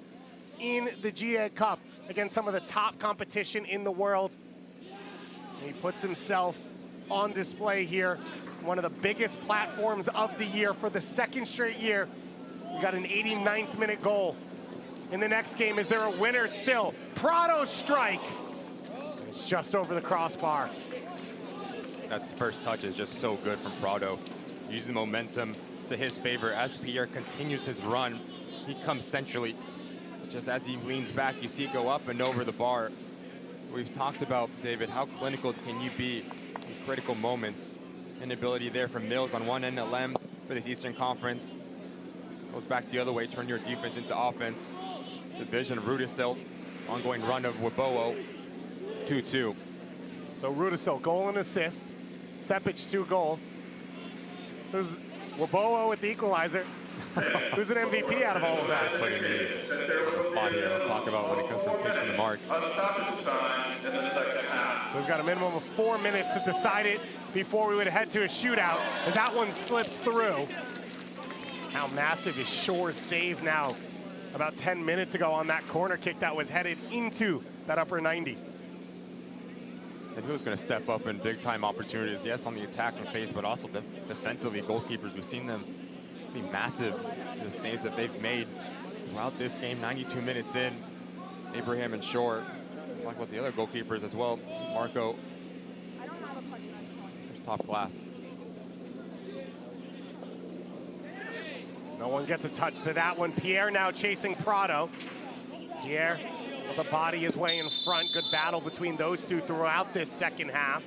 in the GA Cup against some of the top competition in the world. And he puts himself on display here, one of the biggest platforms of the year for the 2nd straight year. We got an 89th minute goal. In the next game, is there a winner still? Prado's strike. It's just over the crossbar. That first touch is just so good from Prado. Using the momentum to his favor as Pierre continues his run. He comes centrally. Just as he leans back, you see it go up and over the bar. We've talked about, David, how clinical can you be in critical moments. Inability there from Mills on one end, Lem for this Eastern Conference. Goes back the other way, turn your defense into offense. The vision of Rudisil, ongoing run of Wabowo, 2-2. So Rudisil, goal and assist. Sepic, 2 goals. Who's Wabowo with the equalizer? Who's an MVP out of all of that? Putting me on the spot here. We'll talk about when it comes from pitch from the mark. So we've got a minimum of 4 minutes to decide it before we would head to a shootout, as that one slips through. How massive is Shore's save now? About 10 minutes ago on that corner kick that was headed into that upper 90. And who's going to step up in big-time opportunities? Yes, on the attacking phase, but also defensively, goalkeepers. We've seen them be massive in the saves that they've made throughout this game. 92 minutes in, Abraham and Shore. We'll talk about the other goalkeepers as well. Marco, there's top class. No one gets a touch to that one. Pierre now chasing Prado. Pierre with the body his way in front. Good battle between those two throughout this second half.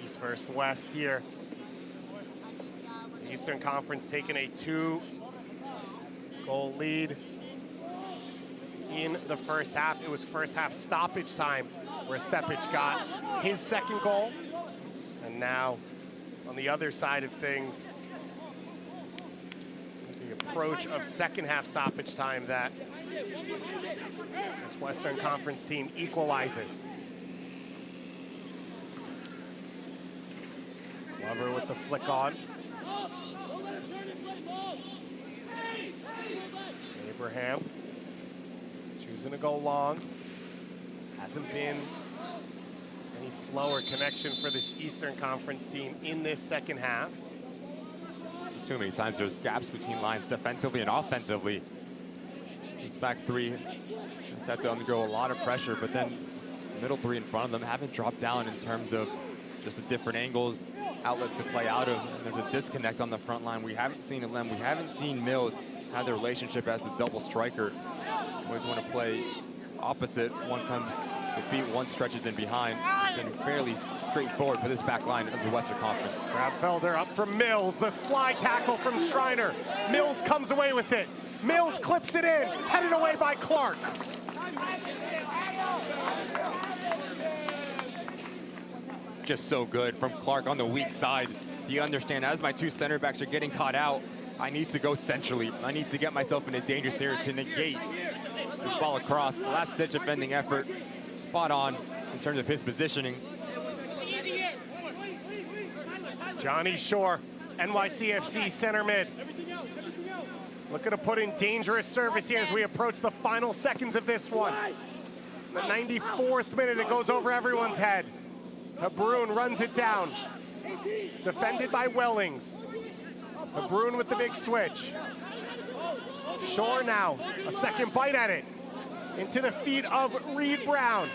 East versus West here. The Eastern Conference taking a 2-goal lead in the first half. It was first half stoppage time where Sepic got his 2nd goal. And now on the other side of things, the approach of second half stoppage time that this Western Conference team equalizes. Glover with the flick on. Abraham choosing to go long. Hasn't been any flow or connection for this Eastern Conference team in this second half. There's too many times there's gaps between lines defensively and offensively. This back three has had to undergo a lot of pressure, but then the middle three in front of them haven't dropped down in terms of just the different angles, outlets to play out of. And there's a disconnect on the front line. We haven't seen Lem, we haven't seen Mills have the relationship as the double striker. Always want to play opposite. One comes to feet, one stretches in behind. It's been fairly straightforward for this back line of the Western Conference. Grabfelder up from Mills, the slide tackle from Schreiner. Mills comes away with it. Mills clips it in, headed away by Clark. Just so good from Clark on the weak side. Do you understand, as my two center backs are getting caught out, I need to go centrally. I need to get myself in a dangerous area to negate this ball across. Last ditch defending effort, spot on in terms of his positioning. Johnny Shore, NYCFC center mid. Looking to put in dangerous service here as we approach the final seconds of this one. The 94th minute, it goes over everyone's head. Hebron runs it down. Defended by Wellings. Hebron with the big switch. Shore now, a second bite at it. Into the feet of Reed Brown.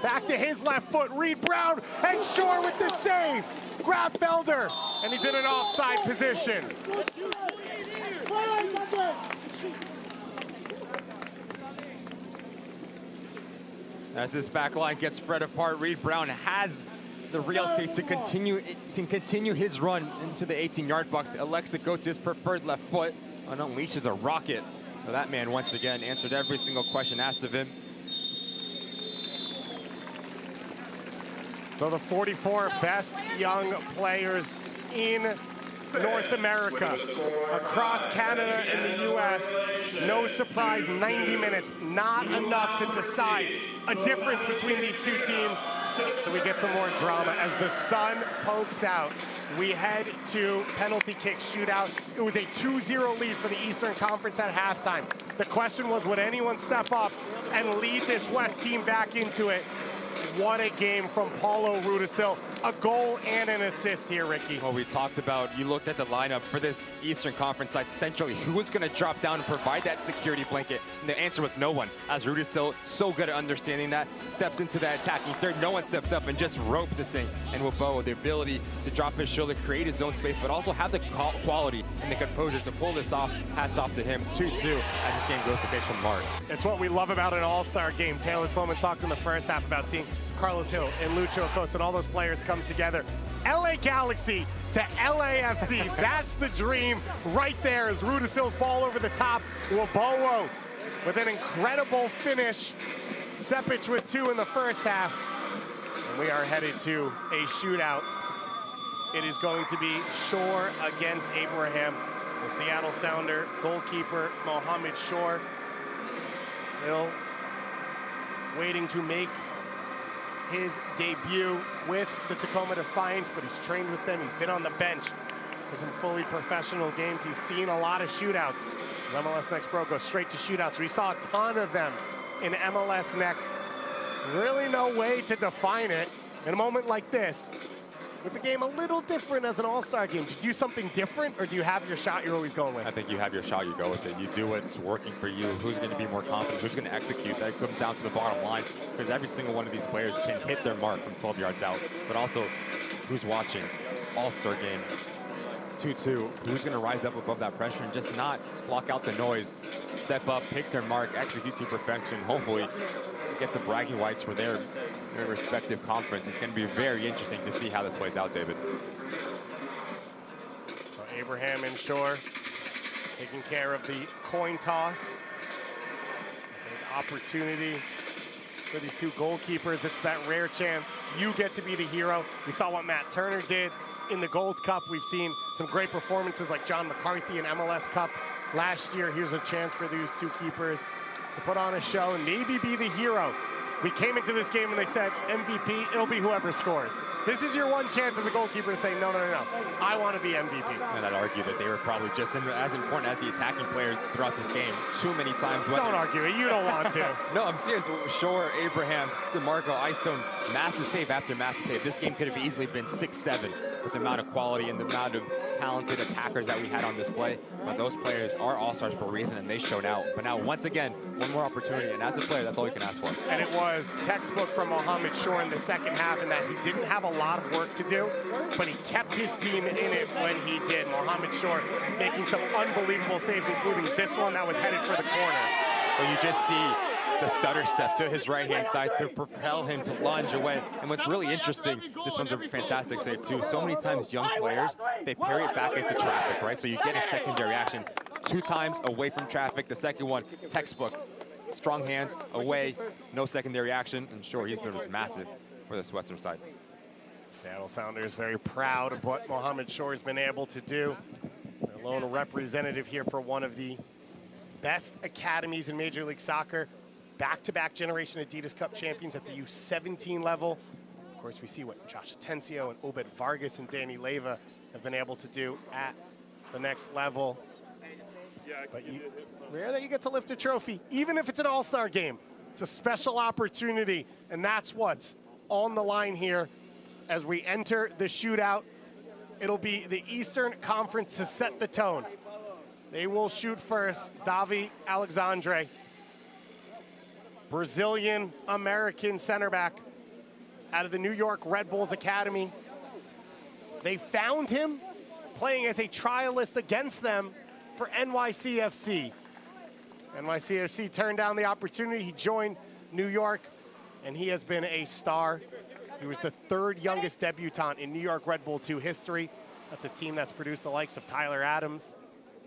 Back to his left foot, Reed Brown, and Shore with the save. Grabfelder, and he's in an offside position. As this back line gets spread apart, Reed Brown has the real estate to continue his run into the 18-yard box. Elects to go to his preferred left foot and unleashes a rocket. Well, that man once again answered every single question asked of him. So the 44 best young players in North America, across Canada and the US. No surprise, 90 minutes, not enough to decide a difference between these two teams. So we get some more drama as the sun pokes out. We head to penalty kick shootout. It was a 2-0 lead for the Eastern Conference at halftime. The question was, would anyone step up and lead this West team back into it? What a game from Paulo Rudisil. A goal and an assist here, Ricky. Well, we talked about, you looked at the lineup for this Eastern Conference side centrally. Who was going to drop down and provide that security blanket? And the answer was no one. As Rudisil, so good at understanding that, steps into that attacking third. No one steps up and just ropes this thing. And Waboa, the ability to drop his shoulder, create his own space, but also have the quality and the composure to pull this off. Hats off to him. 2-2 as this game goes to official mark. It's what we love about an all-star game. Taylor Twellman talked in the first half about seeing Carlos Hill and Lucho Acosta and all those players come together. LA Galaxy to LAFC. That's the dream right there as Rudisil's ball over the top. Waboa with an incredible finish. Sepic with 2 in the first half. And we are headed to a shootout. It is going to be Shore against Abraham. The Seattle Sounder goalkeeper, Mohamed Shore, still waiting to make his debut with the Tacoma Defiant, but he's trained with them. He's been on the bench for some fully professional games. He's seen a lot of shootouts. MLS Next Pro goes straight to shootouts. We saw a ton of them in MLS Next. Really no way to define it in a moment like this. With the game a little different as an all-star game. Do you do something different, or do you have your shot you're always going with? I think you have your shot, you go with it. You do what's working for you. Who's going to be more confident? Who's going to execute? That comes down to the bottom line, because every single one of these players can hit their mark from 12 yards out. But also, who's watching? All-star game. 2-2. Who's going to rise up above that pressure and just not block out the noise? Step up, take their mark, execute to perfection. Hopefully, get the bragging rights for their respective conference. It's going to be very interesting to see how this plays out, David. So Abraham and Shore taking care of the coin toss. Big opportunity for these two goalkeepers. It's that rare chance you get to be the hero. We saw what Matt Turner did in the Gold Cup. We've seen some great performances like John McCarthy in MLS Cup last year. Here's a chance for these two keepers to put on a show and maybe be the hero. We came into this game and they said, MVP, it'll be whoever scores. This is your one chance as a goalkeeper to say, no, no, no, no, I want to be MVP. And I'd argue that they were probably just as important as the attacking players throughout this game. Too many times. Don't argue it, you don't want to. No, I'm serious. Shore, Abraham, DeMarco, Isom, massive save after massive save. This game could have easily been 6-7 with the amount of quality and the amount of talented attackers that we had on display. But those players are all-stars for a reason, and they showed out. But now, once again, one more opportunity, and as a player, that's all you can ask for. And it was textbook from Mohamed Shore in the second half in that he didn't have a lot of work to do, but he kept his team in it when he did. Mohamed Shore making some unbelievable saves, including this one that was headed for the corner. Well, you just see the stutter step to his right-hand side to propel him to lunge away. And what's really interesting, this one's a fantastic save too. So many times young players, they parry it back into traffic, right? So you get a secondary action. 2 times away from traffic. The second one, textbook. Strong hands, away, no secondary action. And sure, he's been massive for this Western side. Seattle Sounders very proud of what Mohamed Shore has been able to do. Their lone representative here for one of the best academies in Major League Soccer. Back-to-back generation Adidas Cup champions at the U17 level. Of course, we see what Josh Atencio and Obed Vargas and Danny Leyva have been able to do at the next level. But it's rare that you get to lift a trophy, even if it's an all-star game. It's a special opportunity, and that's what's on the line here as we enter the shootout. It'll be the Eastern Conference to set the tone. They will shoot first. Davi Alexandre, Brazilian-American center back out of the New York Red Bulls Academy. They found him playing as a trialist against them for NYCFC. NYCFC turned down the opportunity. He joined New York, and he has been a star. He was the 3rd youngest debutant in New York Red Bull 2 history. That's a team that's produced the likes of Tyler Adams,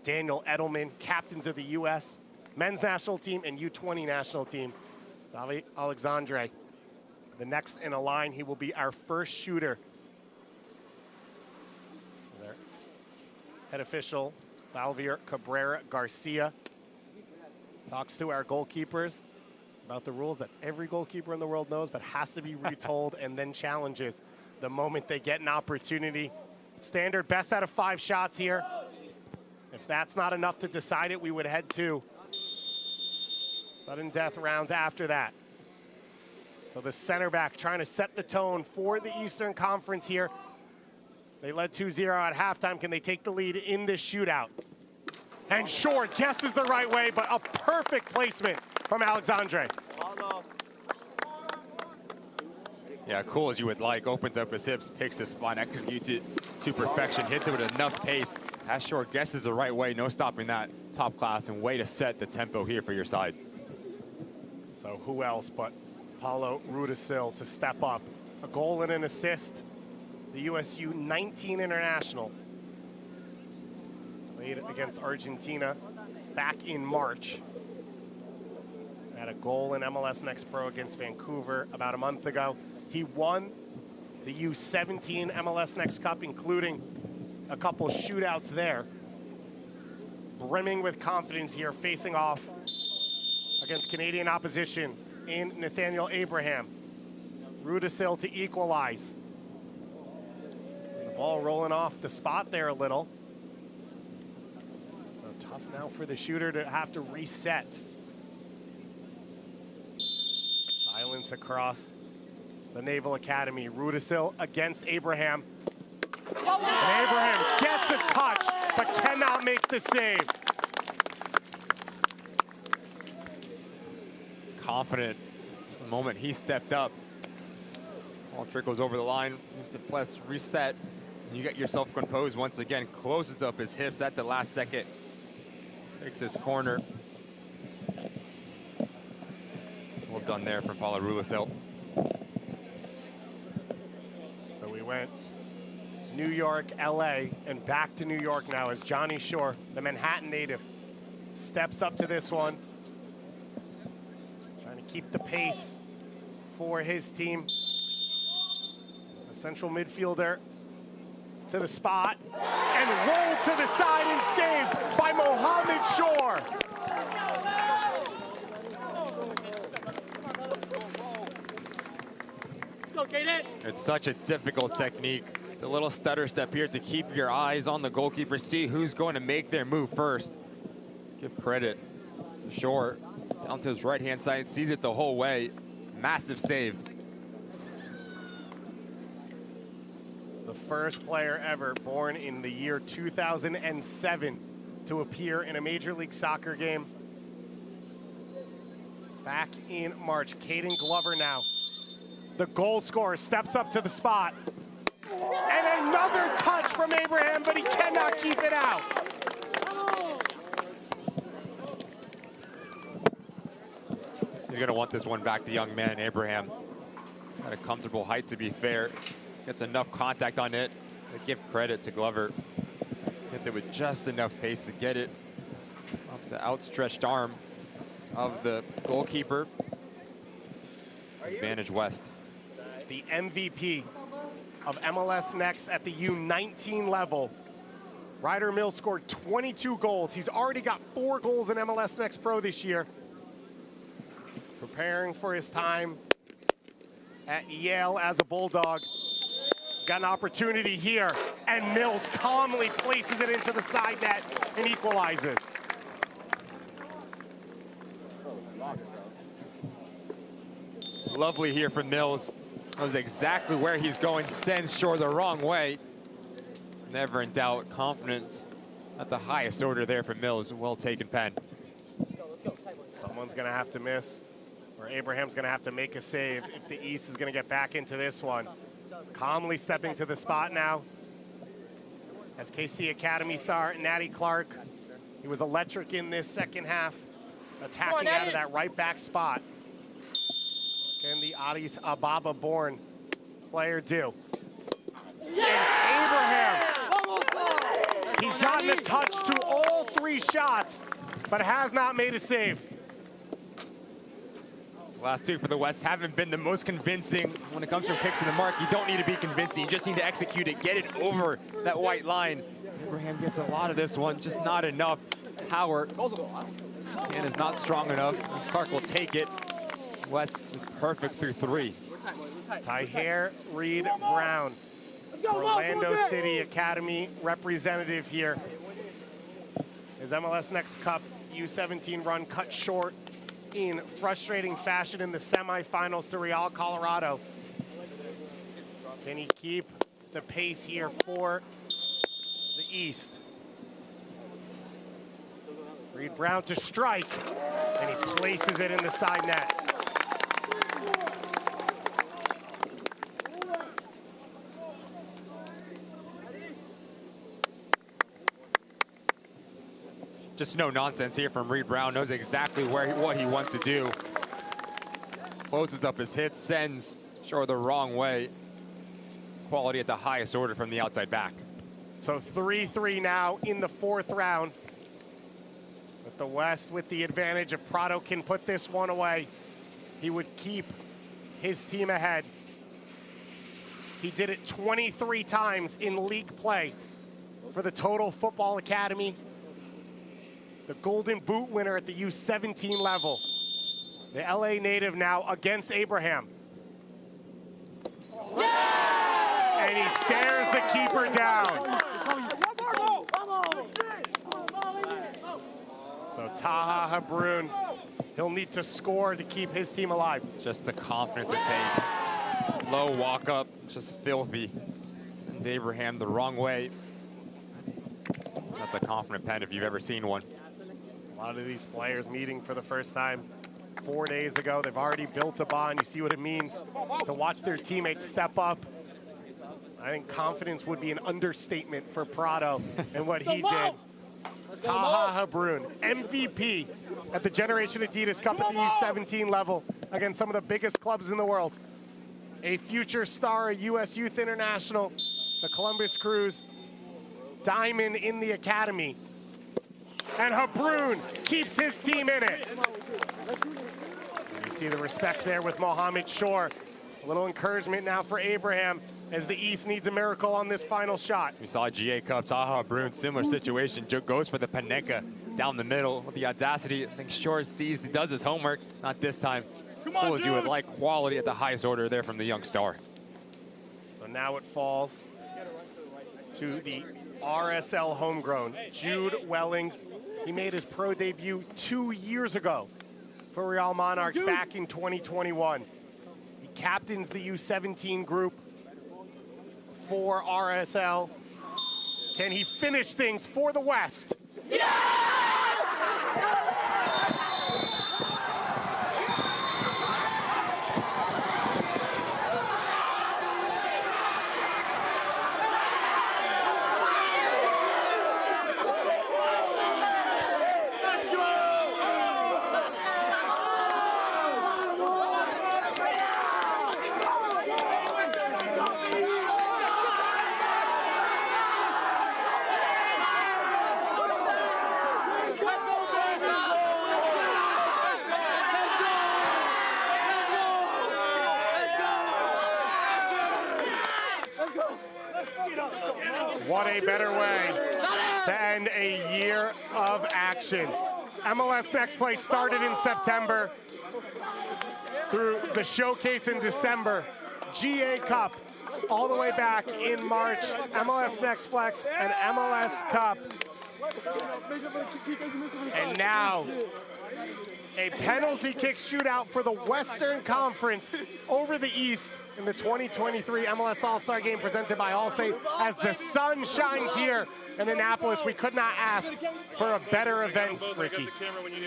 Daniel Edelman, captains of the U.S. men's national team and U20 national team. Davi Alexandre, the next in a line, he will be our first shooter. Their head official, Valvier Cabrera Garcia, talks to our goalkeepers about the rules that every goalkeeper in the world knows, but has to be retold and then challenges the moment they get an opportunity. Standard best out of 5 shots here. If that's not enough to decide it, we would head to sudden death rounds after that. So the center back trying to set the tone for the Eastern Conference here. They led 2-0 at halftime. Can they take the lead in this shootout? And Shore guesses the right way, but a perfect placement from Alexandre. Yeah, cool as you would like. Opens up his hips, picks his spot, executes it to perfection, hits it with enough pace. As Shore guesses the right way, no stopping that. Top class and way to set the tempo here for your side. So who else but Paulo Rudisill to step up. A goal and an assist. The USU 19 international. Played against Argentina back in March. Had a goal in MLS Next Pro against Vancouver about a month ago. He won the U17 MLS Next Cup, including a couple shootouts there. Brimming with confidence here, facing off against Canadian opposition in Nathaniel Abraham. Rudisill to equalize. The ball rolling off the spot there a little. So tough now for the shooter to have to reset. Silence across the Naval Academy. Rudisill against Abraham. And Abraham gets a touch, but cannot make the save. Confident the moment he stepped up. Ball trickles over the line. Needs to press reset. And you get yourself composed once again. Closes up his hips at the last second. Takes his corner. Well done there from Paulo Rudisill. So we went New York, LA, and back to New York now as Johnny Shore, the Manhattan native, steps up to this one. Trying to keep the pace for his team. A central midfielder to the spot and rolled to the side and saved by Mohammed Shore. It's such a difficult technique. The little stutter step here to keep your eyes on the goalkeeper, see who's going to make their move first. Give credit to Shore. Down to his right-hand side, sees it the whole way. Massive save. The first player ever born in the year 2007 to appear in a Major League Soccer game. Back in March, Caden Glover now. The goal scorer steps up to the spot. And another touch from Abraham, but he cannot keep it out. He's going to want this one back, the young man, Abraham. At a comfortable height, to be fair. Gets enough contact on it. To give credit to Glover. Hit it with just enough pace to get it off the outstretched arm of the goalkeeper. Advantage West. The MVP of MLS Next at the U19 level. Ryder Mills scored 22 goals. He's already got 4 goals in MLS Next Pro this year. Preparing for his time at Yale as a Bulldog. He's got an opportunity here, and Mills calmly places it into the side net and equalizes. Lovely here from Mills. Knows exactly where he's going, sends Shore the wrong way. Never in doubt, confidence at the highest order there from Mills. Well taken pen. Someone's gonna have to miss, or Abraham's gonna have to make a save if the East is gonna get back into this one. Calmly stepping to the spot now. As KC Academy star Natty Clark. He was electric in this second half, attacking out of that right back spot. Can the Addis Ababa born player do? And Abraham, he's gotten a touch to all 3 shots, but has not made a save. Last 2 for the West haven't been the most convincing when it comes from kicks to the mark. You don't need to be convincing, you just need to execute it, get it over that white line. Abraham gets a lot of this one, just not enough. Howard, hand is not strong enough, as Clark will take it. West is perfect through 3. Tyher Reed Brown, Orlando City Academy representative here. His MLS Next Cup U17 run cut short in frustrating fashion in the semifinals to Real Colorado. Can he keep the pace here for the East? Reed Brown to strike, and he places it in the side net. Just no nonsense here from Reed Brown. Knows exactly what he wants to do. Closes up his hits, sends Shore the wrong way. Quality at the highest order from the outside back. So 3-3 now in the 4th round. But the West with the advantage. If Prado can put this one away, he would keep his team ahead. He did it 23 times in league play for the Total Football Academy. The Golden Boot winner at the U17 level. The LA native now against Abraham. Yeah! And he stares the keeper down. So Taha Habrun, he'll need to score to keep his team alive. Just the confidence it takes. Slow walk up, just filthy. Sends Abraham the wrong way. That's a confident pen if you've ever seen one. A lot of these players meeting for the first time 4 days ago. They've already built a bond. You see what it means to watch their teammates step up. I think confidence would be an understatement for Prado and what he did. Taha Habrun, MVP at the Generation Adidas Cup at the U17 level against some of the biggest clubs in the world. A future star, a U.S. Youth International, the Columbus Crews, diamond in the academy. And Habrun keeps his team in it. You see the respect there with Mohammed Shore. A little encouragement now for Abraham as the East needs a miracle on this final shot. We saw GA Cup, Taha Bruin, similar situation, goes for the Panenka down the middle with the audacity. I think Shore sees, he does his homework, not this time. Pulls you with like quality at the highest order there from the young star. So now it falls to the RSL homegrown, Jude Wellings. He made his pro debut 2 years ago for Real Monarchs back in 2021. He captains the U17 group for RSL. Can he finish things for the West? What a better way to end a year of action. MLS Next Play started in September through the showcase in December, GA Cup all the way back in March, MLS Next Flex and MLS Cup. And now a penalty kick shootout for the Western Conference over the East in the 2023 MLS All-Star Game presented by Allstate. As the sun shines here in Annapolis, we could not ask for a better event, Ricky.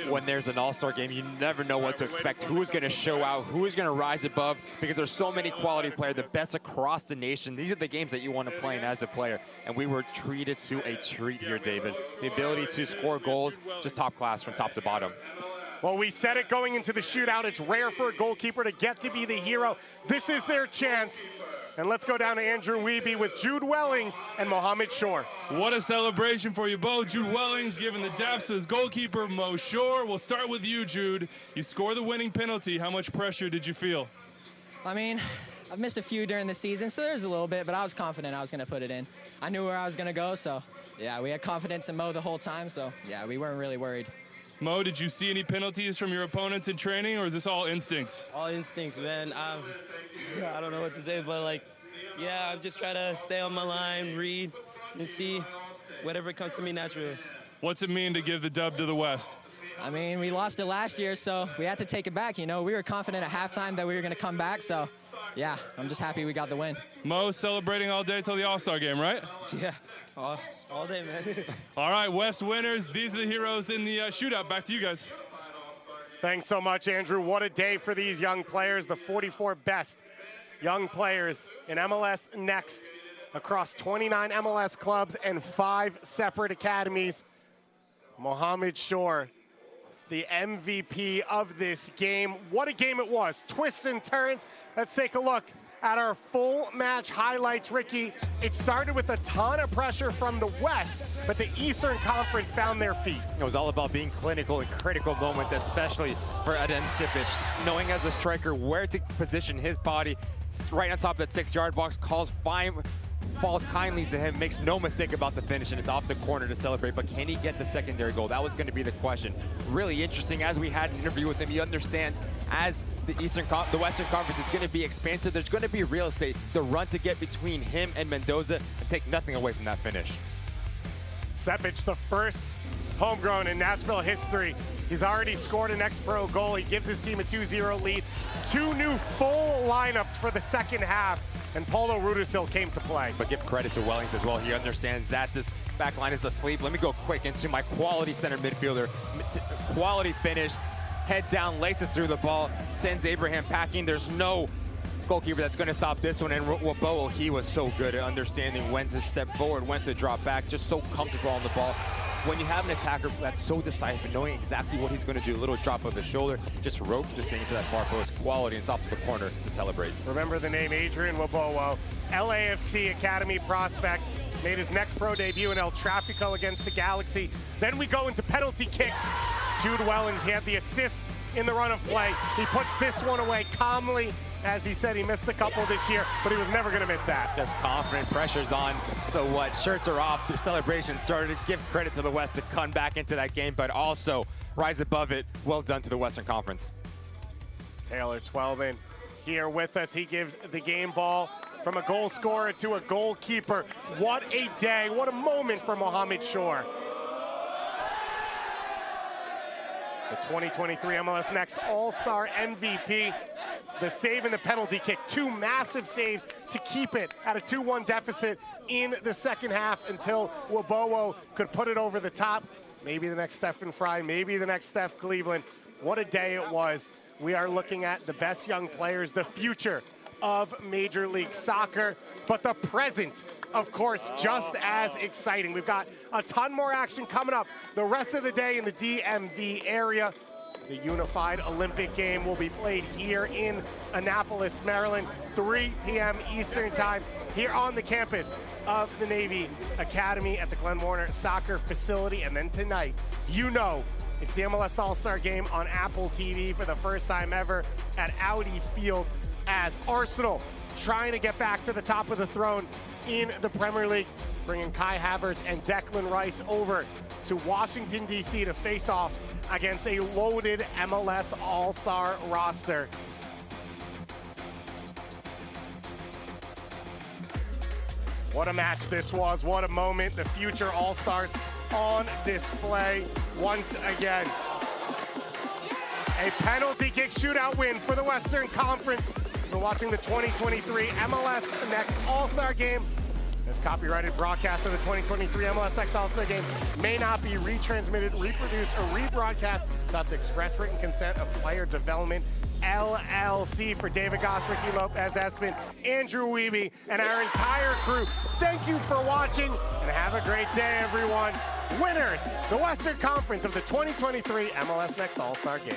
When there's an All-Star Game, you never know what to expect, who is going to show out, who is going to rise above, because there's so many quality players, the best across the nation. These are the games that you want to play in as a player, and we were treated to a treat here, David. The ability to score goals, just top class from top to bottom. Well, we said it going into the shootout. It's rare for a goalkeeper to get to be the hero. This is their chance. And let's go down to Andrew Wiebe with Jude Wellings and Mohamed Shore. What a celebration for you both. Jude Wellings giving the daps to his goalkeeper, Mo Shore. We'll start with you, Jude. You score the winning penalty. How much pressure did you feel? I mean, I've missed a few during the season, so there's a little bit, but I was confident I was going to put it in. I knew where I was going to go, so yeah, we had confidence in Mo the whole time, so yeah, we weren't really worried. Mo, did you see any penalties from your opponents in training, or is this all instincts? All instincts, man. I don't know what to say, but like, yeah, I'm just trying to stay on my line, read, and see whatever comes to me naturally. What's it mean to give the dub to the West? I mean, we lost it last year, so we had to take it back. You know, we were confident at halftime that we were going to come back, so yeah, I'm just happy we got the win. Mo, celebrating all day till the All-Star Game, right? Yeah, all day, man. All right, West winners. These are the heroes in the shootout. Back to you guys. Thanks so much, Andrew. What a day for these young players, the 44 best young players in MLS Next across 29 MLS clubs and 5 separate academies. Mohamed Shore, the MVP of this game. What a game it was. Twists and turns. Let's take a look at our full match highlights, Ricky. It started with a ton of pressure from the West, but the Eastern Conference found their feet. It was all about being clinical in critical moments, especially for Adem Sipic, knowing as a striker where to position his body right on top of that 6-yard box, falls kindly to him, makes no mistake about the finish, and it's off the corner to celebrate. But can he get the secondary goal? That was going to be the question. Really interesting. As we had an interview with him, he understands as the Western Conference is going to be expansive, there's going to be real estate, the run to get between him and Mendoza and take nothing away from that finish. Sepic, the first homegrown in Nashville history. He's already scored an ex-pro goal. He gives his team a 2-0 lead. 2 new full lineups for the second half, and Paulo Rudisill came to play. But give credit to Wellings as well. He understands that this back line is asleep. Let me go quick into my quality center midfielder. Quality finish, head down, laces through the ball, sends Abraham packing. There's no goalkeeper that's going to stop this one. And Waboa, he was so good at understanding when to step forward, when to drop back, just so comfortable on the ball. When you have an attacker that's so decisive, knowing exactly what he's going to do, a little drop of his shoulder, just ropes this thing into that far post. Quality and top to the corner to celebrate. Remember the name Adrian Waboa, LAFC Academy prospect, made his next pro debut in El Tráfico against the Galaxy. Then we go into penalty kicks. Jude Wellings, he had the assist in the run of play. He puts this one away calmly As he said, he missed a couple this year, but he was never going to miss that. Just confident, pressure's on. So what? Shirts are off. The celebration started. Give credit to the West to come back into that game, but also rise above it. Well done to the Western Conference. Taylor Twelvin here with us. He gives the game ball from a goal scorer to a goalkeeper. What a day. What a moment for Mohamed Shore. The 2023 MLS Next All-Star MVP. The save and the penalty kick. 2 massive saves to keep it at a 2-1 deficit in the second half until Wabowo could put it over the top. Maybe the next Stephen Fry, maybe the next Steph Cleveland. What a day it was. We are looking at the best young players, the future of Major League Soccer, but the present, of course, just as exciting. We've got a ton more action coming up the rest of the day in the DMV area. The Unified Olympic game will be played here in Annapolis, Maryland, 3 p.m. Eastern Time, here on the campus of the Navy Academy at the Glenn Warner Soccer Facility. And then tonight, you know, it's the MLS All-Star Game on Apple TV for the first time ever at Audi Field, as Arsenal trying to get back to the top of the throne in the Premier League, bringing Kai Havertz and Declan Rice over to Washington, D.C. to face off against a loaded MLS All-Star roster. What a match this was. What a moment. The future All-Stars on display once again. A penalty kick shootout win for the Western Conference. You're watching the 2023 MLS Next All-Star Game. This copyrighted broadcast of the 2023 MLS Next All-Star Game may not be retransmitted, reproduced, or rebroadcast without the express written consent of Player Development LLC. For David Goss, Ricky Lopez, Espen, Andrew Wiebe, and our entire crew, thank you for watching, and have a great day, everyone. Winners, the Western Conference of the 2023 MLS Next All-Star Game.